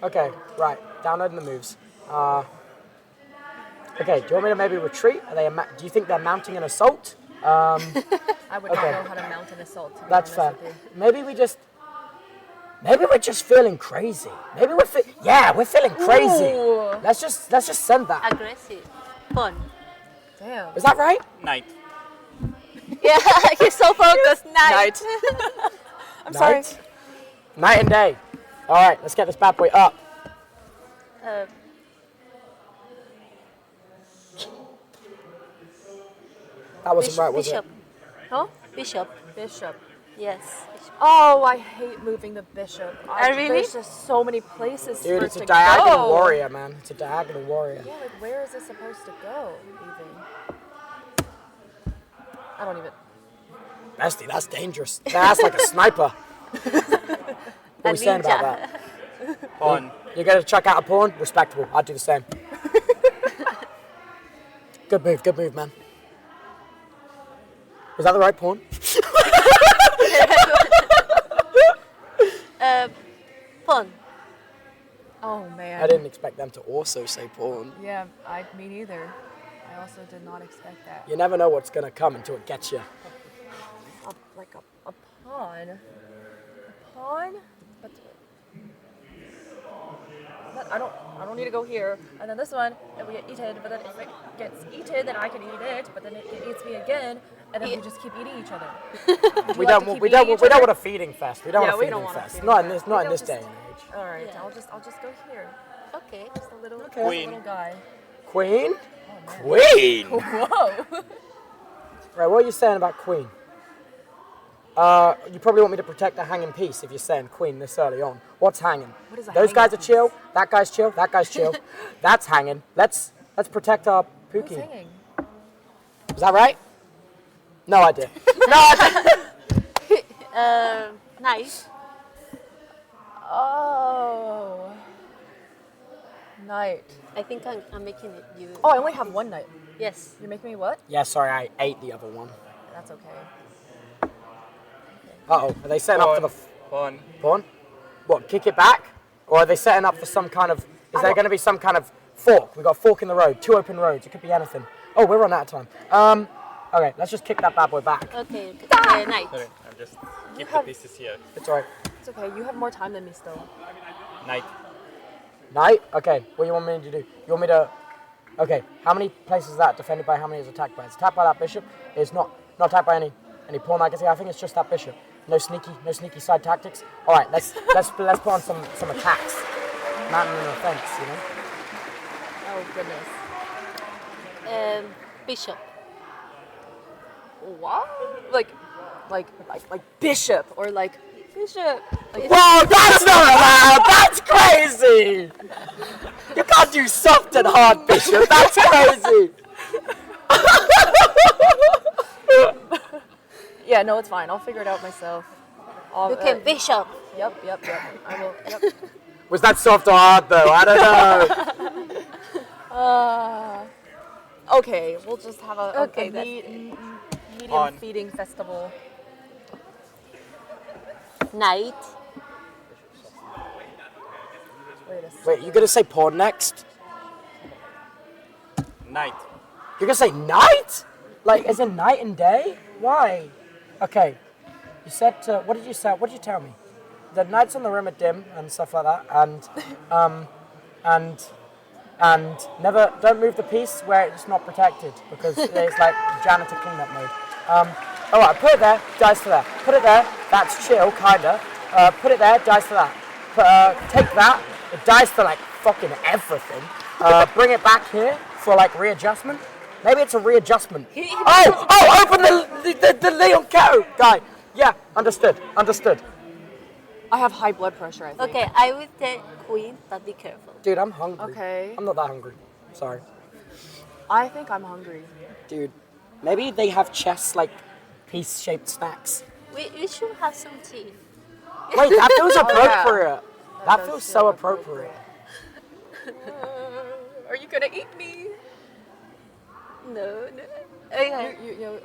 Okay, right. Downloading the moves. Okay, do you want me to maybe retreat? Are they? Do you think they're mounting an assault? I would Okay. not know how to mount an assault. To be That's honest fair. with you. Maybe we're just feeling crazy. Maybe we're feeling crazy. Ooh. Let's just send that. Aggressive. Pawn. Damn. Is that right? Knight. Yeah, he's so focused. Night. I'm sorry. Night? Night and day. All right, let's get this bad boy up. That wasn't right, was Bishop. it? Huh? Bishop. Bishop. Yes. Bishop. Oh, I hate moving the bishop. Really? There's just so many places Dude, for it's it a to diagonal go. warrior, man. It's a diagonal warrior. Yeah, like where is it supposed to go, even? I don't even... Bestie, that's dangerous. That's like a sniper. What are we saying about that? Pawn. You're going to chuck out a pawn? Respectable. I'd do the same. Good move, man. Was that the right pawn? Pawn. Oh, man. I didn't expect them to also say pawn. Yeah, me neither. I also did not expect that. You never know what's going to come until it gets you. Like a pawn? A pawn? But that. I don't need to go here. And then this one, and we get eaten. But then if it gets eaten, then I can eat it. But then it eats me again, and then we just keep eating each other. We don't want a feeding fest. We don't want a feeding fest. Not in this day and age. All right, I'll just go here. Okay. Just a little, Queen. little guy. Queen? Queen! Whoa. Right, what are you saying about Queen? You probably want me to protect the hanging piece if you're saying Queen this early on. What's hanging? What is a Those hanging guys are piece? chill. That guy's chill. That guy's chill. That's hanging. Let's protect our Who's Pookie. hanging? Is that right? No idea. No idea. Nice. Oh. Night. I think I'm making it you. Oh, I only have one night. Yes. You're making me what? Yeah, sorry, I ate the other one. That's okay. Uh-oh, are they setting up for the Pawn. pawn? What, kick it back? Or are they setting up for some kind of, is there going to be some kind of fork? We've got a fork in the road, 2 open roads, it could be anything. Oh, we're running out of time. Okay, let's just kick that bad boy back. Okay. Night. Sorry, I'm just keep the pieces here. It's all right. It's okay. You have more time than me still. Knight. Knight? Okay, what do you want me to do? You want me to, okay, how many places is that defended by, how many is attacked by? It's attacked by that bishop, it's not attacked by any pawn I can see. I think it's just that bishop. No sneaky side tactics. All right, let's put on some attacks. Mounting an offense, you know? Oh goodness. Bishop. What? Like bishop or like bishop. Like, Whoa, that's not allowed! That's crazy! You can't do soft and hard, bishop. That's crazy! yeah, no, it's fine. I'll figure it out myself. You can bishop. Yep. I will. Yep. Was that soft or hard, though? I don't know. Okay, we'll just have a medium On. feeding festival. Night. Wait a second. Wait, you gonna say pawn next? Knight. You're gonna say night? Like, as in night and day? Why? Okay. You said, what did you say? What did you tell me? The nights on the rim are dim and stuff like that, and never, don't move the piece where it's not protected, because it's like janitor cleanup mode. All right, put it there, dice to there. Put it there, that's chill, kinda. Put it there, dice to that. Take that, it dies to like fucking everything. Bring it back here for like readjustment. Maybe it's a readjustment. Oh, open the Leon Keto guy. Yeah, understood. I have high blood pressure, I think. Okay, I will take queen, but be careful. Dude, I'm hungry. Okay. I'm not that hungry. Sorry. I think I'm hungry. Dude, maybe they have chess like piece-shaped snacks. We should have some tea. Wait, that feels yeah. appropriate. That does feels feel so appropriate. Are you gonna eat me? No. Okay. No.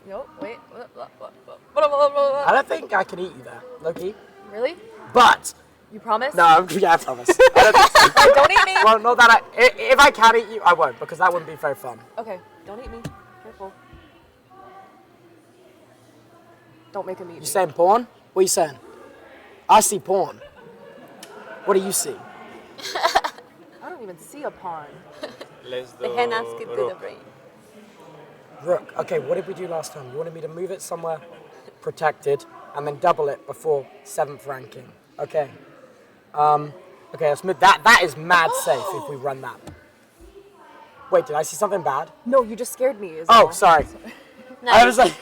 No, wait. I don't think I can eat you there, Loki. Really? But You promise? no, yeah, I promise. I don't think so. Don't eat me. Well, not that if I can eat you, I won't, because that wouldn't be very fun. Okay, don't eat me. Careful. Don't make him eat You me. saying pawn? What are you saying? I see pawn. What do you see? I don't even see a pawn. Let's The do hen asked it to the rook. brain. Rook. Okay, what did we do last time? You wanted me to move it somewhere protected and then double it before 7th ranking. Okay. Okay, let's move that. That is mad safe if we run that. Wait, did I see something bad? No, you just scared me. Is Oh, all. sorry. Night. I was like,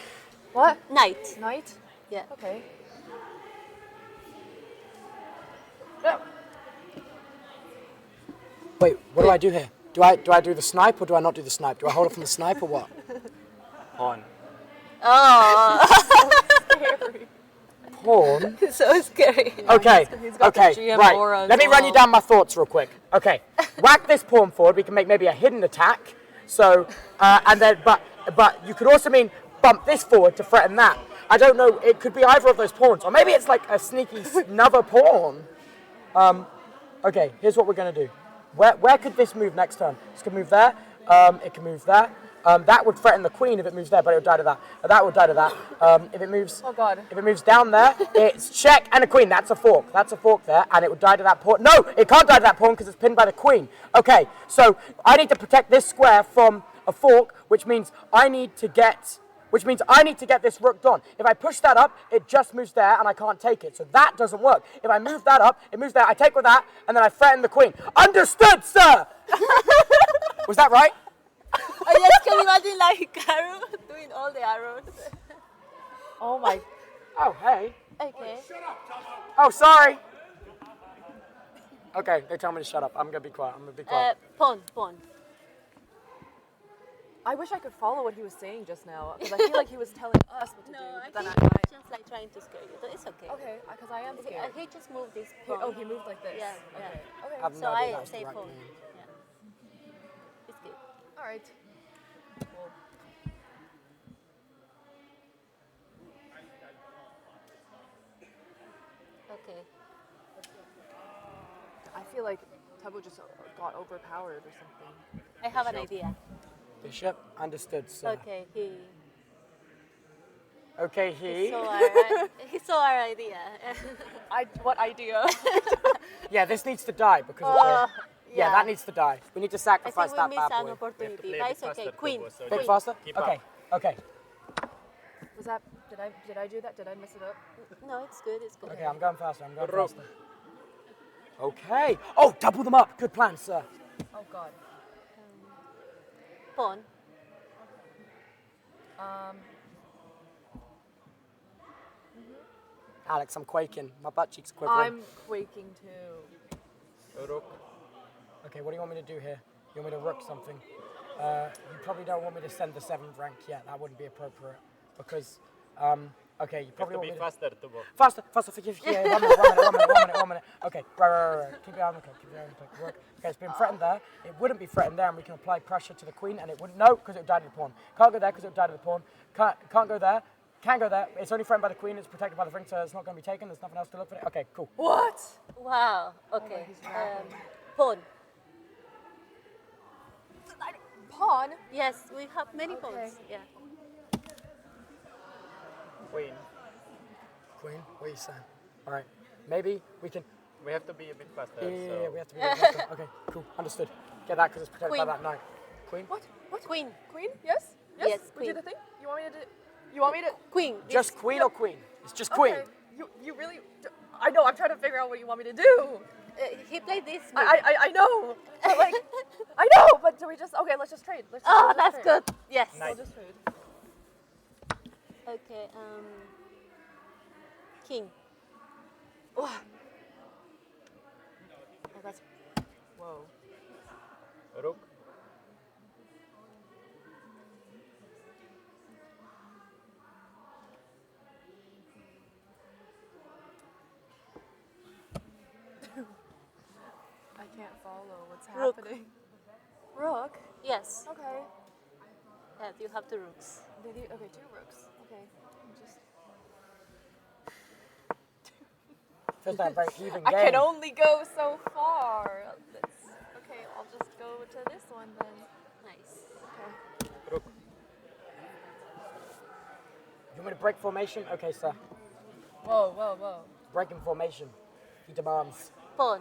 What? Night. Night? Yeah. Okay. wait, what do I do here? Do I do the snipe or do I not do the snipe? Do I hold it from the snipe or what? Pawn. Oh, Pawn. so scary. Okay, he's got the okay, GM right. aura as Let me run you well. down my thoughts real quick. Okay, whack this pawn forward. We can make maybe a hidden attack. So, and then, but you could also mean bump this forward to threaten that. I don't know. It could be either of those pawns, or maybe it's like a sneaky another pawn. Okay, here's what we're gonna do. Where could this move next turn? This could move there. It can move there. That would threaten the queen if it moves there, but it would die to that. That would die to that. If it moves, Oh God. if it moves down there, it's check and a queen. That's a fork. That's a fork there, and it would die to that pawn. No, it can't die to that pawn because it's pinned by the queen. Okay, so I need to protect this square from a fork, which means I need to get this rook on. If I push that up, it just moves there, and I can't take it. So that doesn't work. If I move that up, it moves there. I take with that, and then I threaten the queen. Understood, sir. Was that right? I just can imagine like Caro doing all the arrows. Oh my. Oh, hey. Okay. Oh, sorry. Okay, they tell me to shut up. I'm gonna be quiet. I'm gonna be quiet. Pawn. I wish I could follow what he was saying just now, because I feel like he was telling us what to do. No, I But think then he's just like trying to scare you. So it's okay. okay, because I am scared. He just moved this He- pawn. oh, he moved like this. Yeah, Okay. yeah. Okay. I have So no idea I that was the say right pawn. move. Yeah. It's good. All right. Cool. Okay. I feel like Tabo just got overpowered or something. I have an idea. Bishop, understood, sir. Okay, Okay, he saw our idea. What idea? Yeah, this needs to die because yeah. that needs to die. We need to I sacrifice think we that missed bad an boy. opportunity. play a But bit it's okay. faster, Queen. Tobo, so Bit Queen. faster? Keep up. Okay. Was that? Did I do that? Did I mess it up? No, it's good. It's good. Okay, I'm going faster. Rook. Okay. Oh, double them up. Good plan, sir. Oh God. Pawn. Alex, I'm quaking. My butt cheeks are quivering. I'm quaking too. Rook. Okay, what do you want me to do here? You want me to rook something? You probably don't want me to send the 7th rank yet. That wouldn't be appropriate because, okay, you You have probably to want be me to... faster, Tobo. Faster, yeah, 1 minute. Okay, right. Keep it on, okay, keep it on, okay, work. Okay, it's been threatened there. It wouldn't be threatened there, and we can apply pressure to the queen, and it wouldn't, no, because it would die to the pawn. Can't go there, because it would die to the pawn. Can't go there. Can go there. It's only threatened by the queen, it's protected by the ring, so it's not going to be taken. There's nothing else to look for it. Okay, cool. What? Wow. Okay. Pawn. Pawn? Yes, we have many pawns. Yeah. Queen. Queen, what are you saying? All right, maybe we can... We have to be a bit faster. Yeah, so. we have to be faster. Okay, cool, understood. Get that, because it's protected Queen. by that knight. Queen? What? Queen. Queen? Yes? Yes, We do queen. the thing? You want me to do? You want me to? Queen. Just queen or queen? It's just queen. Okay. You really? I know. I'm trying to figure out what you want me to do. He played this. I know. But like, I know. But do we just? Okay, let's just trade. Let's just, Oh, let's that's trade. good. Yes. We'll just trade. Okay. King. Oh, that's. Whoa. Rook. I can't follow what's Rook. happening. Rook. Yes. Okay. Yes, you have 2 rooks. Okay, 2 rooks. Okay. Just. Feels like a very even game. I can only go so far. Okay, I'll just go to this one then. Nice. Okay. Rook. You want me to break formation? Okay, sir. Whoa. Breaking formation. He demands. Pawn.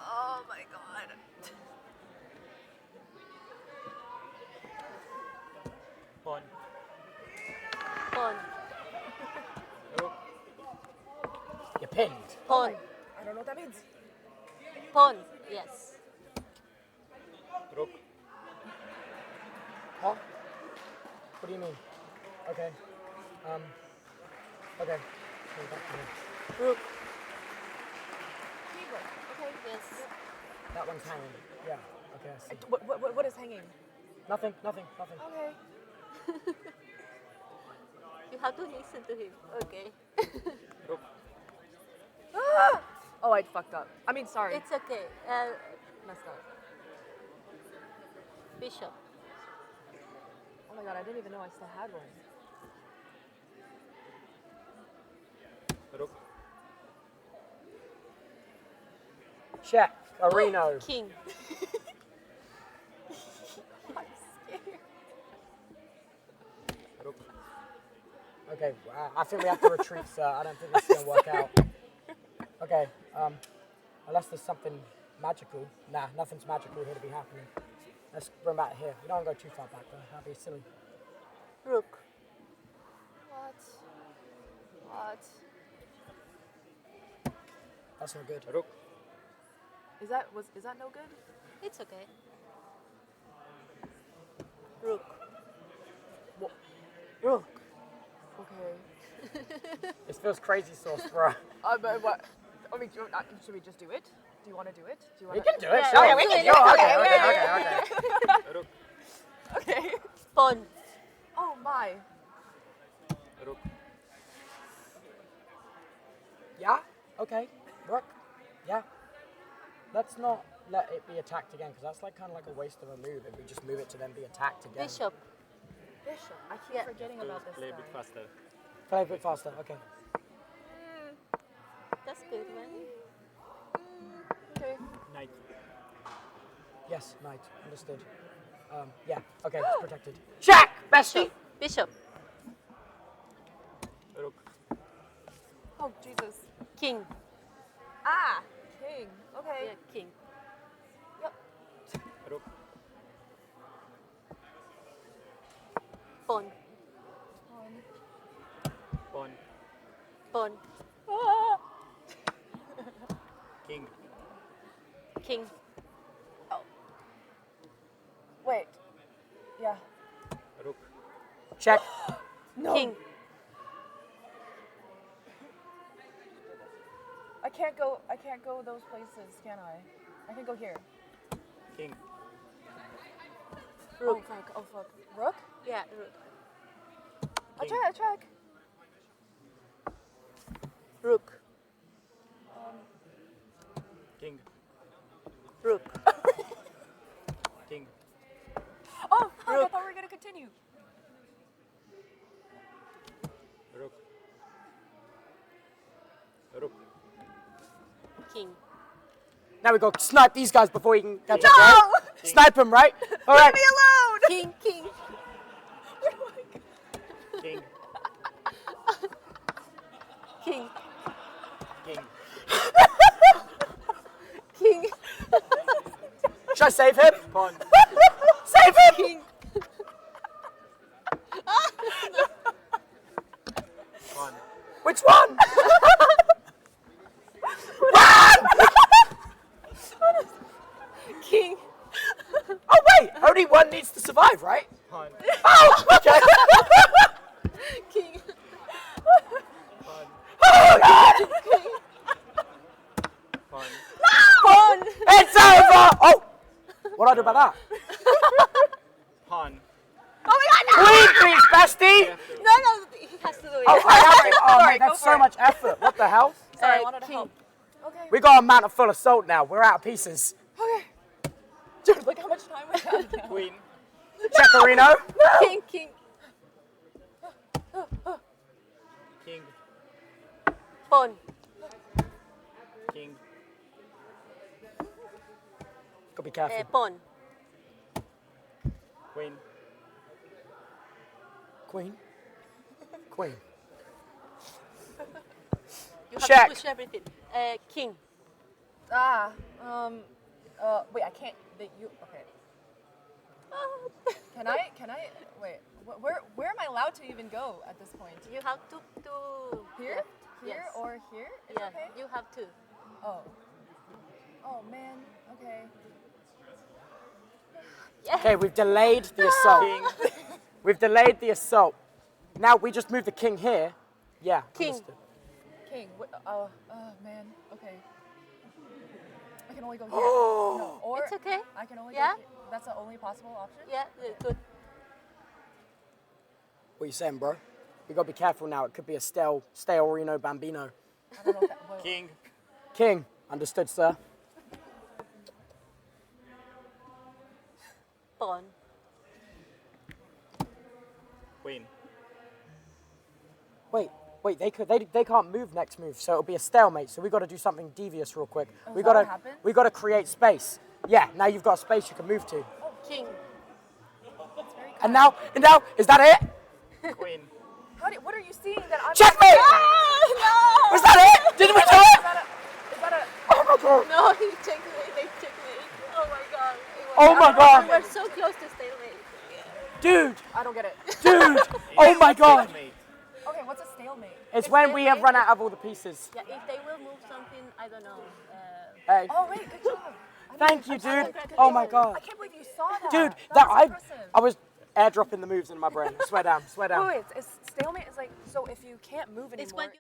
Oh my god. Pawn. Pawn. Rook. You're pinned. Pawn. I don't know what that means. Pawn. Yes. Rook. Huh? What do you mean? Okay. Okay. Go back to here. Rook. Okay. Yes. That one's hanging. Yeah. Okay, I see. What is hanging? Nothing. Okay. You have to listen to him. Okay. Rook. Ah! Oh, I fucked up. I mean, sorry. It's okay. Messed up. Bishop. Oh my god, I didn't even know I still had one. Rook. Check. Areno. King. Okay, I think we have to retreat, sir. I don't think this is going to work out. Okay, unless there's something magical. Nah, nothing's magical here to be happening. Let's run back here. We don't want to go too far back, though. That'd be silly. Rook. What? That's not good. Rook. Is that no good? It's okay. Rook. Rook. Okay. This feels crazy sauce, bro. But what? I mean, should we just do it? Do you want to do it? Do you We want can do it, Yeah, sure. yeah, we can do it. Okay. Okay. Pawn. Oh my. Rook. Yeah? Okay. Rook. Yeah. Let's not let it be attacked again, because that's like kind of like a waste of a move if we just move it to then be attacked again. Bishop. Bishop. I keep forgetting about this Play a guy. bit faster. Play a bit faster, okay. That's good, man. Okay. Knight. Yes, knight. Understood. Yeah, okay, it's protected. Check! Bestie! Bishop. Rook. Oh Jesus. King. Ah. King. Okay. Yeah, king. Yep. Rook. Pawn. Pawn. Pawn. Ah. King. King. Wait. Yeah. Rook. Check. No. King. I can't go those places, can I? I can go here. King. Rook. Oh fuck. Oh fuck. Rook? Yeah, rook. I check. Rook. King. Rook. King. Oh fuck, I Rook. thought we were gonna continue. Rook. Rook. King. Now we go snipe these guys before he can catch up, right? Snipe them, right? All right. Leave me alone! King. King. King. King. King. King. Should I save him? Pawn. Save him! King. Pawn. Which one? King. Oh wait, only one needs to survive, right? Pawn. Oh, okay. King. Pawn. Oh god! Pawn. Pawn. It's over! Oh! What do I do about that? Pawn. Queen, please, bestie! No, he has to do it. Oh, I have to. Oh, Sorry, mate, go that's for so it. much effort. What the hell? Sorry, I wanted to King. help. Okay. We got a man of full assault now. We're out of pieces. Okay. Dude, look how much time we have now. Queen. Checkerino. King. King. King. Pawn. King. Gotta be careful. Pawn. Queen. Queen. Queen. You have Check. to push everything. King. Ah. Wait, I can't. Okay. Can I? Wait. Where am I allowed to even go at this point? You have to Here? left. Here Yes. or here? It's Yeah, okay? you have to. Oh. Oh man. Okay. Okay, we've delayed the assault. King. We've delayed the assault. Now we just move the king here. Yeah. King. understood. King. Oh man. Okay. I can only go here. No, or It's okay. I can only Yeah? go here. That's the only possible option? Yeah, good. What are you saying, bro? We gotta be careful now. It could be a stale Reno Bambino. I don't know if that will. King. King. Understood, sir. Pawn. Queen. Wait, Wait, they can't move next move, so it'll be a stalemate. So we got to do something devious real quick. Oh, we is that what got happened? to create space. Yeah, now you've got space you can move to. King. And now, is that it? Queen. What are you seeing that I'm? Checkmate! No! Was that it? Did we do it? Is that a? Oh my god! No, he checkmate. They checkmate. Oh my god. Oh my god! We were so close to stalemate. Dude! I don't get it. Dude! Oh my god! Okay, what's a stalemate? It's when we have run out of all the pieces. Yeah, if they will move something, I don't know. Hey. Oh wait, good job. Thank you, dude. Oh my god. I can't believe you saw that. Dude, Impressive. I was airdropping the moves in my brain. Swear down, swear down. Wait, stalemate is like, so if you can't move anymore. It's when you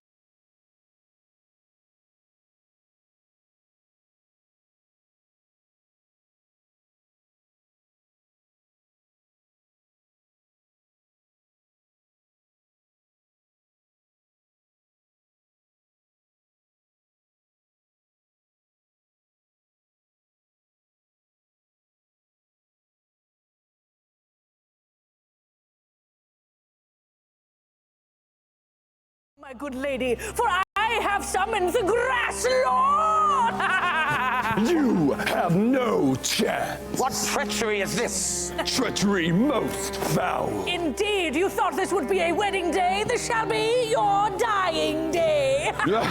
My good lady, for I have summoned the Grass Lord! You have no chance. What treachery is this? Treachery most foul. Indeed, you thought this would be a wedding day. This shall be your dying day. Well,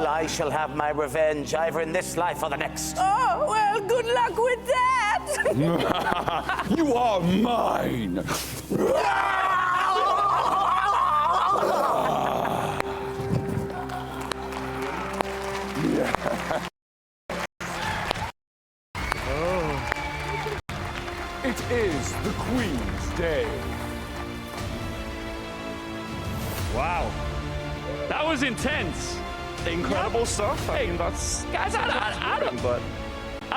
I shall have my revenge either in this life or the next. Oh, well, good luck with that. You are mine. It is the Queen's Day. Wow. That was intense. Incredible stuff. I mean, that's Guys, I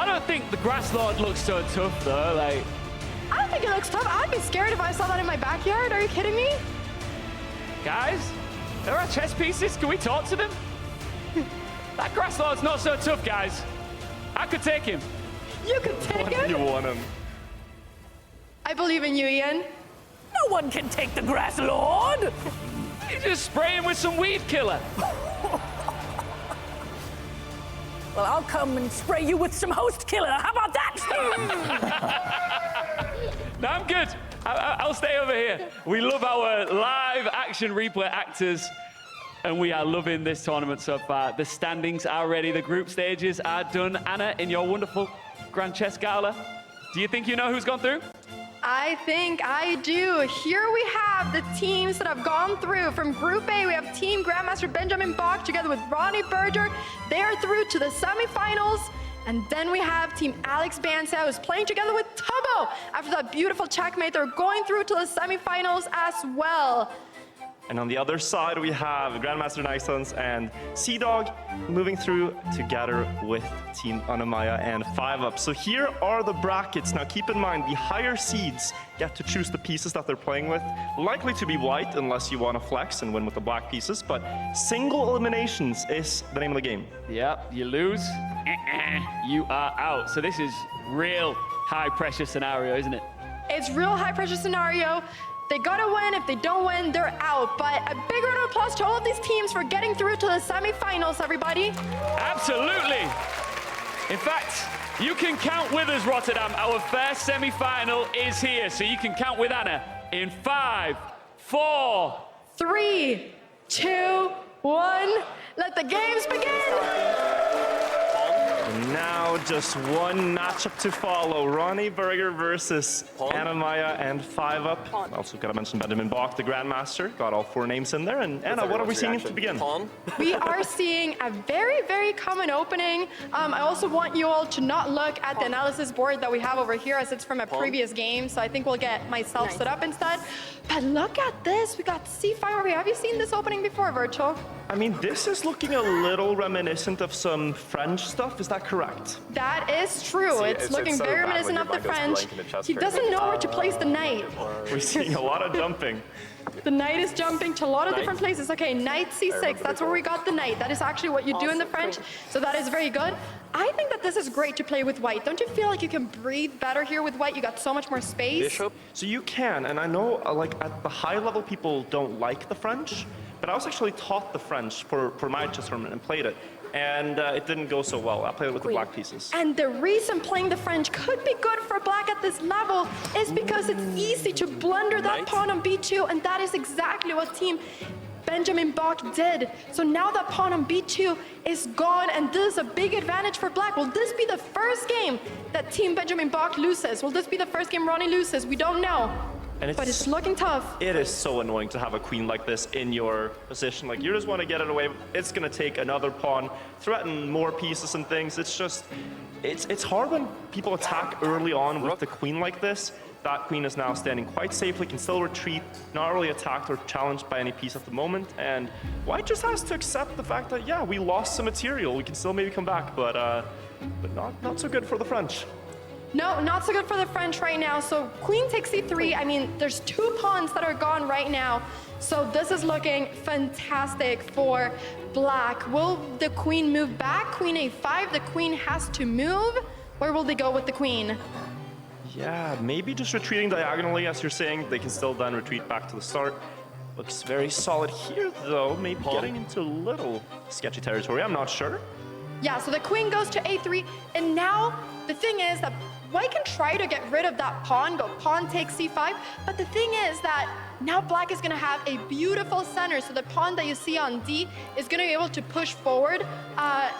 don't think the Grass Lord looks so tough, though. Like, I don't think it looks tough. I'd be scared if I saw that in my backyard. Are you kidding me? guys, there are chess pieces. Can we talk to them? That Grass Lord's not so tough, guys. I could take him. You could take him? You want him. I believe in you, Ian. No one can take the Grass Lord. You just spray him with some weed killer. Well, I'll come and spray you with some host killer. How about that? No, I'm good. I'll stay over here. We love our live action replay actors, and we are loving this tournament so far. The standings are ready. The group stages are done. Anna, in your wonderful Grand Chess Gala, do you think you know who's gone through? I think I do. Here we have the teams that have gone through. From Group A, we have Team Grandmaster Benjamin Bach together with Ronnie Berger. They are through to the semifinals. And then we have Team Alex Bansa, who's playing together with Tubbo. After that beautiful checkmate, they're going through to the semifinals as well. And on the other side, we have Grandmaster Nysons and Sea Dog moving through together with Team Anamaya and 5UP. So here are the brackets. Now keep in mind, the higher seeds get to choose the pieces that they're playing with. Likely to be white, unless you want to flex and win with the black pieces. But single eliminations is the name of the game. Yep, you lose, you are out. So this is real high-pressure scenario, isn't it? It's real high-pressure scenario. They gotta win. If they don't win, they're out. But a big round of applause to all of these teams for getting through to the semifinals, everybody. Absolutely. In fact, you can count with us, Rotterdam. Our first semi-final is here. So you can count with Anna in 5, 4, 3, 2, 1. Let the games begin. And now just one matchup to follow. Ronnie Berger versus Anamaya and 5UP. Also gotta mention Benjamin Bach, the Grandmaster. Got all 4 names in there. And Anna, what are we seeing to begin? We are seeing a very, very common opening. I also want you all to not look at the analysis board that we have over here, as it's from a previous game. So I think we'll get myself set up instead. But look at this. We got C5 over here. Have you seen this opening before, Virtual? I mean, this is looking a little reminiscent of some French stuff. Is that correct? That is true. It's looking so very bad when reminiscent your of the mind goes French. blank in the chess He tournament. doesn't know where to place the knight. We're seeing a lot of jumping. The knight is jumping to a lot of different places. Okay, knight c6. That's where we got the knight. That is actually what you do in the French. So that is very good. I think that this is great to play with white. Don't you feel like you can breathe better here with white? You got so much more space. Bishop. So you can, and I know like at the high level people don't like the French, but I was actually taught the French for my chess tournament and played it. And it didn't go so well. I played it with the black pieces. And the reason playing the French could be good for black at this level is because it's easy to blunder that pawn on b2, and that is exactly what team Benjamin Bach did. So now that pawn on b2 is gone, and this is a big advantage for black. Will this be the first game that team Benjamin Bach loses? Will this be the first game Ronnie loses? We don't know. But it's looking tough. It is so annoying to have a queen like this in your position. Like, you just want to get it away. It's going to take another pawn, threaten more pieces and things. It's just, it's hard when people attack early on with the queen like this. That queen is now standing quite safely, can still retreat, not really attacked or challenged by any piece at the moment. And white just has to accept the fact that, yeah, we lost some material. We can still maybe come back, but not so good for the French. No, not so good for the French right now. So queen takes c3. I mean, there's 2 pawns that are gone right now. So this is looking fantastic for black. Will the queen move back? Queen a5, the queen has to move. Where will they go with the queen? Yeah, maybe just retreating diagonally, as you're saying. They can still then retreat back to the start. Looks very solid here, though. Maybe getting into a little sketchy territory. I'm not sure. Yeah, so the queen goes to a3, and now the thing is that white can try to get rid of that pawn, go pawn takes c5, but the thing is that now black is going to have a beautiful center, so the pawn that you see on d is going to be able to push forward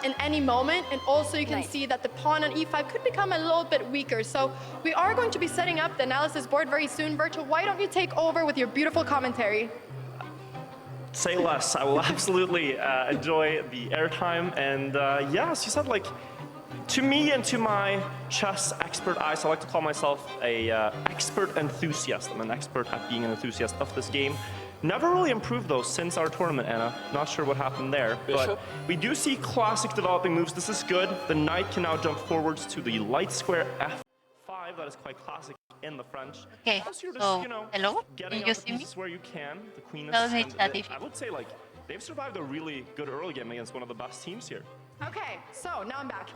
in any moment, and also you can see that the pawn on e5 could become a little bit weaker. So we are going to be setting up the analysis board very soon. Virtual, why don't you take over with your beautiful commentary? Say less. I will absolutely enjoy the airtime. And yeah, as you said, like, to me and to my chess expert eyes, I like to call myself a expert enthusiast. I'm an expert at being an enthusiast of this game. Never really improved though since our tournament, Anna. Not sure what happened there, but we do see classic developing moves. This is good. The knight can now jump forwards to the light square f5. That is quite classic in the French. Okay, Plus you're just, so you know, hello, getting can you out the see me? pieces where you can. The queen is, Tell me and that if you- I would say, like, they've survived a really good early game against one of the best teams here. Okay, so now I'm back.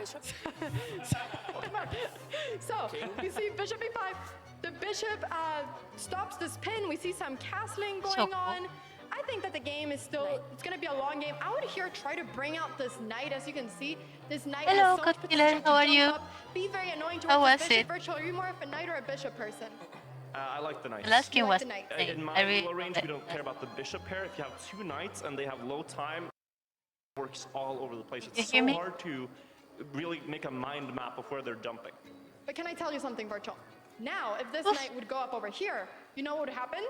So you see bishop e5. The bishop stops the spin. We see some castling going on. I think that the game is still, it's going to be a long game. I would here try to bring out this knight. As you can see, this knight Hello, has so much Cotilla. potential to How are jump you? up, be very annoying to How work was with bishop. it? Virtual, are you more of a knight or a bishop person? I like the knights. The last game You like was the knight. insane. In my I really low range, loved we it. don't care about the bishop pair. If you have 2 knights and they have low time, it works all over the place. It's You so hear me? hard to really make a mind map of where they're jumping. But can I tell you something, Virtual? Now, if this knight would go up over here, you know what would happen?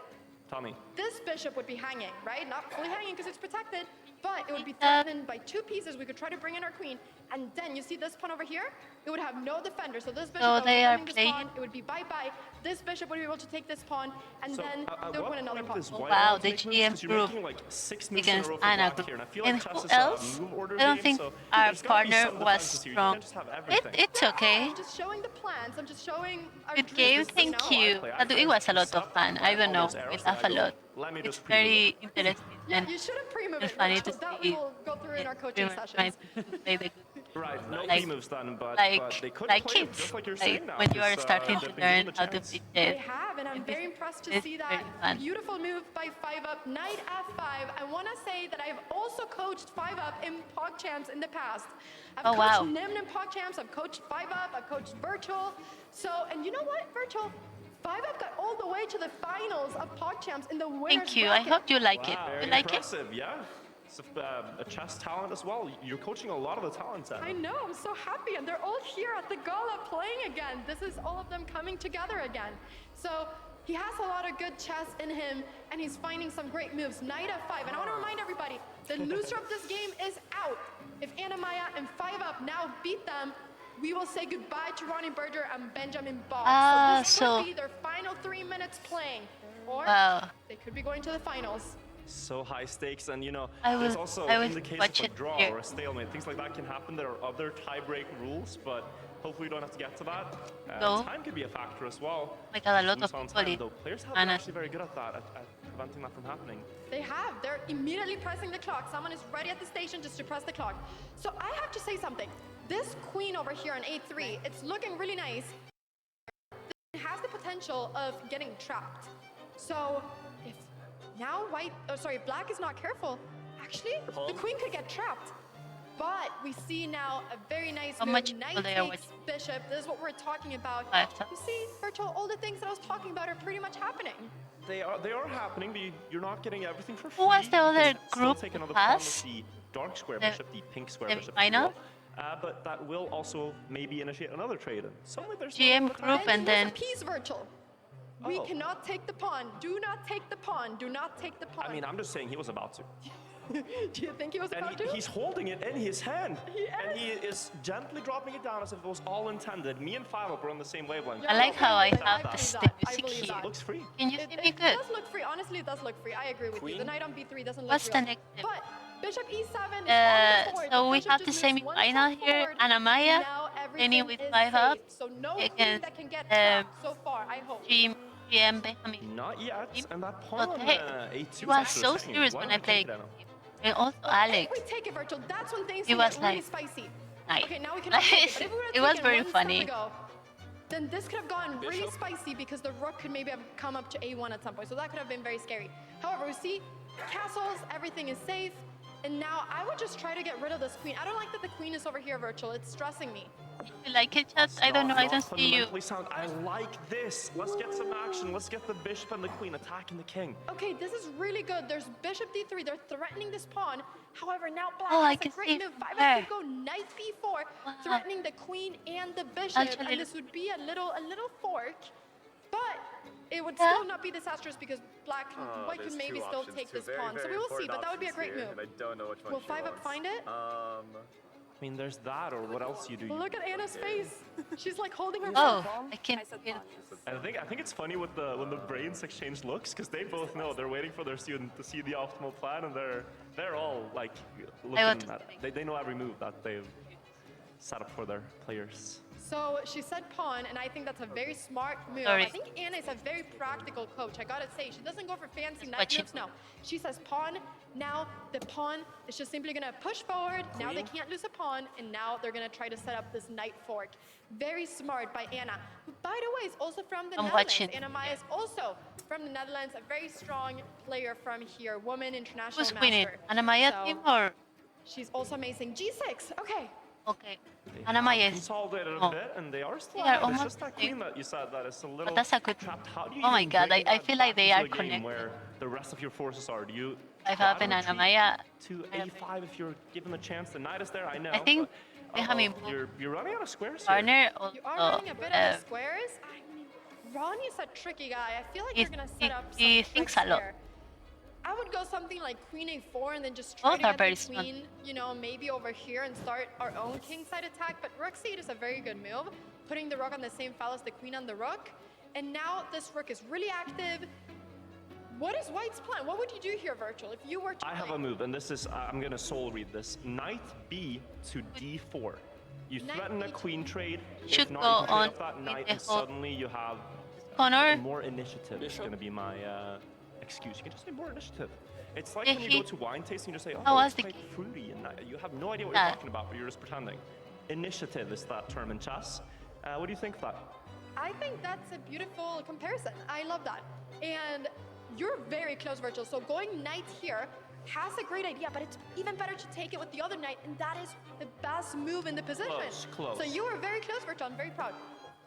Tell me. This bishop would be hanging, right? Not fully hanging because it's protected, but it would be threatened by 2 pieces. We could try to bring in our queen, and then you see this pawn over here? It would have no defender. So this bishop that was they are defending this playing- pawn, it would be bye-bye. This bishop would be able to take this pawn, and So, then at they would what win another point pawn. does white Wow, want to the make moves? GM 'Cause you're group making like 6 moves in a against row for Anna black group. here, and I feel And like chess who is a else? move order I don't game, think so our there's gotta be partner some was defenses here. You strong. can't just have everything. It's okay. I'm just showing the plans. I'm just showing our Good dreams, game, you thank know? you. But it was a lot of fun. I don't know. We laugh a lot. Let me It's just preview very interesting Yeah, and you shouldn't pre-move it. funny to Virtual. That we see will go through in our coaching streamers sessions. trying to play the good. Right, no Like- pre-moves done, but they could like play it kids, just like you're like saying now. when you are 'cause, starting to they've been given learn the how to chance. play They chess. have, and I'm very impressed to It's see very that fun. beautiful move by 5-up, knight f5. I want to say that I've also coached 5-up in PogChamps in the past. I've Oh, coached wow. Nimn in PogChamps, I've coached 5-up, I've coached Virtual. So, and you know what, Virtual? 5-up got all the way to the finals of PogChamps in the winners Thank you. I bracket. hope you like it. Very You like it? impressive, yeah. It's a chess talent as well. You're coaching a lot of the talents. I know, I'm so happy, and they're all here at the gala playing again. This is all of them coming together again. So he has a lot of good chess in him, and he's finding some great moves. Knight f5, and I want to remind everybody, the loser of this game is out. If Anna Maya and 5-up now beat them, we will say goodbye to Ronnie Berger and Benjamin Bach. So this so- could be their final 3 minutes playing, or Wow. they could be going to the finals. so high stakes, and I there's will- also I will in the case watch of a it draw here. or a stalemate, things like that can happen. There are other tie-break rules, but hopefully we don't have to get to that. Go. Time could be a factor as well. my God, a lot Lose of on people time, in though. Players have been Anna. actually very good at that, at preventing that from happening. They have. They're immediately pressing the clock. Someone is ready at the station just to press the clock. So I have to say something. This queen over here on A3, it's looking really nice. It has the potential of getting trapped. So if now black is not careful, actually, the queen could get trapped. But we see now a very nice How move. much Knight people they are takes bishop. This is what we're talking about. 5,000. You see, Virtual, all the things that I was talking about are pretty much happening. They are happening, but you're not getting everything for free. Who was the You other can still group take who another pawn with passed? the dark square The bishop, the pink square bishop. if you semi-final? will. But that will also maybe initiate another trade. And suddenly there's GM no group time. and then Piece Virtual. We Oh. cannot take the pawn. Do not take the pawn. Do not take the pawn. I mean, I'm just saying he was about to. Do you think he was about And to? he's holding it in his hand. He And he is gently dropping it down as if it was all intended. Me and Five were on the same wavelength. I like how I believe have that. the I music believe here. that. Looks free. Can you see me It good? does look free. Honestly, it does look free. I agree with you. The Queen? knight on B3 doesn't look What's real. the next step? But Bishop E7 is on the board. So we Bishop have just the moves one semi-final step here. forward, Anna Maya, and now Lenny everything with is 5 up safe. So no queen against that can get trapped so far, I hope. GM Benjamin. Not yet. Him? And that pawn on Okay. A2 He was actually so checking. serious Why when don't I we played take it, with Anna? him. And also Alex. If we take it virtual, that's when things He can was get really like, spicy. nice. Okay, now we can take it. But if we would It have was taken very one funny. step ago, then this could have gone really spicy because the rook could maybe have come up to A1 at some point. So that could have been very scary. However, we see castles, everything is safe. And now I would just try to get rid of this queen. I don't like that the queen is over here virtual. It's stressing me. You like it, chat? I don't know. I Not don't see you. fundamentally sound. I like this. Let's get some action. Let's get the bishop and the queen attacking the king. Okay, this is really good. There's bishop D3. They're threatening this pawn. However, now black Oh, I has a can great see move. Five there. could go knight B4, Wow. threatening the queen and the bishop. Actually, And this would be a little fork, but it would Yeah. still not be disastrous because white could maybe still take this pawn. So we will see, but that would be a great move. I don't know which one Will she 5 up wants. find it? I mean, there's that, or what else you do? Look at Anna's face. She's like holding her Oh, phone. I can't feel. And I think it's funny with when the brains exchange looks, because they both know they're waiting for their student to see the optimal plan, and they're all like looking want at. They know every move that they've set up for their players. So she said pawn, and I think that's a very smart move. Sorry. I think Anna is a very practical coach. I gotta say, she doesn't go for fancy knight watching. moves. No, she says pawn. Now the pawn is just simply gonna push forward. Now they can't lose a pawn, and now they're gonna try to set up this knight fork. Very smart by Anna, who, by the way, is also from the I'm Netherlands. watching. Anna Maya is also from the Netherlands, a very strong player from here, woman international Who's master. winning? Anna Maya So, team or? She's also amazing. G6. Okay. Okay. Anna Maya is. Consolidated a Oh. bit, and they are still They are alive. It's almost just that safe. queen that you said that is a little But that's a good. trapped. How do you Oh my even God, bring I that feel like back they into are a game connected. where the rest of your forces are? Do you? I try have to an Anna retreat Maya. to A5 if you're given the chance. The knight is there, I know. I think but- Benjamin you're running out of squares here. Partner You are also. running a bit out of squares. I mean, Ronnie's a tricky guy. I feel like you're gonna set up some he thinks tricks a lot. here. I would go something like Queen A4 and then just try Both to are get very the smart. queen, maybe over here and start our own kingside attack. But Rook C8 is a very good move, putting the rook on the same file as the queen on the rook. And now this rook is really active. What is White's plan? What would you do here, Virtual, if you were to I have play? a move, and this is, I'm gonna soul read this. Knight B to D4. You Knight threaten a B to queen trade. Should if not, go you can trade on off that with knight, the and whole- suddenly you have Connor. more initiative. Is gonna be my excuse. You can just say more initiative. It's like Yeah, when you he- go to wine tasting, you just say, oh, How was it's the quite fruity, and you have no idea what Yeah. you're talking about, but you're just pretending. Initiative is that term in chess. What do you think of that? I think that's a beautiful comparison. I love that. And you're very close, Virtual. So going knight here has a great idea, but it's even better to take it with the other knight, and that is the best move in the position. Close. So you were very close, Virtual. I'm very proud.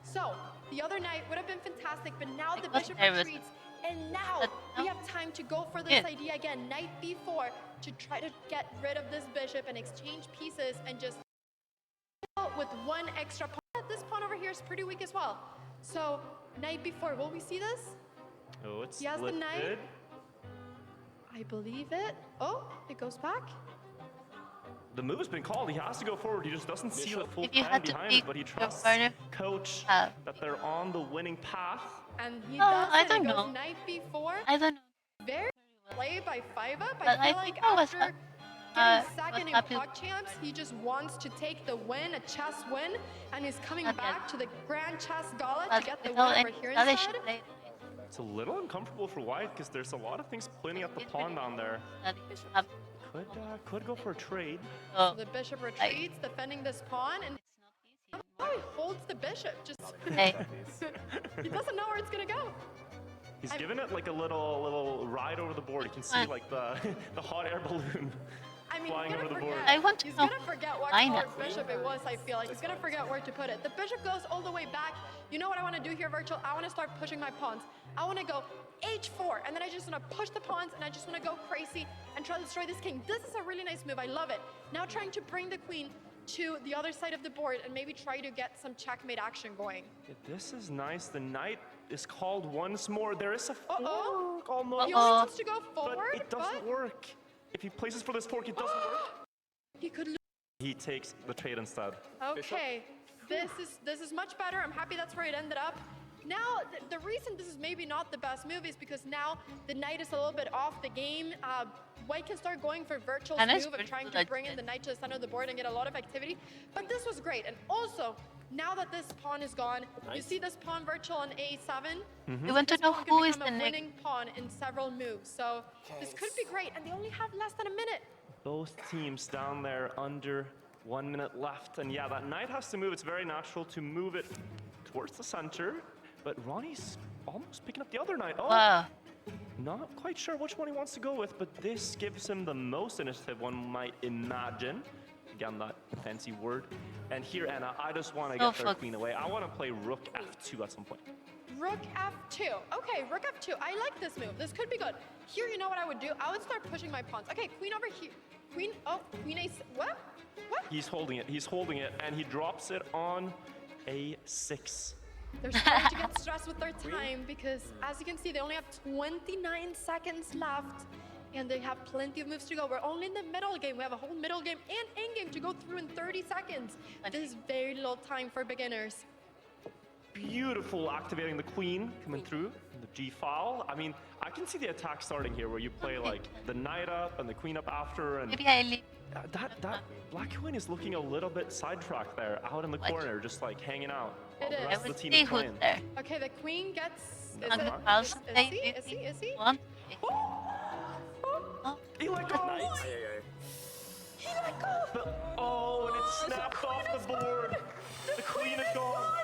So the other knight would have been fantastic, but now the got bishop nervous. retreats, and now But we no. have time to go for this Good. idea again, knight b4, to try to get rid of this bishop and exchange pieces and just with one extra pawn. This pawn over here is pretty weak as well. So knight b4, will we see this? Oh, it's He has the lifted. knight. I believe it. Oh, it goes back. The move has been called. He has to go forward. He just doesn't see the full If you plan had to behind pick it, but he your trusts partner, coach uh, that they're on the winning path. And he Oh, does I it. don't It goes know. knight b4. I don't know. Very play by 5-up. But I feel I like think I was, after was getting second in happy. Pod Champs, he just wants to take the win, a chess win, and he's coming Not back yet. to the Grand Chess Gala to But get the win without over any here strategy instead. play, It's a little uncomfortable for white because there's a lot of things cleaning up the pawn down there. Could go for a trade. So, The bishop retreats, defending this pawn, and oh, he holds the bishop. Just hey. he doesn't know where it's gonna go. He's giving it like a little ride over the board. You can see like the the hot air balloon I mean, flying he's over gonna the board. forget. I want to He's know gonna forget what why color not. bishop it was. I feel like he's gonna forget where to put it. The bishop goes all the way back. You know what I want to do here, Virtual? I want to start pushing my pawns. I want to go h4, and then I just want to push the pawns, and I just want to go crazy and try to destroy this king. This is a really nice move. I love it. Now trying to bring the queen to the other side of the board and maybe try to get some checkmate action going. This is nice. The knight is called once more. There is a Uh-oh. fork almost. He only wants to go But forward, it doesn't work. If he places for this fork, it doesn't work. He could lose. He takes the trade instead. Okay, this is much better. I'm happy that's where it ended up. Now, the reason this is maybe not the best move is because now the knight is a little bit off the game. White can start going for Virtual's And it's move of pretty trying good to at bring in the knight to the center of the board and get a lot of activity. But this was great. And also, now that this pawn is gone, you see this pawn Virtual on a7. We want to This know pawn who can is become the a next. winning pawn in several moves. So this could be great. And they only have less than a minute. Both teams down there under 1 minute left. And yeah, that knight has to move. It's very natural to move it towards the center. But Ronnie's almost picking up the other knight. Oh, Wow. not quite sure which one he wants to go with, but this gives him the most initiative, one might imagine. Again, that fancy word. And here, Anna, I just want to Oh, get their fuck. queen away. I want to play rook f2 at some point. Rook f2. Okay, rook f2. I like this move. This could be good. Here, you know what I would do? I would start pushing my pawns. Okay, queen over here. Queen, oh, queen a, what? What? He's holding it, and he drops it on a6. They're starting to get stressed with their time because, as you can see, they only have 29 seconds left, and they have plenty of moves to go. We're only in the middle game. We have a whole middle game and end game to go through in 30 seconds. This is very little time for beginners. Beautiful activating the queen coming through the g file. I mean, I can see the attack starting here where you play like the knight up and the queen up after, and Maybe I leave. that black queen is looking a little bit sidetracked there, out in the corner, just like hanging out. While It the is. rest I of would the team see is who's playing. there. Okay, the queen gets. Is 100,000. Is he? Is he? One. He let go. He let go. Oh, and it snapped off the board. The queen is gone.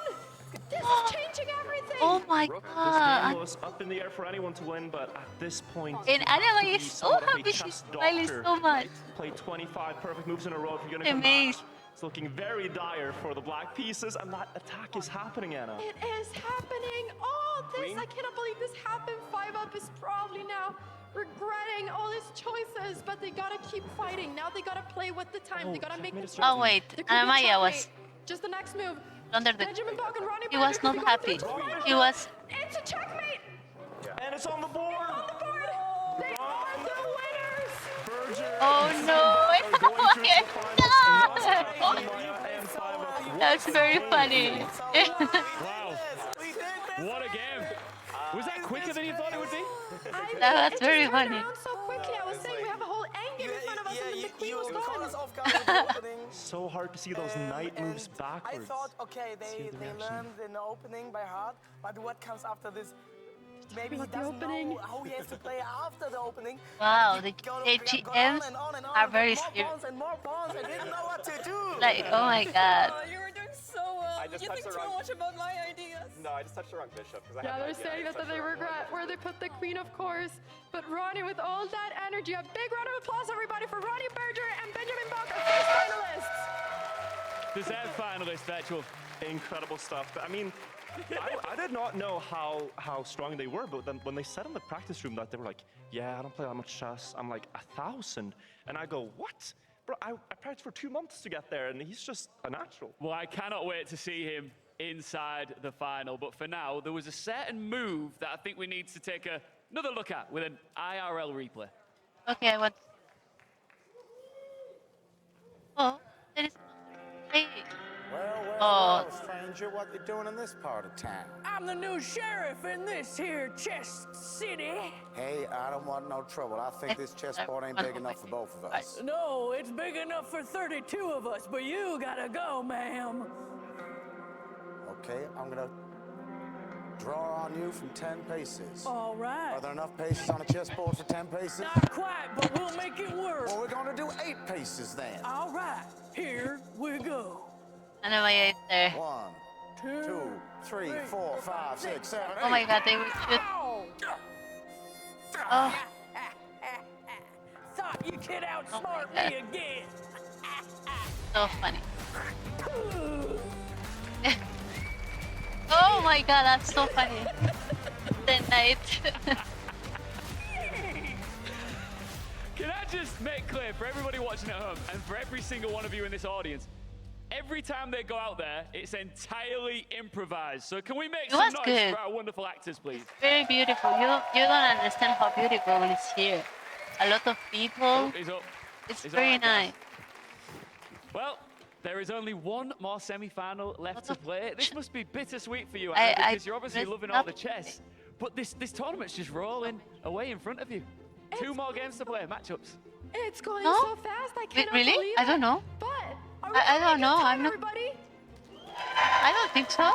This is changing everything. Oh my This god. game was up in the air for anyone to win, but at this point, And Anna to is be so somewhat of a happy. She's chess smiling doctor, so much. play 25 perfect moves in a row if you're gonna come Amazing. back. It's looking very dire for the black pieces, and that attack is happening, Anna. It is happening. Oh, this, I cannot believe this happened. 5-up is probably now regretting all his choices, but they gotta keep fighting. Now they gotta play with the time. They gotta make the choice. Oh wait, There could be a Anna was checkmate. Just the next move. under the. Benjamin Bach and Ronnie He was Berger not could be going happy. for the He was. It's a checkmate. And it's on the board. On the board. They are the winners. Berger Oh and no! Simba are going through to the finals. No! Maya and 5-up. That's very funny. Wow. What a game. Was that quicker than you thought it would be? That's It very just turned funny. around so quickly. I was saying we have a whole end game in front of us, and then the queen was gone. So hard to see those knight moves I backwards. thought, okay, See they the reaction. learned in the opening by heart, but what comes after this? Maybe he about the doesn't opening. know how he has to play after the opening. Wow, He the go AGMs on and on, are very more serious. pawns and more pawns. I didn't know what to do. Like, oh my god. You were doing so well. I just You touched think the too wrong- much about my ideas. No, I just touched the wrong bishop. 'Cause I Yeah, had no they're idea. saying I that touched they the wrong regret where they put the queen, of course. But Ronnie, with all that energy, a big round of applause, everybody, for Ronnie Berger and Benjamin Bach, our first finalists. Deserved finalist, Virtual. Incredible stuff. I mean, I did not know how strong they were, but then when they said in the practice room that they were like, yeah, I don't play that much chess, I'm like 1,000. And I go, what? Bro, I practiced for 2 months to get there, and he's just a natural. Well, I cannot wait to see him inside the final. But for now, there was a certain move that I think we need to take another look at with an IRL replay. Okay, I want. Oh, there is. Hey. Oh, stranger, what you doing in this part of town? I'm the new sheriff in this here chess city. Hey, I don't want no trouble. I think this chessboard ain't big enough for both of us. No, it's big enough for 32 of us, but you gotta go, ma'am. Okay, I'm gonna draw on you from 10 paces. All right. Are there enough paces on a chessboard for 10 paces? Not quite, but we'll make it work. Well, we're gonna do 8 paces then. All right, here we go. ano ba yun there? 1, 2, 3, 4, 5, 6, 7, 8. Oh my god, they will shoot. Oh, Thought you could outsmart God. me again. so funny. Oh my god, that's so funny. The night. Can I just make clear for everybody watching at home and for every single one of you in this audience, every time they go out there, it's entirely improvised. So can we make some was noise good. for our wonderful actors, please? Very beautiful. You don't understand how beautiful it is here. A lot of people. Oh, he's up. It's He's very all right, guys. nice. Well, there is only one more semi-final left to play. This must be bittersweet for you, I- Anna, I because you're obviously messed loving all up. the chess. But this tournament's just rolling away in front of you. 2 more games to play, matchups. It's going No? so fast. I cannot Really? believe I don't know. But are we I having a don't good know. time, I'm not- everybody? I don't think so.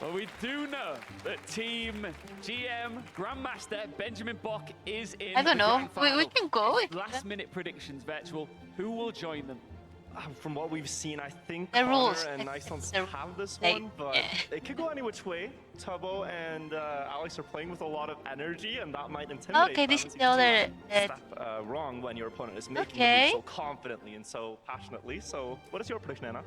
Well, we do know that Team GM Grandmaster Benjamin Bock is in I don't the know. grand We final. can go. Last-minute predictions, Virtual. Who will join them? From what we've seen, I think The Connor rules. and It's Iceland the- have this they- one, but yeah. it could go any which way. Tubbo and Alex are playing with a lot of energy, and that might intimidate Okay, this them. is It's the other. easy to step wrong when your opponent is making the Okay. move so confidently and so passionately. So, what is your prediction, Anna?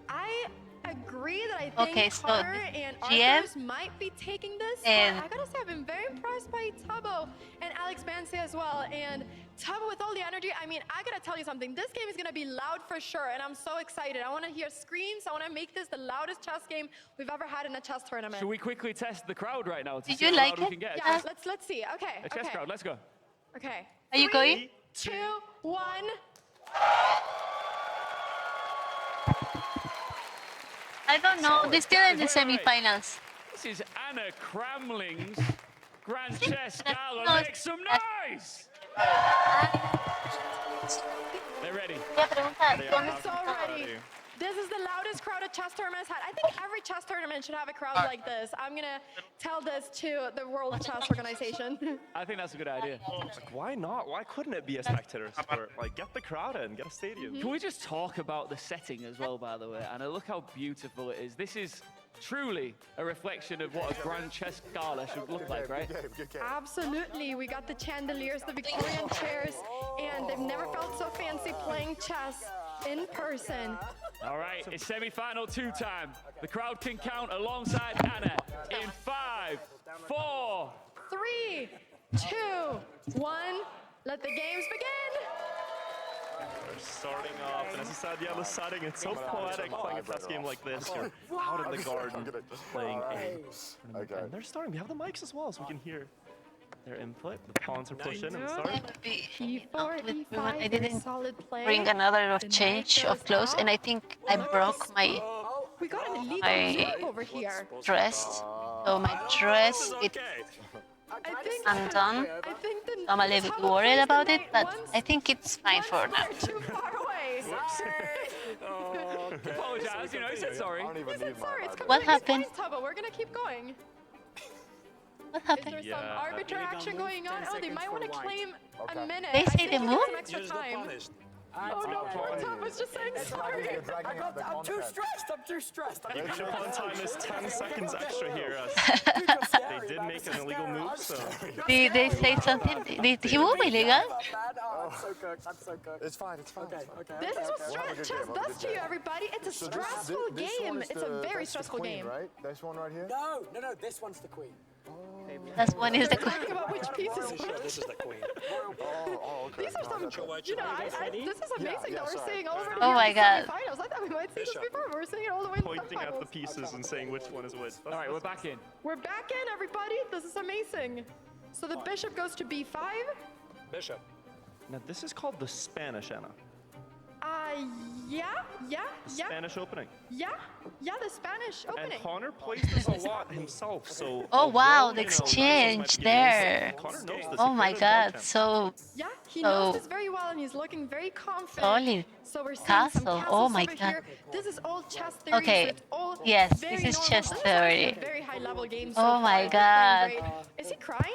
I agree that I think Okay, so Connor this and GM Arthur's might be taking this. and- But I gotta say, I've been very impressed by Tubbo and Alex Bansi as well. And Tubbo with all the energy, I mean, I gotta tell you something. This game is gonna be loud for sure, and I'm so excited. I wanna hear screams. I wanna make this the loudest chess game we've ever had in a chess tournament. Should we quickly test the crowd right now to Did see you how like loud we it? can get? Yeah, let's see. Okay. A chess okay. crowd, let's go. Okay. Are you 3, going? 2, 1. I don't know. They're still in the semifinals. This is Anna Cramling's Grand Chess Gala. No, Make some noise! They're ready. I'm so ready. This is the loudest crowd a chess tournament has had. I think every chess tournament should have a crowd like this. I'm gonna tell this to the World Chess Organization. I think that's a good idea. Like, why not? Why couldn't it be a spectator sport? Like, get the crowd in, get a stadium. Can we just talk about the setting as well, by the way? Anna, look how beautiful it is. This is truly a reflection of what a Grand Chess Gala should look like, right? Absolutely. We got the chandeliers, the Victorian chairs, and they've never felt so fancy playing chess in person. All right, it's semi-final 2 time. The crowd can count alongside Anna in 5, 4. 3, 2, 1. Let the games begin. They're starting off, and as you said, yeah, the setting, it's so poetic playing a chess game like this. You're out in the garden playing a tournament. And they're starting. We have the mics as well, so we can hear their input. The pawns are pushed in and start. E4, E5, I didn't solid play. bring another change of clothes, and I think I broke my We got an illegal my move over here. dress. So my dress, I think I'm done. I think the I'm a little bit Tubbo worried plays the about it, knight but once- I think it's fine for now. once too far away. Apologize, you know, he said sorry. He said sorry. It's What completely happened? fine, Tubbo. We're gonna keep going. What Is happened? there some arbitrary action going on? Oh, they might want to claim a minute. They I say think the we move? get some extra time. Oh no, poor Tubbo's just saying sorry. I'm too stressed. I'm too stressed. The agreed upon time is 10 seconds extra here. They did make an illegal move, so. Did they say something? Did he move illegal? I'm so cooked. I'm so cooked. It's fine, it's fine. This is what chess does to you, everybody. It's a stressful game. It's a very stressful game. Right? This one right here? No, no, no. This one's the queen. That's one is the Talking about which pieces. This is the queen. Oh, okay. These are some, you know, this is amazing that we're seeing all over Oh my God. finals. I thought we might see this before, but we're seeing it all the way in the Pointing at the finals. pieces and saying which one is which. All right, we're back in. We're back in, everybody. This is amazing. So the bishop goes to b5. Bishop. Now, this is called the Spanish, Anna. Yeah. Spanish opening. Yeah, the Spanish opening. And Connor plays this a lot himself, so... Oh wow, although, the you know, exchange might be there. Connor knows this. Oh He my played it in god, Champs. so Yeah, he knows this very well, and he's looking very confident. solid. So we're seeing Castle. some castles Oh my over god. here. This is all chess theory. Okay. So it's all Yes, very this is normal. chess This is actually theory. a very high level game. Oh my god. Is he crying?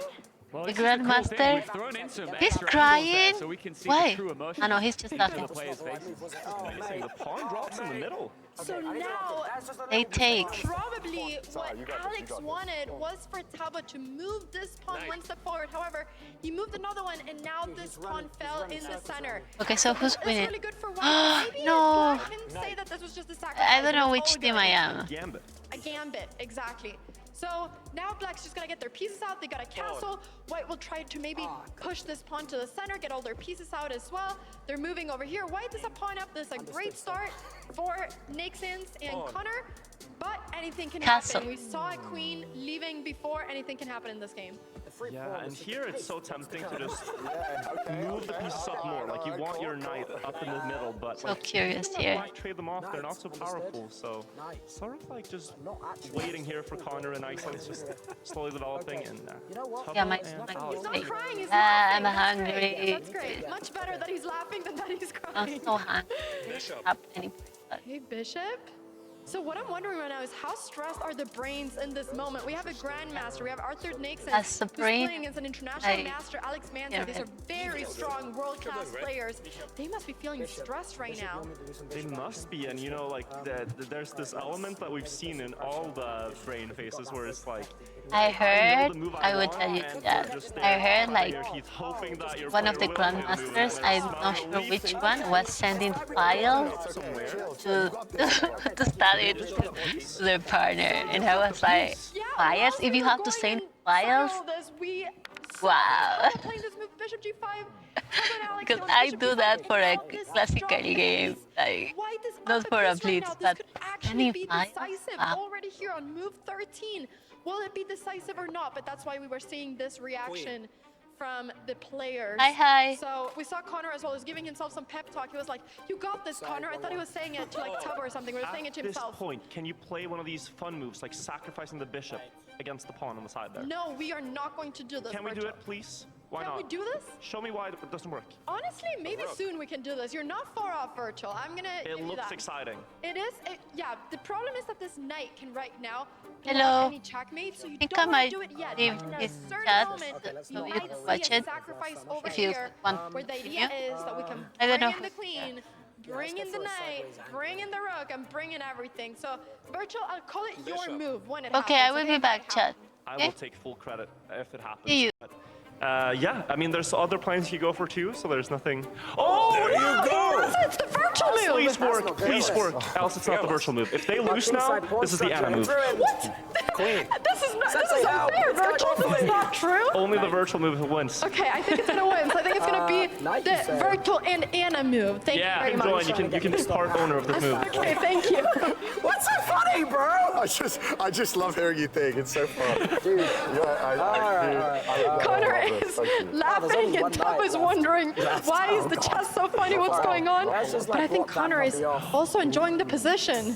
Well, The this is the cool thing. Grandmaster? We've thrown in some He's extra angles crying? there so we can see Why? the true emotion I know, he's just in laughing. the players' faces. Amazing. The pawn drops in the middle. So now, They take. probably what Alex wanted was for Tabo to move this pawn one step forward. However, he moved another one, and now this pawn fell in the center. Okay, so who's It's winning? really good for white. Maybe No. Black can say that this was just a sacrifice. I don't know It's which all team good. I am. Gambit. A gambit, exactly. So now Black's just gonna get their pieces out. They got a castle. White will try to maybe push this pawn to the center, get all their pieces out as well. They're moving over here. White is a pawn up. This is a great start for Nixons and Connor, but anything can Castle. happen. We saw a queen leaving before. Anything can happen in this game. Yeah, and here it's so tempting to just move the pieces up more. Like, you want your knight up in the middle, but So like, curious you here. don't trade them off. They're not so powerful, so sort of like just waiting here for Connor and Iceland's just slowly developing. And Yeah, my He's not face. crying. He's I'm laughing. hungry. That's great. Much better that he's laughing than that he's I'm crying. so hungry. Up any Hey, Bishop. So what I'm wondering right now is how stressed are the brains in this moment? We have a grandmaster. We have Arthur Nixon, As the who's brain, playing against an international I- master, Alex Manson. These are very strong, world-class players. They must be feeling stressed right now. they must be, and you know, like there's this element that we've seen in all the brain faces where it's like, I know heard, the move I would want, tell you and that. you're just I there heard cutting like your teeth, hoping that your one of the player will play a move, grandmasters, and I'm it's not sure really which thinking one, was sending files to study it to their partner, and I was like, files? If you have to send files? Wow. Because I do that for a classical game, like not for a blitz, but any files? Wow. Already here on move 13. Will it be decisive or not? But that's why we were seeing this reaction from the players. Hi. So we saw Connor as well. He was giving himself some pep talk. He was like, "You got this, Connor." I thought he was saying it to like Tub or something. He was saying it to At this himself. point, can you play one of these fun moves, like sacrificing the bishop against the pawn on the side there? No, we are not going to do this. Can we do Virgil. it, please? Why Can not? we do this? Show me why it doesn't work. Honestly, maybe soon we can do this. You're not far off, Virtual. I'm gonna give It you looks that. exciting. It is. Yeah. The problem is that this knight can right now Hello. block any checkmate, so you think don't I want to might do it yet. leave In a this certain chat moment, so you you might can see watch a it sacrifice over if you here, want where the to idea continue. is that we can I don't bring know. in the queen, bring in the knight, bring in the rook, and bring in everything. So, Virtual, I'll call it your move when it Okay, happens. I will be back, chat. I Okay? will take full credit if it happens. See you. But, yeah, I mean, there's other plans you go for too, so there's nothing. Oh, there you go! It's the virtual move! Please work, please work. Else it's not the virtual move. If they lose now, this is the Anna move. What? This is unfair, Virtual. This is not true. Only the virtual move wins. Okay, I think it's gonna win. So I think it's gonna be the Virtual and Anna move. Thank you very much. Join. You can be part owner of this move. Okay, thank you. What's so funny, bro? I just love hearing you think. It's so fun. Dude, Connor is laughing and Tub is wondering why is the chess so funny, what's going on? But I think Connor is also enjoying the position.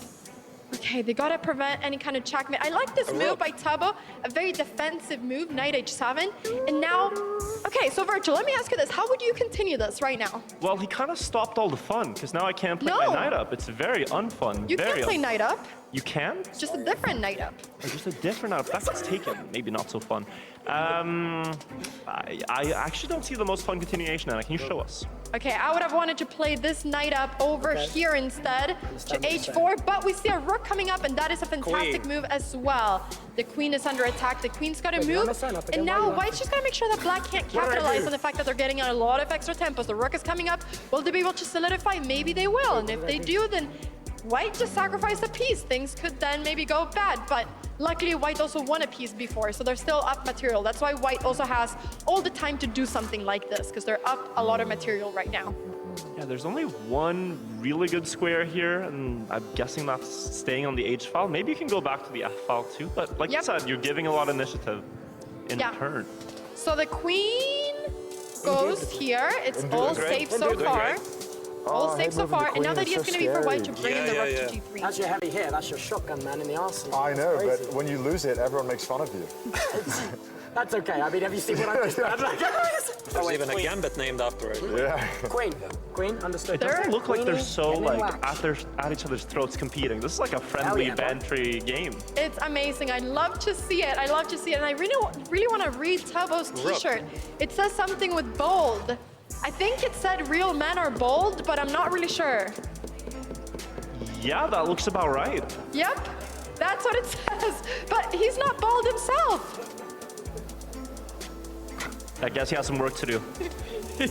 Okay, they gotta prevent any kind of checkmate. I like this move by Tabo, a very defensive move, knight h7. And now, okay, so Virtual, let me ask you this. How would you continue this right now? Well, he kind of stopped all the fun, because now I can't play my knight up. It's very unfun. You very can't play knight up. You can? Just a different knight up. Or just a different knight up. That gets taken. Maybe not so fun. I actually don't see the most fun continuation, Anna. Can you show us? Okay, I would have wanted to play this knight up over here instead to h4, but we see a rook coming up, and that is a fantastic move as well. The queen is under attack. The queen's got to move, and now white's just got to make sure that black can't capitalize on the fact that they're getting a lot of extra tempos. The rook is coming up. Will they be able to solidify? Maybe they will, and if they do, then white just sacrificed a piece. Things could then maybe go bad, but luckily white also won a piece before, so they're still up material. That's why white also has all the time to do something like this, because they're up a lot of material right now. Yeah, there's only one really good square here, and I'm guessing that's staying on the H file. Maybe you can go back to the F file too, but like you said, you're giving a lot of initiative in return. So the queen goes here. It's all safe so far. All safe so far, and now the idea is going to be for white to bring in the rook to g3. That's your heavy hit. That's your shotgun man in the arsenal. I know, It's but crazy. when you lose it, everyone makes fun of you. That's okay. I mean, have you seen what I've just done? There's even a gambit named after it. Yeah. Queen, understood. It doesn't look like they're so Queenie, like wax. at each other's throats competing. This is like a friendly yeah, bantery game. It's amazing. I love to see it. I love to see it. And I really want to read Tubbo's t-shirt. It says something with bold. I think it said real men are bold, but I'm not really sure. Yeah, that looks about right. Yep, that's what it says. But he's not bold himself. I guess he has some work to do.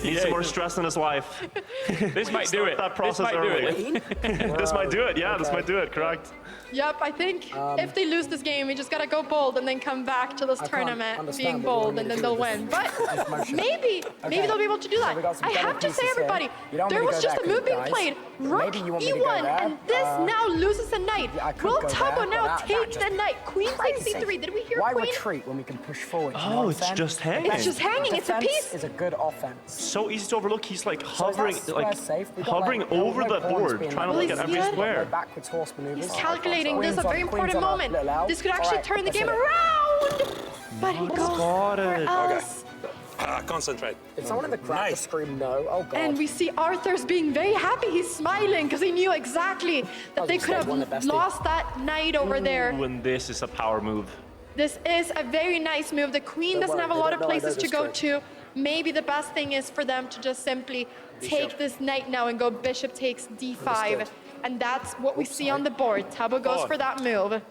Needs some more stress in his life. This might do it. That process early. This might do it. Yeah, this might do it. Correct. Yep, I think if they lose this game, we just gotta go bold and then come back to this tournament being bold, and then they'll win. But maybe they'll be able to do that. I have to say, everybody, there was just a move being played. Rook e1, and this now loses a knight. Will Tubbo now take the knight? Queen takes c3. Did we hear Why queen? retreat when we can push forward? Oh, it's just hanging. It's just hanging. It's a piece. Is a good offense. So easy to overlook. He's like hovering, safe? hovering over the board, trying to look at every square. Backwards horse maneuvers. He's calculating. This is a very important moment. This could actually turn the game around. But he goes somewhere else. Concentrate. Did someone in the crowd just scream no? Oh god. And we see Arthur's being very happy. He's smiling because he knew exactly that they could have lost that knight over there. When this is a power move. This is a very nice move. The queen doesn't have a lot of places to go to. Maybe the best thing is for them to just simply take this knight now and go bishop takes d5. And that's what we see on the board. Tubbo goes for that move.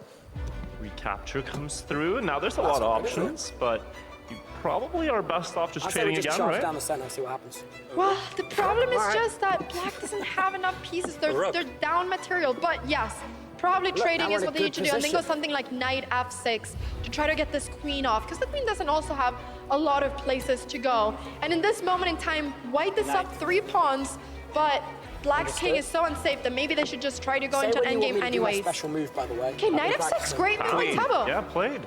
Recapture comes through. Now there's a lot of options, but you probably are best off just trading again, right? Down the center, see what happens. Well, the problem is just that black doesn't have enough pieces. They're down material. But yes, probably trading is what they need to do. And then go something like knight f6 to try to get this queen off, because the queen doesn't also have a lot of places to go. And in this moment in time, white is up 3 pawns, but black's king is so unsafe that maybe they should just try to go into endgame anyways. Special move, by the way. Okay, knight f6, great move by Tubbo. Yeah, played.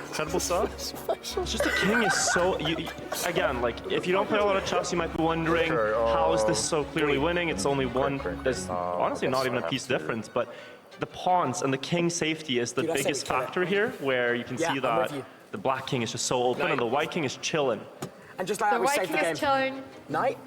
Incredible stuff. It's just the king is so... again, like, if you don't play a lot of chess, you might be wondering, how is this so clearly winning? It's only one... There's honestly not even a piece difference, but the pawns and the king safety is the biggest factor here, where you can see that the black king is just so open and the white king is chilling. And just like the white king is chilling. Knight?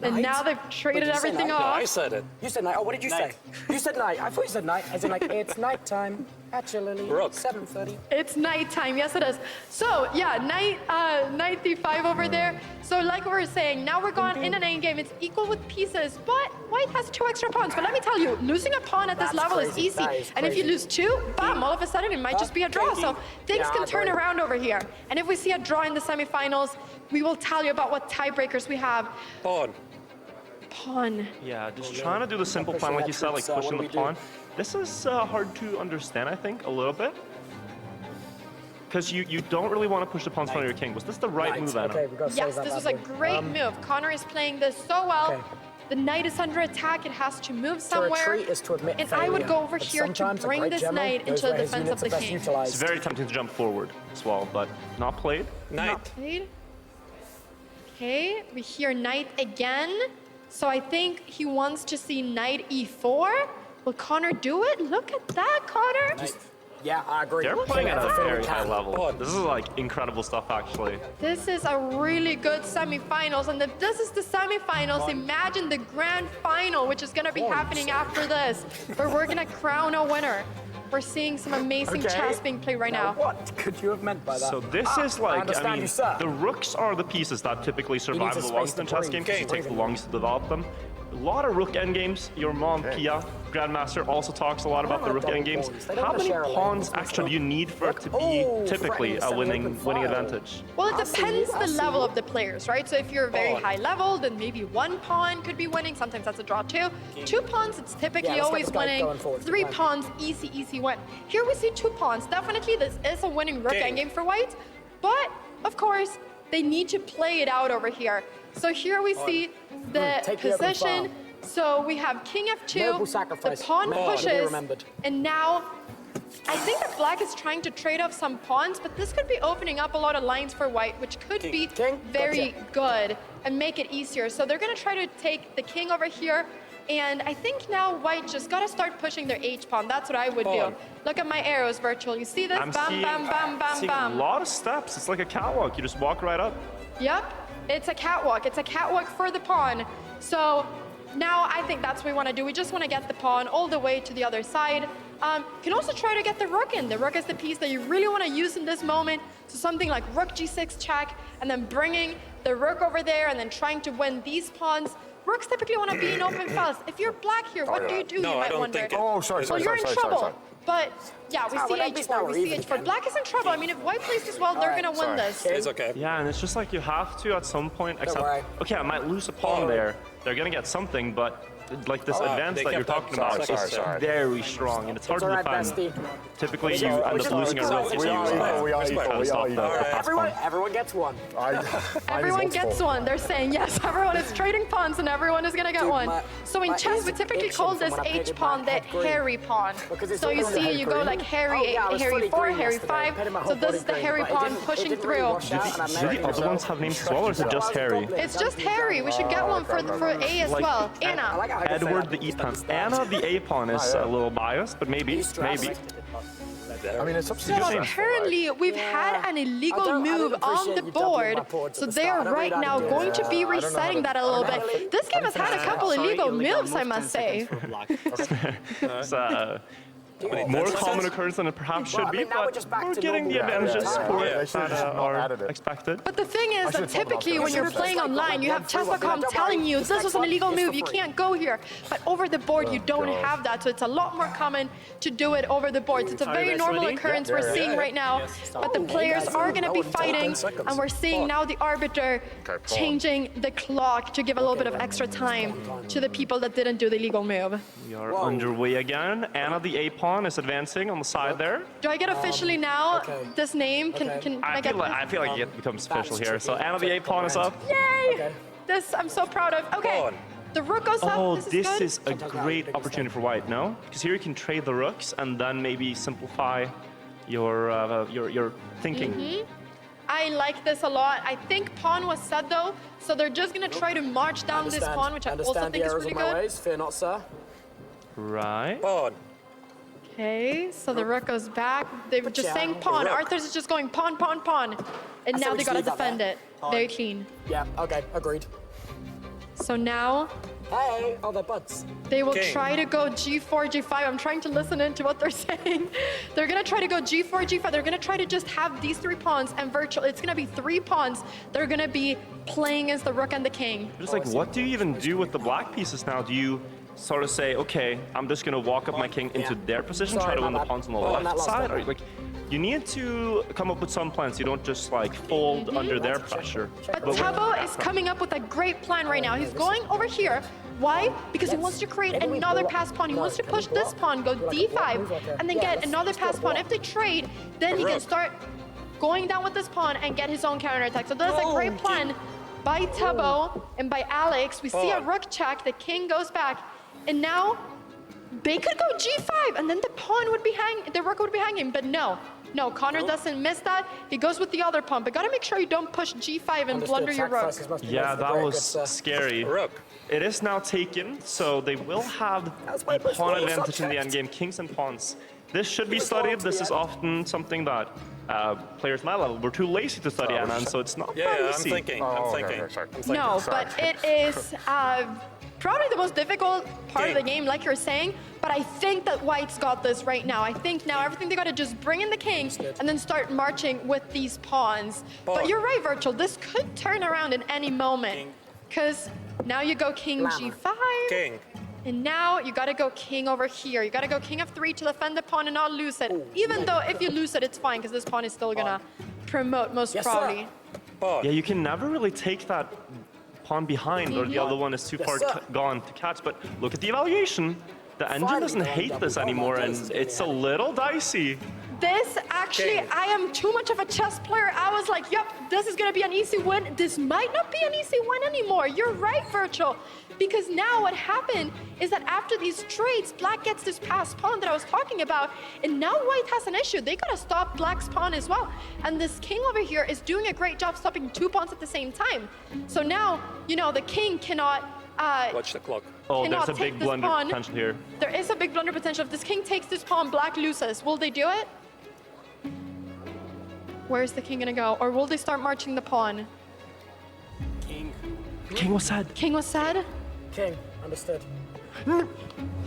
And now they've traded everything off. I said it. You said night. Oh, what did you say? You said night. I thought you said night. As in, like, it's nighttime. Actually, 7:30. It's nighttime. Yes, it is. So, yeah, knight d5 over there. So, like we were saying, now we're going in an endgame. It's equal with pieces, but white has 2 extra pawns. But let me tell you, losing a pawn at this level is easy. And if you lose 2, bam, all of a sudden it might just be a draw. So things can turn around over here. And if we see a draw in the semifinals, we will tell you about what tiebreakers we have. Pawn. Yeah, just trying to do the simple plan, like you said, like pushing the pawn. This is hard to understand, I think, a little bit. Because you don't really want to push the pawns in front of your king. Was this the right move, Anna? Yes, this was a great move. Connor is playing this so well. The knight is under attack. It has to move somewhere. To retreat is to admit and I would go over here to bring this knight into the defense of the king. It's very tempting to jump forward as well, but not played. Not played. Okay, we hear knight again. So I think he wants to see knight e4. Will Connor do it? Look at that, Connor. Yeah, I agree. They're playing at a very high level. This is like incredible stuff, actually. This is a really good semifinals, and if this is the semifinals, imagine the grand final, which is going to be happening after this, where we're going to crown a winner. We're seeing some amazing chess being played right now. What could you have meant by that? So this is like, I mean, the rooks are the pieces that typically survive the longest in chess games because it takes the longest to develop them. A lot of rook endgames. Your mom, Pia, Grandmaster, also talks a lot about the rook endgames. How many pawns actually do you need for it to be typically a winning advantage? Well, it depends the level of the players, right? So if you're very high level, then maybe 1 pawn could be winning. Sometimes that's a draw too. 2 pawns, it's typically always winning. 3 pawns, easy win. Here we see 2 pawns. Definitely this is a winning rook endgame for white. But, of course, they need to play it out over here. So here we see the position. So we have king f2, the pawn pushes, and now I think that black is trying to trade off some pawns, but this could be opening up a lot of lines for white, which could be very good and make it easier. So they're going to try to take the king over here. And I think now white just got to start pushing their H pawn. That's what I would do. Look at my arrows, Virtual. You see this? Bam, bam, bam, bam, bam. A lot of steps. It's like a catwalk. You just walk right up. Yep, it's a catwalk. It's a catwalk for the pawn. So now I think that's what we want to do. We just want to get the pawn all the way to the other side. Can also try to get the rook in. The rook is the piece that you really want to use in this moment. So something like rook g6 check, and then bringing the rook over there, and then trying to win these pawns. Rooks typically want to be in open fence. If you're black here, what do you do? No, you I might don't wonder. think it. Oh, sorry. Well, you're in trouble. But yeah, we see h4. We see h4. Black is in trouble. I mean, if white plays this well, they're gonna win this. It's okay. Yeah, and it's just like you have to at some point accept. Okay, I might lose a pawn there. They're gonna get something, but like this advance that you're talking about is very strong, and it's hard to defend. Typically, you end up losing a rook if you Everyone gets one. Everyone gets one. They're saying yes. Everyone is trading pawns, and everyone is gonna get one. So in chess, we typically call this h pawn the hairy pawn. So you see, you go like hairy 4, hairy 5. So this is the hairy pawn pushing through. Do the other ones have names as well, or is it just Harry? It's just Harry. We should get one for A as well. Anna. Edward the E pawn. Anna the A pawn is a little biased, but maybe. I mean, it's up to So apparently we've had an illegal move on the board, so they are right now going to be resetting that a little bit. This game has had a couple illegal moves, I must say. It's more common occurrence than it perhaps should be, but we're getting the advantages for it that are expected. But the thing is that typically when you're playing online, you have chess.com telling you this was an illegal move, you can't go here. But over the board, you don't have that, so it's a lot more common to do it over the board. So it's a very normal occurrence we're seeing right now. But the players are going to be fighting, and we're seeing now the arbiter changing the clock to give a little bit of extra time to the people that didn't do the illegal move. We are underway again. Anna the A pawn is advancing on the side there. Do I get officially now this name? Can I get I feel like it becomes official here. So Anna the A pawn is up. Yay! This I'm so proud of. Okay, the rook goes up. Oh, this is a great opportunity for white, no? Because here you can trade the rooks and then maybe simplify your thinking. I like this a lot. I think pawn was set though, so they're just gonna try to march down this pawn, which I also think is pretty good. Fear not, sir. Right. Pawn. Okay, so the rook goes back. They were just saying pawn. Arthur's is just going pawn, pawn, pawn. And now they gotta defend it. Very clean. Yeah, okay, agreed. So now Hey, oh, they're buds. they will try to go g4, g5. I'm trying to listen into what they're saying. They're gonna try to go g4, g5. They're gonna try to just have these 3 pawns and virtual. It's gonna be 3 pawns. They're gonna be playing as the rook and the king. Just like, what do you even do with the black pieces now? Do you sort of say, okay, I'm just gonna walk up my king into their position, try to win the pawns on the left side? Or like, you need to come up with some plans. You don't just like fold under their pressure. But Tebo is coming up with a great plan right now. He's going over here. Why? Because he wants to create another pass pawn. He wants to push this pawn, go d5, and then get another pass pawn. If they trade, then he can start going down with this pawn and get his own counterattack. So that's a great plan by Tebo and by Alex. We see a rook check. The king goes back. And now they could go g5, and then the pawn would be hanging, the rook would be hanging, but no. No, Connor doesn't miss that. He goes with the other pawn, but gotta make sure you don't push g5 and blunder your rook. Yeah, that was scary. It is now taken, so they will have the pawn advantage in the endgame, kings and pawns. This should be studied. This is often something that players my level were too lazy to study, and so it's not Yeah, easy. I'm thinking. No, but it is probably the most difficult part of the game, like you're saying, but I think that white's got this right now. I think now everything they gotta just bring in the king and then start marching with these pawns. But you're right, Virtual, this could turn around in any moment. Because now you go king g5. King. And now you gotta go king over here. You gotta go king f3 to defend the pawn and not lose it. Even though if you lose it, it's fine, because this pawn is still gonna promote most probably. Yeah, you can never really take that pawn behind, or the other one is too far gone to catch. But look at the evaluation. The engine doesn't hate this anymore, and it's a little dicey. This actually, I am too much of a chess player. I was like, yep, this is gonna be an easy win. This might not be an easy win anymore. You're right, Virtual. because now what happened is that after these trades, black gets this passed pawn that I was talking about, and now white has an issue. They gotta stop black's pawn as well. And this king over here is doing a great job stopping 2 pawns at the same time. So now, you know, the king cannot watch the clock. Oh, there's a take big this blunder pawn. potential here. There is a big blunder potential. If this king takes this pawn, black loses. Will they do it? Where's the king gonna go? Or will they start marching the pawn? King. King was sad. King was sad? King, understood.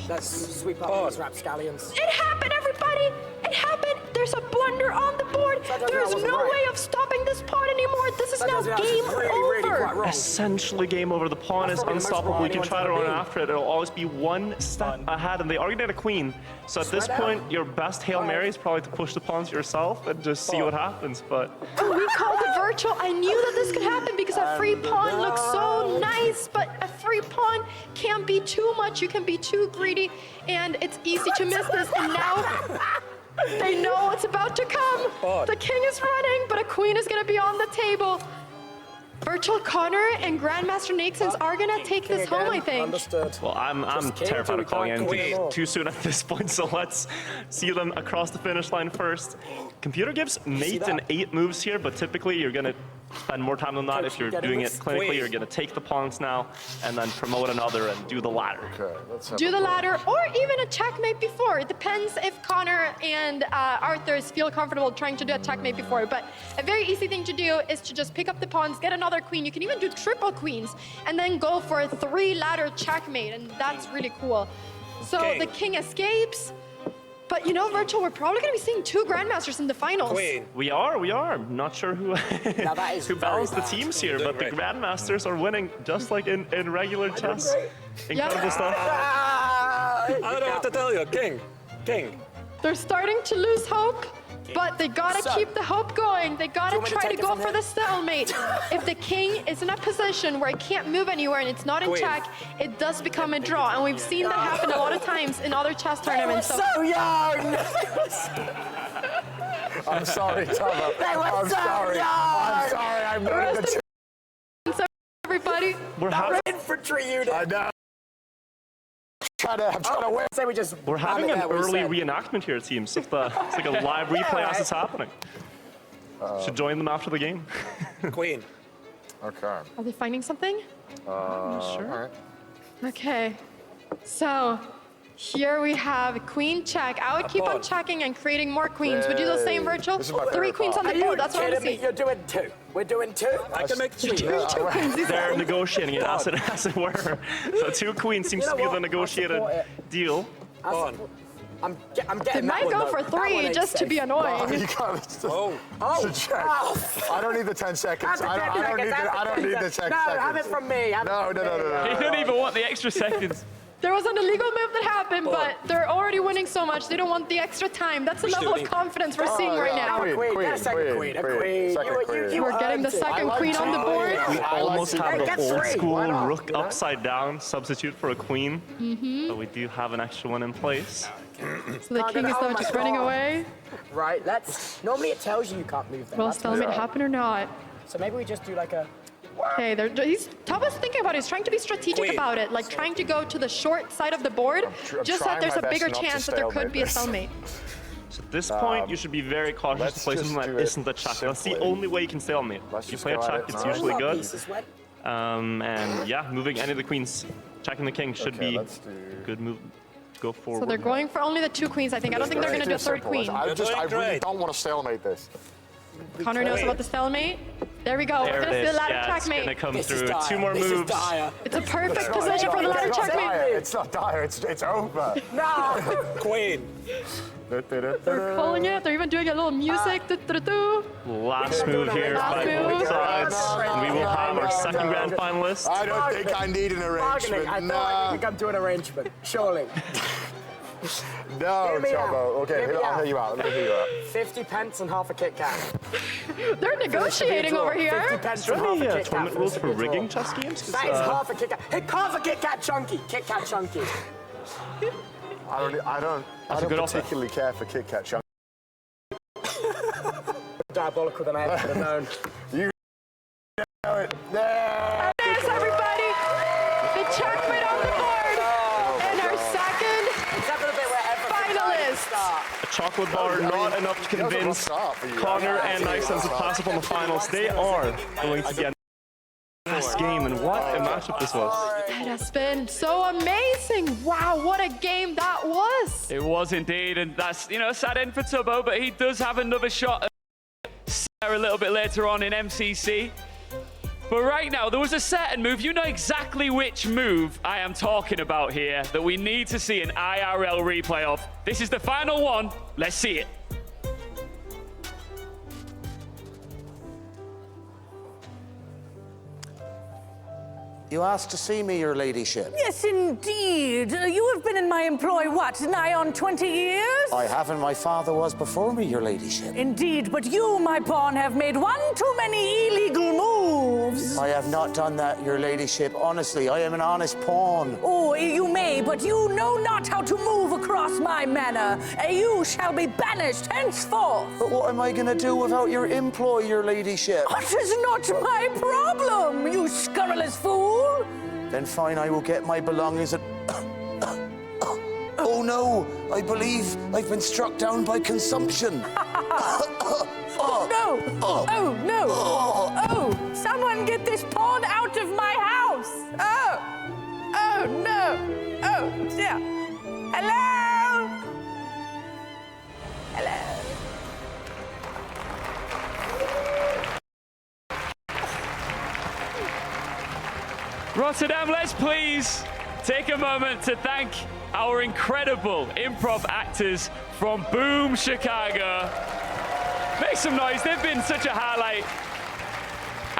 Let's sweep up these rapscallions. It happened, everybody! It happened! There's a blunder on the board! There's no way of stopping this pawn anymore! This is now game over! Essentially game over. The pawn is unstoppable. You can try to run after it. It'll always be one step ahead, and they are getting a queen. So at this point, your best Hail Mary is probably to push the pawns yourself and just see what happens, but... We called it virtual. I knew that this could happen because a free pawn looks so nice, but a free pawn can't be too much. You can be too greedy, and it's easy to miss this, and now... They know what's about to come. The king is running, but a queen is going to be on the table. Virtual Connor and Grandmaster Naxons are going to take this home, I think. Understood. Well, I'm terrified of calling anything too soon at this point, so let's see them across the finish line first. Computer gives mate in 8 moves here, but typically you're going to spend more time than that. If you're doing it clinically, you're going to take the pawns now and then promote another and do the ladder. Do the ladder, or even a checkmate before. It depends if Connor and Arthurs feel comfortable trying to do a checkmate before. But a very easy thing to do is to just pick up the pawns, get another queen. You can even do triple queens and then go for a 3-ladder checkmate, and that's really cool. So the king escapes. But you know, Virtual, we're probably going to be seeing 2 Grandmasters in the finals. Queen. We are. Not sure who who balanced the teams here, but the Grandmasters are winning just like in regular chess. Incredible stuff. I don't know what to tell you. King. They're starting to lose hope, but they gotta keep the hope going. They gotta try to go for the stalemate. If the king is in a position where it can't move anywhere and it's not in check, it does become a draw. And we've seen that happen a lot of times in other chess tournaments. So young! I'm sorry, Tama. I'm sorry. I'm not the everybody. We're having infantry unit. I know. I'm trying to win. Say we just. We're having an early reenactment here, it seems. It's like a live replay as it's happening. Should join them after the game. Queen. Okay. Are they finding something? Sure. All right. Okay. So here we have queen check. I would keep on checking and creating more queens. Would you do the same, Virtual? 3 queens on the board. That's what I want to see. You're doing 2. We're doing 2. I can make 3. They're negotiating it as it were. So 2 queens seems to be the negotiated deal. I'm getting They might go for 3 just to be annoying. I don't need the 10 seconds. I don't need the 10 seconds. No, have it from me. No. He didn't even want the extra seconds. There was an illegal move that happened, but they're already winning so much, they don't want the extra time. That's the level of confidence we're seeing right now. Queen. We're getting the second queen on the board. We almost have the old school rook upside down substitute for a queen. But we do have an extra one in place. So the king is though just running away. Right, normally it tells you can't move them. Will stalemate happen or not? So maybe we just do like a... Okay, Taba's thinking about it. He's trying to be strategic about it, like trying to go to the short side of the board, just that there's a bigger chance that there could be a stalemate. So at this point, you should be very cautious to play something that isn't a check. That's the only way you can stalemate. If you play a check, it's usually good. And yeah, moving any of the queens, checking the king should be a good move. Go forward. So they're going for only the 2 queens, I think. I don't think they're going to do a 3rd queen. I really don't want to stalemate this. Connor knows about the stalemate. There we go. We're going to see the ladder checkmate. It's going to come through 2 more moves. It's a perfect position for the ladder checkmate. It's not dire. It's over. No! Queen. They're calling it. They're even doing a little music. Last move here by both sides. We will have our second grand finalist. I don't think I need an arrangement. I thought we could come to an arrangement. Surely. No, Tomo. Okay, I'll hear you out. Let me hear you out. 50 pence and half a Kit Kat. They're negotiating over here. 50 pence and half a Kit Kat. Tournament rules for rigging chess games? That is half a Kit Kat. Hey, half a Kit Kat chunky. Kit Kat chunky. I don't particularly care for Kit Kat chunky. Diabolical than I ever could have known. You know it. There. There's everybody. The checkmate chocolate bar, not enough to convince Connor and Nysen to pass up on the finals. They are going to get last game, and what a matchup this was. It has been so amazing. Wow, what a game that was. It was indeed, and that's, you know, a sad end for Tubbo, but he does have another shot at Sarah a little bit later on in MCC. But right now, there was a certain move. You know exactly which move I am talking about here that we need to see an IRL replay of. This is the final one. Let's see it. You asked to see me, your ladyship. Yes, indeed. You have been in my employ, what, nigh on 20 years? I have, and my father was before me, your ladyship. Indeed, but you, my pawn, have made one too many illegal moves. I have not done that, your ladyship. Honestly, I am an honest pawn. Oh, you may, but you know not how to move across my manor. You shall be banished henceforth. But what am I going to do without your employ, your ladyship? It is not my problem, you scurrilous fool. Then fine, I will get my belongings and... Oh no, I believe I've been struck down by consumption. Oh no! Oh no! Oh, someone get this pawn out of my house! Oh! Oh no! Oh dear! Hello! Hello! Rotterdam, let's please take a moment to thank our incredible improv actors from Boom Chicago. Make some noise. They've been such a highlight.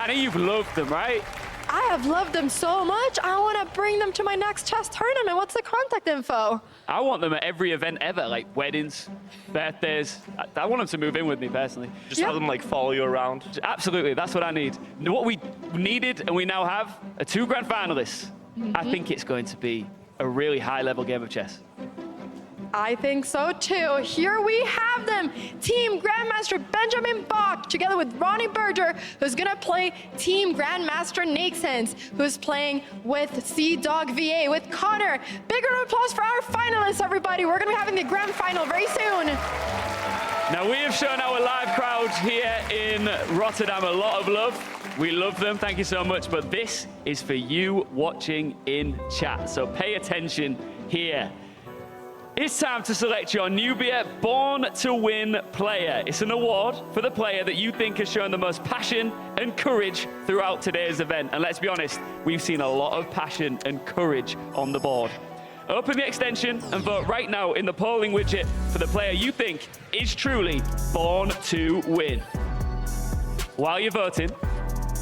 Annie, you've loved them, right? I have loved them so much. I want to bring them to my next chess tournament. What's the contact info? I want them at every event ever, like weddings, birthdays. I want them to move in with me personally. Just have them like follow you around. Absolutely, that's what I need. What we needed and we now have are 2 grand finalists. I think it's going to be a really high-level game of chess. I think so too. Here we have them. Team Grandmaster Benjamin Bach, together with Ronnie Berger, who's gonna play Team Grandmaster Naxens, who's playing with Sea Dog VA, with Connor. Big round of applause for our finalists, everybody. We're gonna be having the grand final very soon. Now, we have shown our live crowd here in Rotterdam a lot of love. We love them, thank you so much, but this is for you watching in chat, so pay attention here. It's time to select your Nubia Born to Win player. It's an award for the player that you think has shown the most passion and courage throughout today's event. And let's be honest, we've seen a lot of passion and courage on the board. Open the extension and vote right now in the polling widget for the player you think is truly born to win. While you're voting,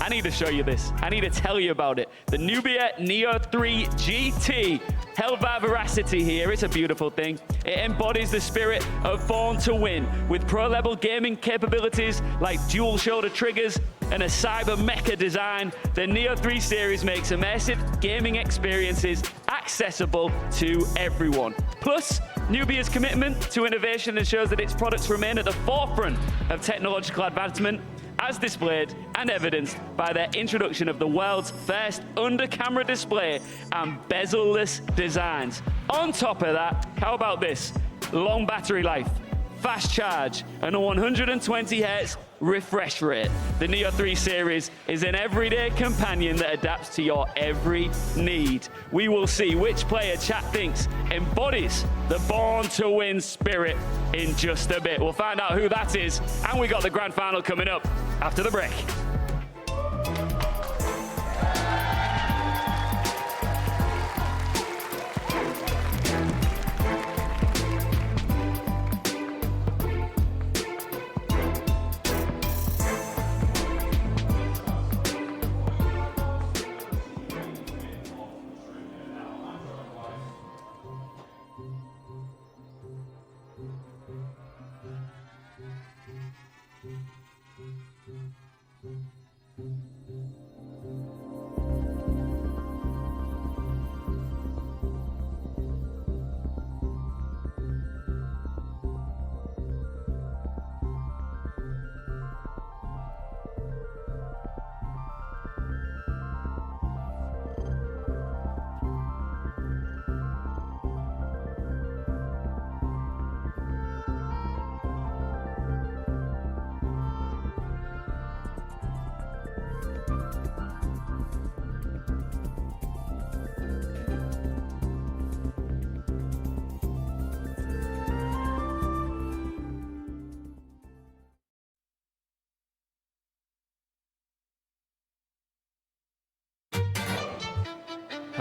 I need to show you this. I need to tell you about it. The Nubia Neo 3 GT, held by Veracity here. It's a beautiful thing. It embodies the spirit of Born to Win with pro-level gaming capabilities like dual shoulder triggers and a cyber mecha design. The Neo 3 series makes immersive gaming experiences accessible to everyone. Plus, Nubia's commitment to innovation ensures that its products remain at the forefront of technological advancement, as displayed and evidenced by their introduction of the world's first under-camera display and bezel-less designs. On top of that, how about this? Long battery life, fast charge, and a 120 Hz refresh rate. The Neo 3 series is an everyday companion that adapts to your every need. We will see which player chat thinks embodies the Born to Win spirit in just a bit. We'll find out who that is, and we got the grand final coming up after the break.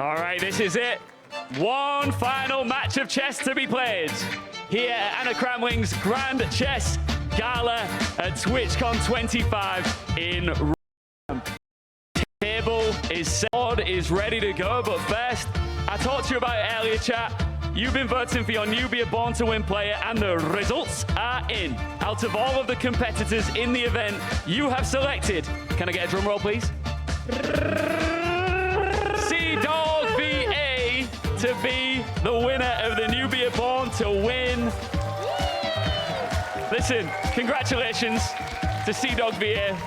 All right, this is it. One final match of chess to be played here at Anna Cramling's Grand Chess Gala at TwichCon 25 in Rome. Table is set, board is ready to go, but first, I talked to you about it earlier, chat. You've been voting for your Nubia Born to Win player, and the results are in. Out of all of the competitors in the event, you have selected. Can I get a drum roll, please? Sea-Dog VA to be the winner of the Nubia Born to Win. Listen, congratulations to Sea-Dog VA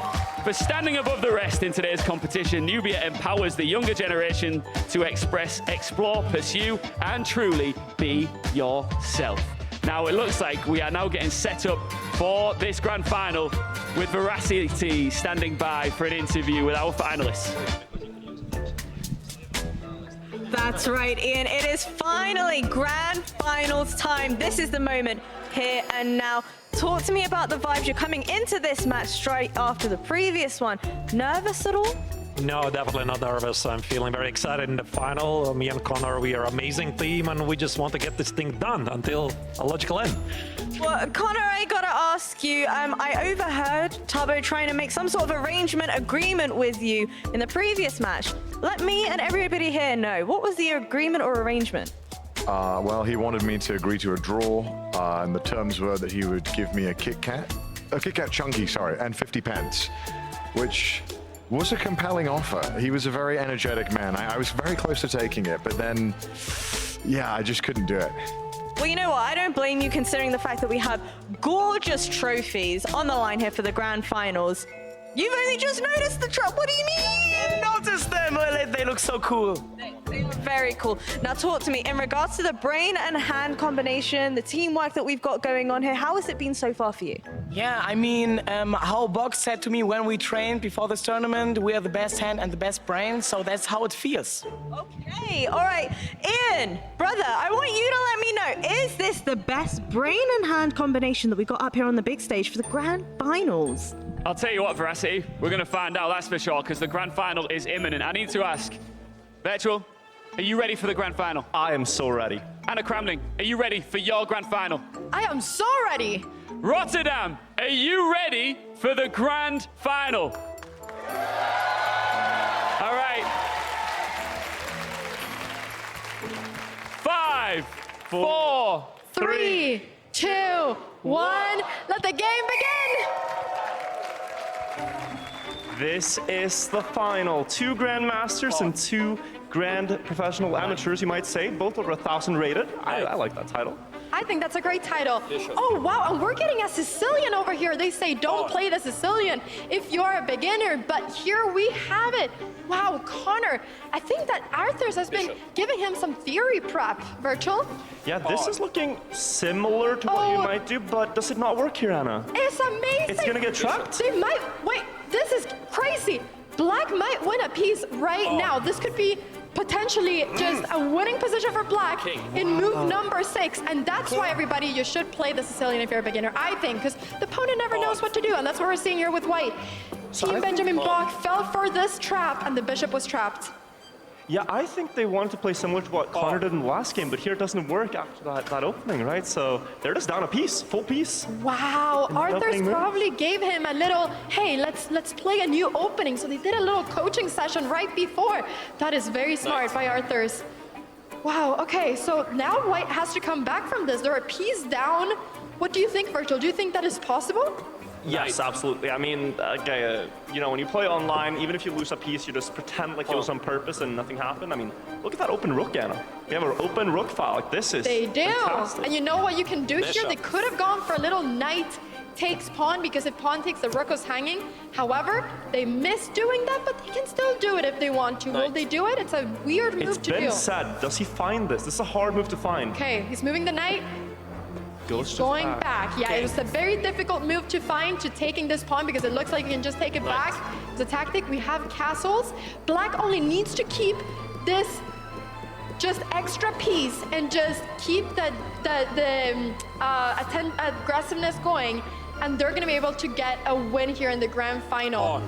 for standing above the rest in today's competition. Nubia empowers the younger generation to express, explore, pursue, and truly be yourself. Now, it looks like we are now getting set up for this grand final with Veracity standing by for an interview with our finalists. That's right, Ian. It is finally grand finals time. This is the moment here and now. Talk to me about the vibes. You're coming into this match straight after the previous one. Nervous at all? No, definitely not nervous. I'm feeling very excited in the final. Me and Connor, we are an amazing team, and we just want to get this thing done until a logical end. Well, Connor, I gotta ask you, I overheard Tabo trying to make some sort of agreement with you in the previous match. Let me and everybody here know, what was the agreement or arrangement? Well, he wanted me to agree to a draw, and the terms were that he would give me a Kit Kat Chunky, sorry, and 50 pence, which was a compelling offer. He was a very energetic man. I was very close to taking it, but then, yeah, I just couldn't do it. Well, you know what? I don't blame you considering the fact that we have gorgeous trophies on the line here for the grand finals. You've only just noticed the what do you mean? Notice them! They look so cool. They look very cool. Now talk to me, in regards to the brain and hand combination, the teamwork that we've got going on here, how has it been so far for you? Yeah, I mean, how Box said to me when we trained before this tournament, we are the best hand and the best brain, so that's how it feels. Okay, all right. Ian, brother, I want you to let me know, is this the best brain and hand combination that we got up here on the big stage for the grand finals? I'll tell you what, Veracity, we're going to find out, that's for sure, because the grand final is imminent. I need to ask, Virtual, are you ready for the grand final? I am so ready. Anna Cramling, are you ready for your grand final? I am so ready. Rotterdam, are you ready for the grand final? All right. 5, 4, 3, 2, 1. Let the game begin. This is the final. 2 Grandmasters and 2 Grand Professional Amateurs, you might say. Both over 1,000 rated. I like that title. I think that's a great title. Oh, wow, and we're getting a Sicilian over here. They say don't play the Sicilian if you're a beginner, but here we have it. Wow, Connor, I think that Arthurs has been giving him some theory prep, Virtual. Yeah, this is looking similar to what you might do, but does it not work here, Anna? It's amazing. It's gonna get trapped. They might, wait, this is crazy. Black might win a piece right now. This could be potentially just a winning position for Black in move number 6, and that's why, everybody, you should play the Sicilian if you're a beginner, I think, because the opponent never knows what to do, and that's what we're seeing here with White. Team Benjamin Bach fell for this trap, and the bishop was trapped. Yeah, I think they wanted to play similar to what Connor did in the last game, but here it doesn't work after that opening, right? So they're just down a piece, full piece. Wow, Arthurs probably gave him a little, hey, let's play a new opening. So they did a little coaching session right before. That is very smart by Arthurs. Wow, okay, so now White has to come back from this. They're a piece down. What do you think, Virtual? Do you think that is possible? Yes, absolutely. I mean, you know, when you play online, even if you lose a piece, you just pretend like it was on purpose and nothing happened. I mean, look at that open rook, Anna. We have an open rook file. Like, this is They do. fantastic. And you know what you can do here? They could have gone for a little knight takes pawn, because if pawn takes, the rook was hanging. However, they missed doing that, but they can still do it if they want to. Will they do it? It's a weird move to do. It's been said. Does he find this? This is a hard move to find. Okay, he's moving the knight. Goes Going back. Yeah, it was a very difficult move to find, to taking this pawn, because it looks like you can just take it back. It's a tactic. We have castles. Black only needs to keep this just extra piece and just keep the aggressiveness going, and they're going to be able to get a win here in the grand final.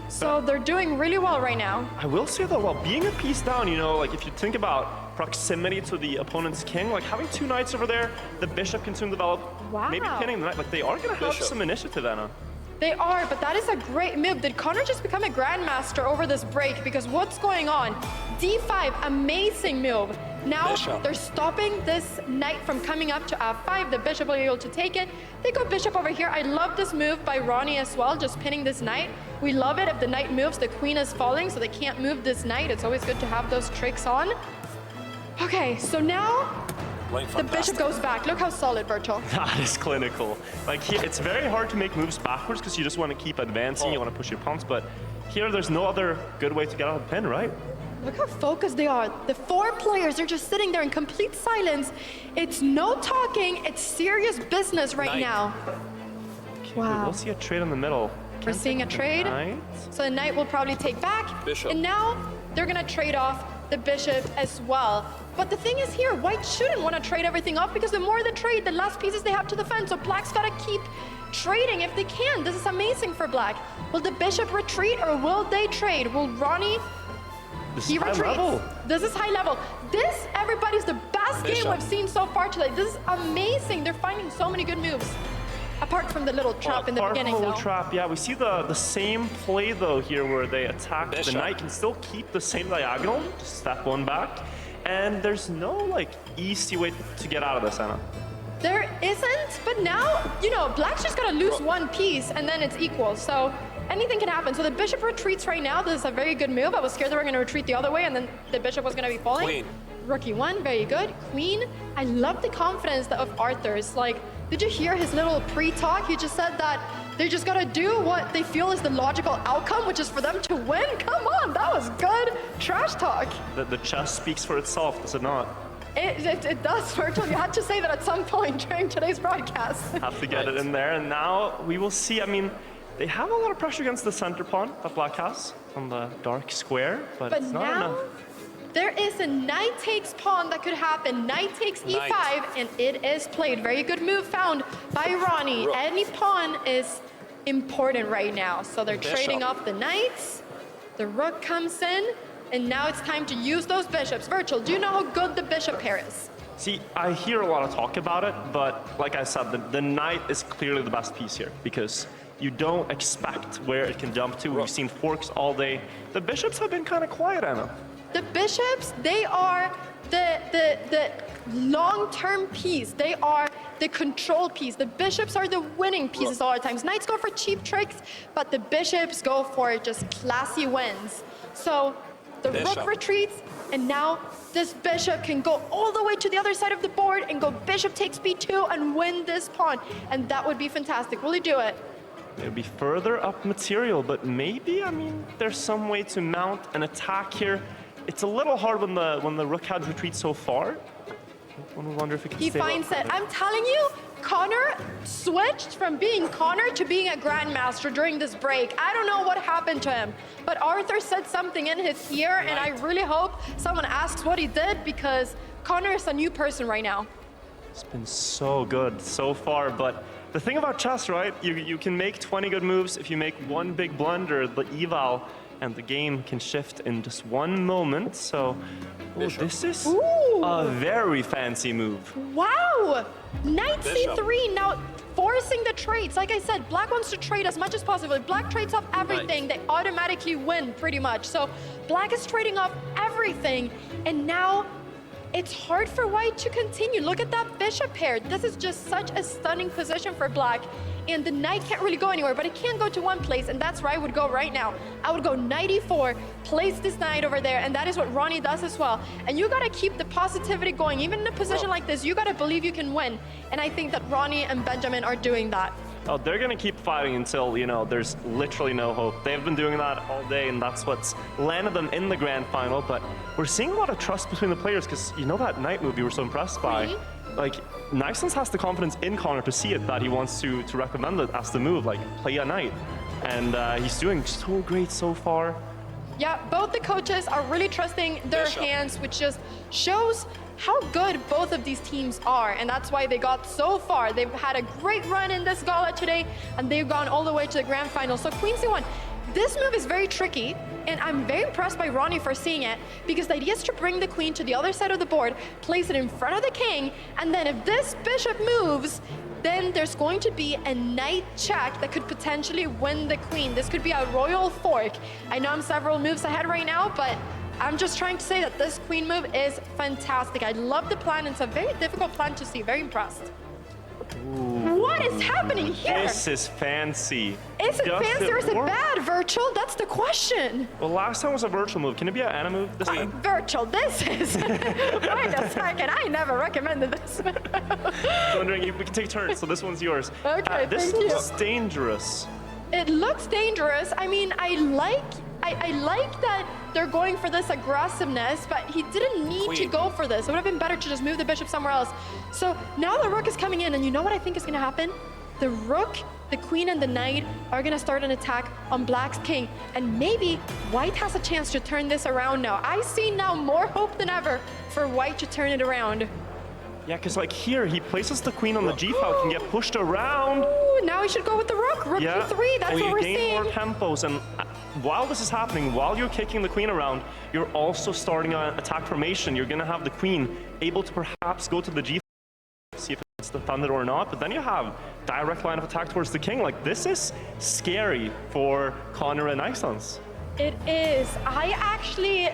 So they're doing really well right now. I will say though, well, being a piece down, you know, like if you think about proximity to the opponent's king, like having two knights over there, the bishop can soon develop. Wow. Maybe pinning the knight, like they are gonna have some initiative, Anna. They are, but that is a great move. Did Connor just become a grandmaster over this break? Because what's going on? D5, amazing move. Now they're stopping this knight from coming up to F5. The bishop will be able to take it. They go bishop over here. I love this move by Ronnie as well, just pinning this knight. We love it if the knight moves, the queen is falling, so they can't move this knight. It's always good to have those tricks on. Okay, so now the bishop goes back. Look how solid, Virtual. That is clinical. Like here, it's very hard to make moves backwards because you just want to keep advancing, you want to push your pawns, but here there's no other good way to get out of the pin, right? Look how focused they are. The four players are just sitting there in complete silence. It's no talking, it's serious business right now. Okay, wow. We'll see a trade in the middle. We're seeing a trade. So the knight will probably take back. Bishop. And now they're gonna trade off the bishop as well. But the thing is here, white shouldn't want to trade everything off because the more they trade, the less pieces they have to defend. So black's gotta keep trading if they can. This is amazing for black. Will the bishop retreat or will they trade? Will Ronnie... He retreats. This is high level. This, everybody's the best game we've seen so far today. This is amazing. They're finding so many good moves. Apart from the little trap in the beginning, though. Trap, yeah. We see the same play, though, here where they attack. The knight can still keep the same diagonal, just step one back. And there's no, like, easy way to get out of this, Anna. There isn't, but now, you know, black's just gotta lose one piece and then it's equal. So anything can happen. So the bishop retreats right now. This is a very good move. I was scared they were gonna retreat the other way and then the bishop was gonna be falling. Queen. Rookie one, very good. Queen, I love the confidence of Arthur's. Like, did you hear his little pre-talk? He just said that they just gotta do what they feel is the logical outcome, which is for them to win. Come on, that was good trash talk. The chess speaks for itself, does it not? It does, Virgil. You had to say that at some point during today's broadcast. Have to get it in there, and now we will see. I mean, they have a lot of pressure against the center pawn that black has on the dark square, but it's not now, enough. There is a knight takes pawn that could happen. Knight takes e5, and it is played. Very good move found by Ronnie. Any pawn is important right now. So they're trading off the knights. The rook comes in. And now it's time to use those bishops. Virtual, do you know how good the bishop pair is? See, I hear a lot of talk about it, but like I said, the knight is clearly the best piece here because you don't expect where it can jump to. We've seen forks all day. The bishops have been kind of quiet, Anna. The bishops, they are the long-term piece. They are the control piece. The bishops are the winning pieces all the times. Knights go for cheap tricks, but the bishops go for just classy wins. So the rook retreats, and now this bishop can go all the way to the other side of the board and go bishop takes b2 and win this pawn. And that would be fantastic. Will he do it? It would be further up material, but maybe, I mean, there's some way to mount an attack here. It's a little hard when the rook had retreated so far. I wonder if he can He finds it. I'm telling you, Connor switched from being Connor to being a grandmaster during this break. I don't know what happened to him, but Arthur said something in his ear, and I really hope someone asks what he did because Connor is a new person right now. It's been so good so far, but the thing about chess, right? You can make 20 good moves. If you make one big blunder, the eval and the game can shift in just one moment. So, this is a very fancy move. Wow! Knight c3 now forcing the trades. Like I said, black wants to trade as much as possible. If black trades off everything, they automatically win pretty much. So black is trading off everything, and now it's hard for white to continue. Look at that bishop pair. This is just such a stunning position for black. And the knight can't really go anywhere, but it can go to one place, and that's where I would go right now. I would go knight e4, place this knight over there, and that is what Ronnie does as well. And you gotta keep the positivity going. Even in a position like this, you gotta believe you can win. And I think that Ronnie and Benjamin are doing that. Oh, they're gonna keep fighting until, you know, there's literally no hope. They've been doing that all day, and that's what's landed them in the grand final. But we're seeing a lot of trust between the players, because you know that knight move you were so impressed by? Like, Nysons has the confidence in Connor to see it, that he wants to recommend it as the move, like, play a knight. And he's doing so great so far. Yeah, both the coaches are really trusting their hands, which just shows how good both of these teams are, and that's why they got so far. They've had a great run in this gala today, and they've gone all the way to the grand final. So Queen C1, This move is very tricky, and I'm very impressed by Ronnie for seeing it, because the idea is to bring the queen to the other side of the board, place it in front of the king, and then if this bishop moves, then there's going to be a knight check that could potentially win the queen. This could be a royal fork. I know I'm several moves ahead right now, but I'm just trying to say that this queen move is fantastic. I love the plan. It's a very difficult plan to see. Very impressed. Ooh. What is happening here? This is fancy. Is it fancy or is it bad, Virtual? That's the question. Well, last time was a virtual move. Can it be an Anna move this time? Virtual, this is... Wait a second, I never recommended this. Wondering if we can take turns, so this one's yours. Okay, this thank looks you. dangerous. It looks dangerous. I mean, I like that they're going for this aggressiveness, but he didn't need to go for this. It would have been better to just move the bishop somewhere else. So now the rook is coming in, and you know what I think is going to happen? The rook, the queen, and the knight are going to start an attack on Black's king, and maybe White has a chance to turn this around now. I see now more hope than ever for White to turn it around. Yeah, because like here, he places the queen on the g-file, can get pushed around. Ooh, now he should go with the rook. Rook e3, that's what we're seeing. You gain more tempos, and while this is happening, while you're kicking the queen around, you're also starting an attack formation. You're going to have the queen able to perhaps go to the g-file, see if it's the thunder or not, but then you have direct line of attack towards the king. Like, this is scary for Connor and Ixons. It is. I actually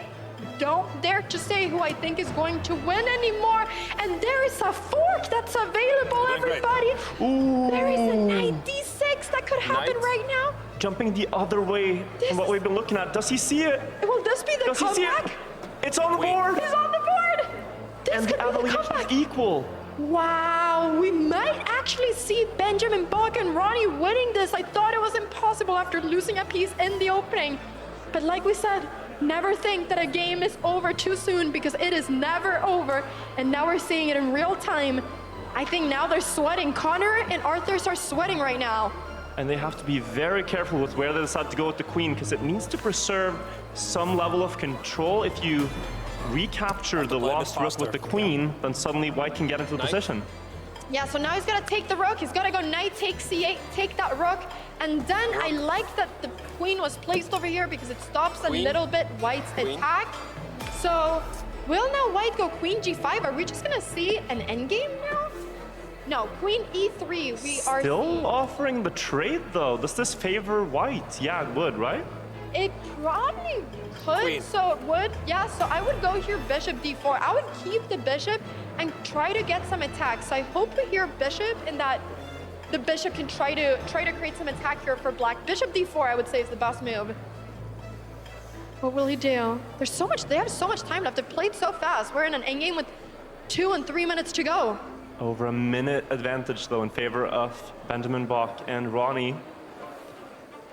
don't dare to say who I think is going to win anymore. And there is a fork that's available, everybody. Ooh. There is a knight d6 that could happen right now. Jumping the other way from what we've been looking at. Does he see it? Will this be the comeback? It's on the board. He's on the board. This and could the be the comeback. Equal. Wow, we might actually see Benjamin Bach and Ronnie winning this. I thought it was impossible after losing a piece in the opening. But like we said, never think that a game is over too soon, because it is never over. And now we're seeing it in real time. I think now they're sweating. Connor and Arthur are sweating right now. And they have to be very careful with where they decide to go with the queen, because it needs to preserve some level of control. If you recapture the lost rook with the queen, then suddenly White can get into the position. Yeah, so now he's got to take the rook. He's got to go knight, take c8, take that rook. And then I like that the queen was placed over here because it stops a little bit White's attack. So will now White go queen g5? Are we just going to see an endgame now? No, queen e3. We are still offering the trade, though. Does this favor White? Yeah, it would, right? It probably could, so it would. Yeah, so I would go here bishop d4. I would keep the bishop and try to get some attacks. So I hope we hear bishop in that the bishop can try to create some attack here for Black. Bishop d4, I would say, is the best move. What will he do? There's so much, they have so much time left. They've played so fast. We're in an endgame with 2 and 3 minutes to go. Over a minute advantage, though, in favor of Benjamin Bach and Ronnie.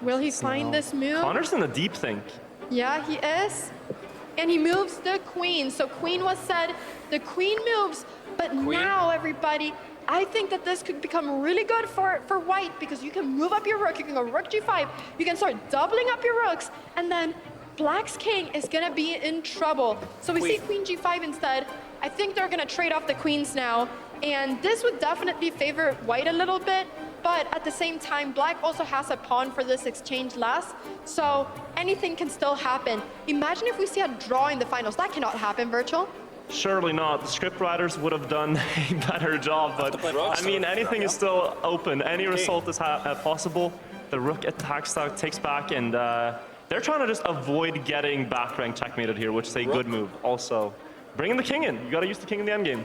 Will he find this move? Connor's in a deep think. Yeah, he is. And he moves the queen. So queen was said, the queen moves. But now, everybody, I think that this could become really good for White, because you can move up your rook. You can go rook g5. You can start doubling up your rooks. And then Black's king is going to be in trouble. So we see queen g5 instead. I think they're going to trade off the queens now. And this would definitely favor White a little bit. But at the same time, Black also has a pawn for this exchange last. So anything can still happen. Imagine if we see a draw in the finals. That cannot happen, Virtual. Surely not. The scriptwriters would have done a better job. But I mean, anything is still open. Any result is possible. The rook attacks, takes back, and they're trying to just avoid getting back rank checkmated here, which is a good move. Also, bringing the king in. You got to use the king in the endgame.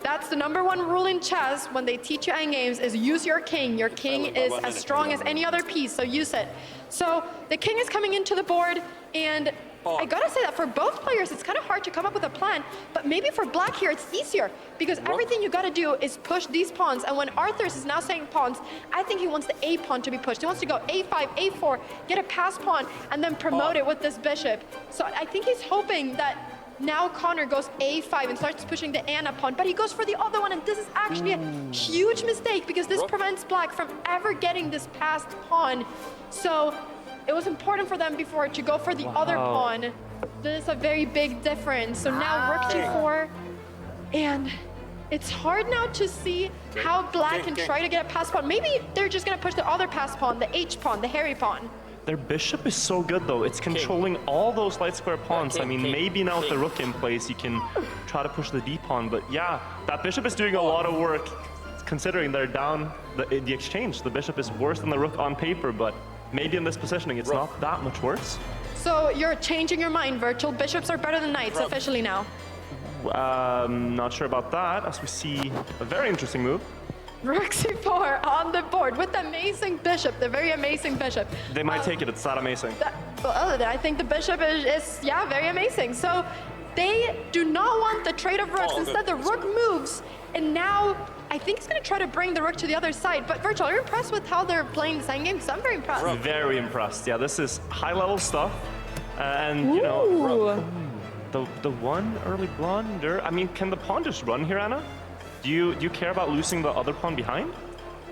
That's the #1 rule in chess when they teach you endgames, is use your king. Your king is as strong as any other piece, so use it. So the king is coming into the board, and I gotta say that for both players, it's kind of hard to come up with a plan, but maybe for Black here, it's easier, because everything you gotta do is push these pawns, and when Arthur's is now saying pawns, I think he wants the A pawn to be pushed. He wants to go A5, A4, get a pass pawn, and then promote it with this bishop. So I think he's hoping that now Connor goes A5 and starts pushing the Anna pawn, but he goes for the other one, and this is actually a huge mistake, because this prevents Black from ever getting this passed pawn. So it was important for them before to go for the other pawn. This is a very big difference. So now rook g4, and it's hard now to see how Black can try to get a pass pawn. Maybe they're just gonna push the other pass pawn, the H pawn, the hairy pawn. Their bishop is so good though. It's controlling all those light square pawns. I mean, maybe now with the rook in place, you can try to push the d pawn. But yeah, that bishop is doing a lot of work, considering they're down the exchange. The bishop is worse than the rook on paper, but maybe in this positioning, it's not that much worse. So you're changing your mind, Virtual. Bishops are better than knights officially now. Not sure about that, as we see a very interesting move. Rook c4 on the board with the amazing bishop, the very amazing bishop. They might take it, it's that amazing. I think the bishop is very amazing. So they do not want the trade of rooks. Instead, the rook moves, and now I think he's going to try to bring the rook to the other side. But Virtual, are you impressed with how they're playing this endgame? Because I'm very impressed. Very impressed. Yeah, this is high-level stuff. And, you know, the one early blunder. I mean, can the pawn just run here, Anna? Do you care about losing the other pawn behind?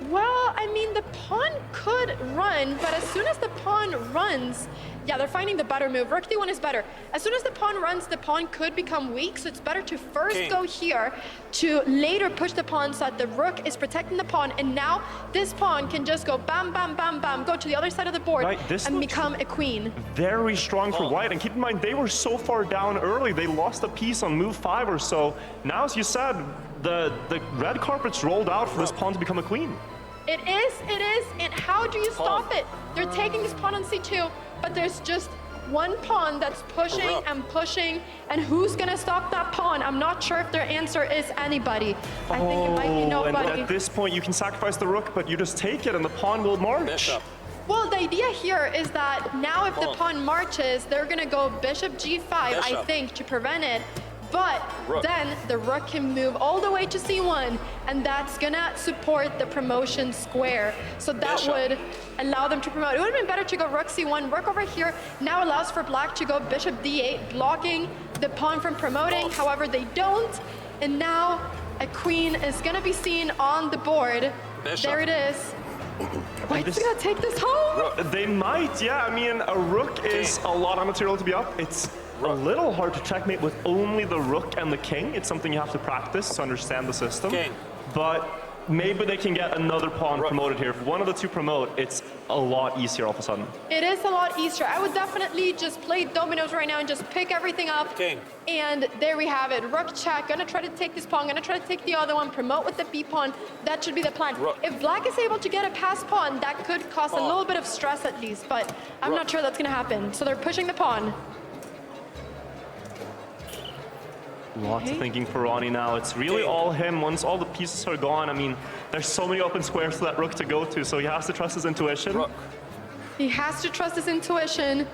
Well, I mean, the pawn could run, but as soon as the pawn runs, yeah, they're finding the better move. Rook d1 is better. As soon as the pawn runs, the pawn could become weak, so it's better to first go here to later push the pawn so that the rook is protecting the pawn, and now this pawn can just go bam, bam, bam, bam, go to the other side of the board and become a queen. Very strong for white, and keep in mind, they were so far down early, they lost a piece on move 5 or so. Now, as you said, the red carpet's rolled out for this pawn to become a queen. It is, and how do you stop it? They're taking this pawn on c2, but there's just one pawn that's pushing and pushing, and who's gonna stop that pawn? I'm not sure if their answer is anybody. I think it might be nobody. And at this point, you can sacrifice the rook, but you just take it, and the pawn will march. Well, the idea here is that now if the pawn marches, they're gonna go bishop g5, I think, to prevent it. But then the rook can move all the way to c1, and that's gonna support the promotion square. So that would allow them to promote. It would have been better to go rook c1. Rook over here now allows for black to go bishop d8, blocking the pawn from promoting. However, they don't. And now a queen is gonna be seen on the board. There it is. White's gonna take this home. They might, yeah. I mean, a rook is a lot of material to be up. It's a little hard to checkmate with only the rook and the king. It's something you have to practice to understand the system. But maybe they can get another pawn promoted here. If one of the two promote, it's a lot easier all of a sudden. It is a lot easier. I would definitely just play dominoes right now and just pick everything up. And there we have it. Rook check. Gonna try to take this pawn. Gonna try to take the other one. Promote with the b pawn. That should be the plan. If black is able to get a pass pawn, that could cause a little bit of stress at least. But I'm not sure that's gonna happen. So they're pushing the pawn. Lots of thinking for Ronnie now. It's really all him. Once all the pieces are gone, I mean, there's so many open squares for that rook to go to, so he has to trust his intuition. He has to trust his intuition,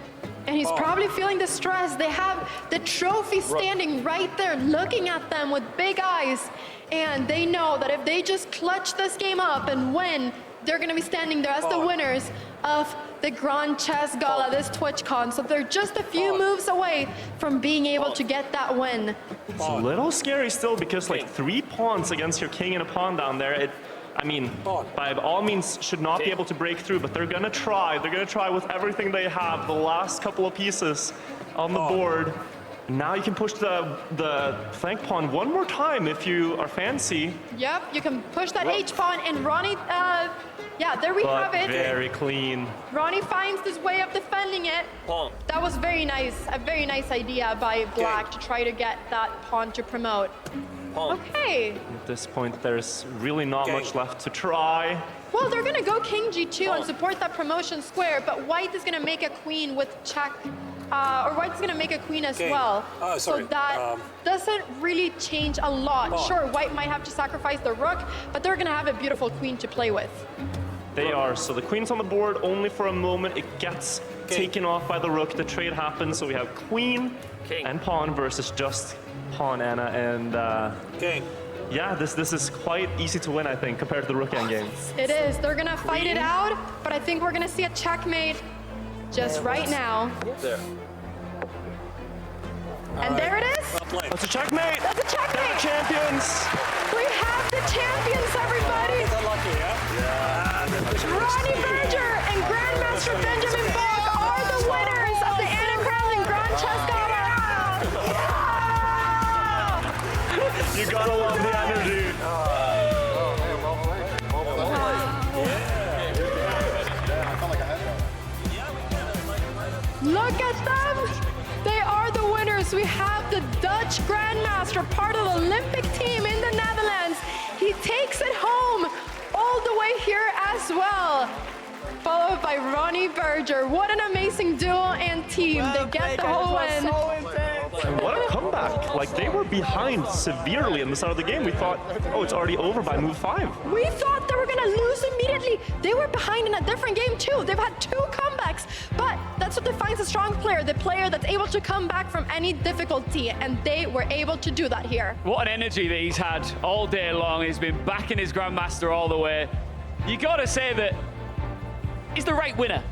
and he's probably feeling the stress. They have the trophy standing right there, looking at them with big eyes, and they know that if they just clutch this game up and win, they're going to be standing there as the winners of the Grand Chess Gala, this TwichCon. So they're just a few moves away from being able to get that win. It's a little scary still because like 3 pawns against your king and a pawn down there, I mean, by all means should not be able to break through, but they're gonna try. They're gonna try with everything they have, the last couple of pieces on the board. Now you can push the flank pawn one more time if you are fancy. Yep, you can push that H pawn, and Ronnie, yeah, there we have it. Very clean. Ronnie finds this way of defending it. That was very nice, a very nice idea by black to try to get that pawn to promote. Okay. At this point, there's really not much left to try. Well, they're gonna go king g2 and support that promotion square, but white is gonna make a queen with check. Or white's gonna make a queen as well. So that doesn't really change a lot. Sure, white might have to sacrifice the rook, but they're gonna have a beautiful queen to play with. They are. So the queen's on the board only for a moment. It gets taken off by the rook. The trade happens. So we have queen and pawn versus just pawn, Anna. And yeah, this is quite easy to win, I think, compared to the rook endgame. It is. They're gonna fight it out, but I think we're gonna see a checkmate just right now. And there it is. That's a checkmate. That's a checkmate. They're the champions. We have the champions, everybody. Ronnie Berger and Grandmaster Benjamin Bach are the winners of the Anna Kremlin Grand Chess Gala. You gotta love the energy. Look at them. They are the winners. We have the Dutch Grandmaster, part of the Olympic team in the Netherlands. He takes it home all the way here as well. Followed by Ronnie Berger. What an amazing duo and team. They get the whole win. And what a comeback. Like, they were behind severely in the start of the game. We thought, oh, it's already over by move 5. We thought they were going to lose immediately. They were behind in a different game too. They've had 2 comebacks. But that's what defines a strong player, the player that's able to come back from any difficulty. And they were able to do that here. What an energy that he's had all day long. He's been backing his Grandmaster all the way. You got to say that he's the right winner.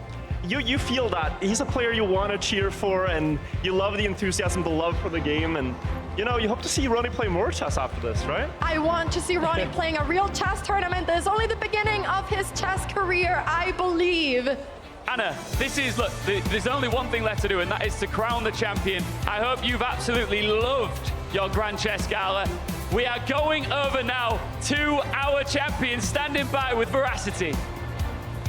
You feel that. He's a player you want to cheer for, and you love the enthusiasm, the love for the game, and you know, you hope to see Ronnie play more chess after this, right? I want to see Ronnie playing a real chess tournament. This is only the beginning of his chess career, I believe. Anna, look, there's only one thing left to do, and that is to crown the champion. I hope you've absolutely loved your Grand Chess Gala. We are going over now to our champion, standing by with Veracity.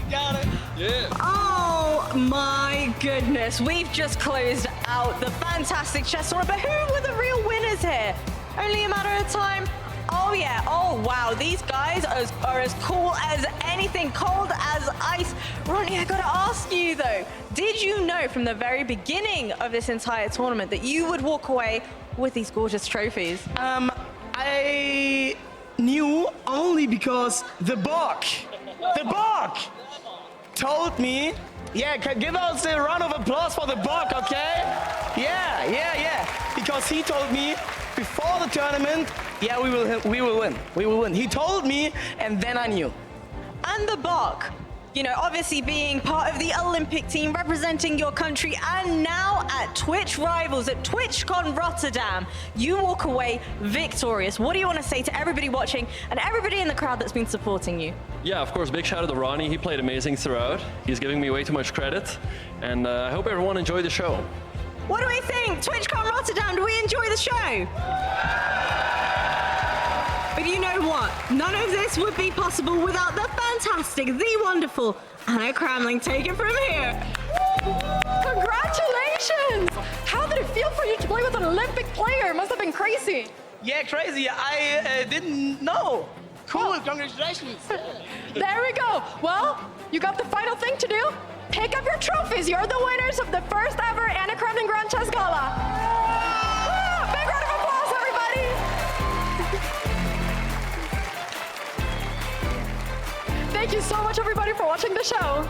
Got it. Yeah. Oh my goodness, we've just closed out the fantastic chess tournament, but who were the real winners here? Only a matter of time. Oh yeah, oh wow, these guys are as cool as anything, cold as ice. Ronnie, I gotta ask you though, did you know from the very beginning of this entire tournament that you would walk away with these gorgeous trophies? I knew only because the Bog told me, yeah, give us a round of applause for the Bog, okay? Yeah. Because he told me before the tournament, yeah, we will win. He told me, and then I knew. And the Bog, you know, obviously being part of the Olympic team, representing your country, and now at Twitch Rivals at TwichCon Rotterdam, you walk away victorious. What do you want to say to everybody watching and everybody in the crowd that's been supporting you? Yeah, of course, big shout out to Ronnie. He played amazing throughout. He's giving me way too much credit, and I hope everyone enjoyed the show. What do we think? TwichCon Rotterdam, do we enjoy the show? But you know what? None of this would be possible without the fantastic, the wonderful Anna Kramling. Take it from here. Congratulations! How did it feel for you to play with an Olympic player? It must have been crazy. Yeah, crazy. I didn't know. Cool, congratulations. There we go. Well, you got the final thing to do. Pick up your trophies. You're the winners of the first ever Anna Kramling Grand Chess Gala. Big round of applause, everybody. Thank you so much, everybody, for watching the show.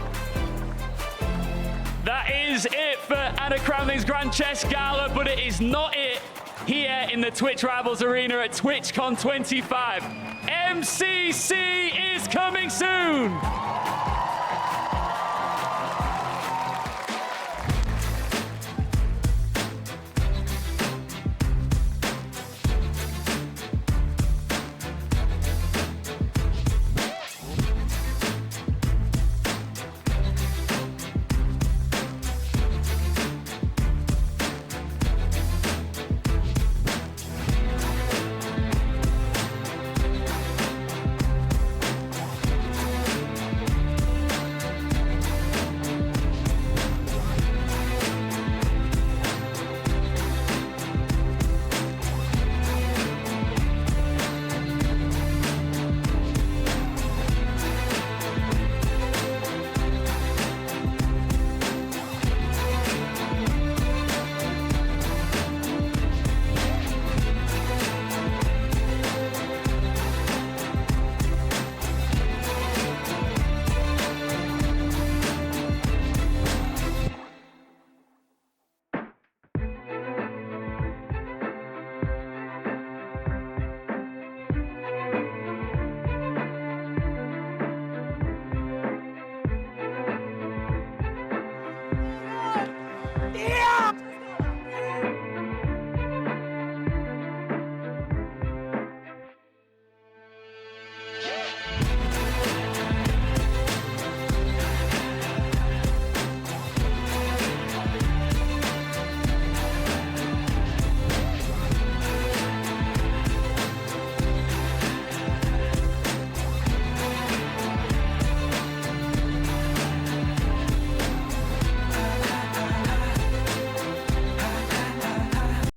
That is it for Anna Kramling's Grand Chess Gala, but it is not it here in the Twitch Rivals Arena at TwichCon 25. MCC is coming soon.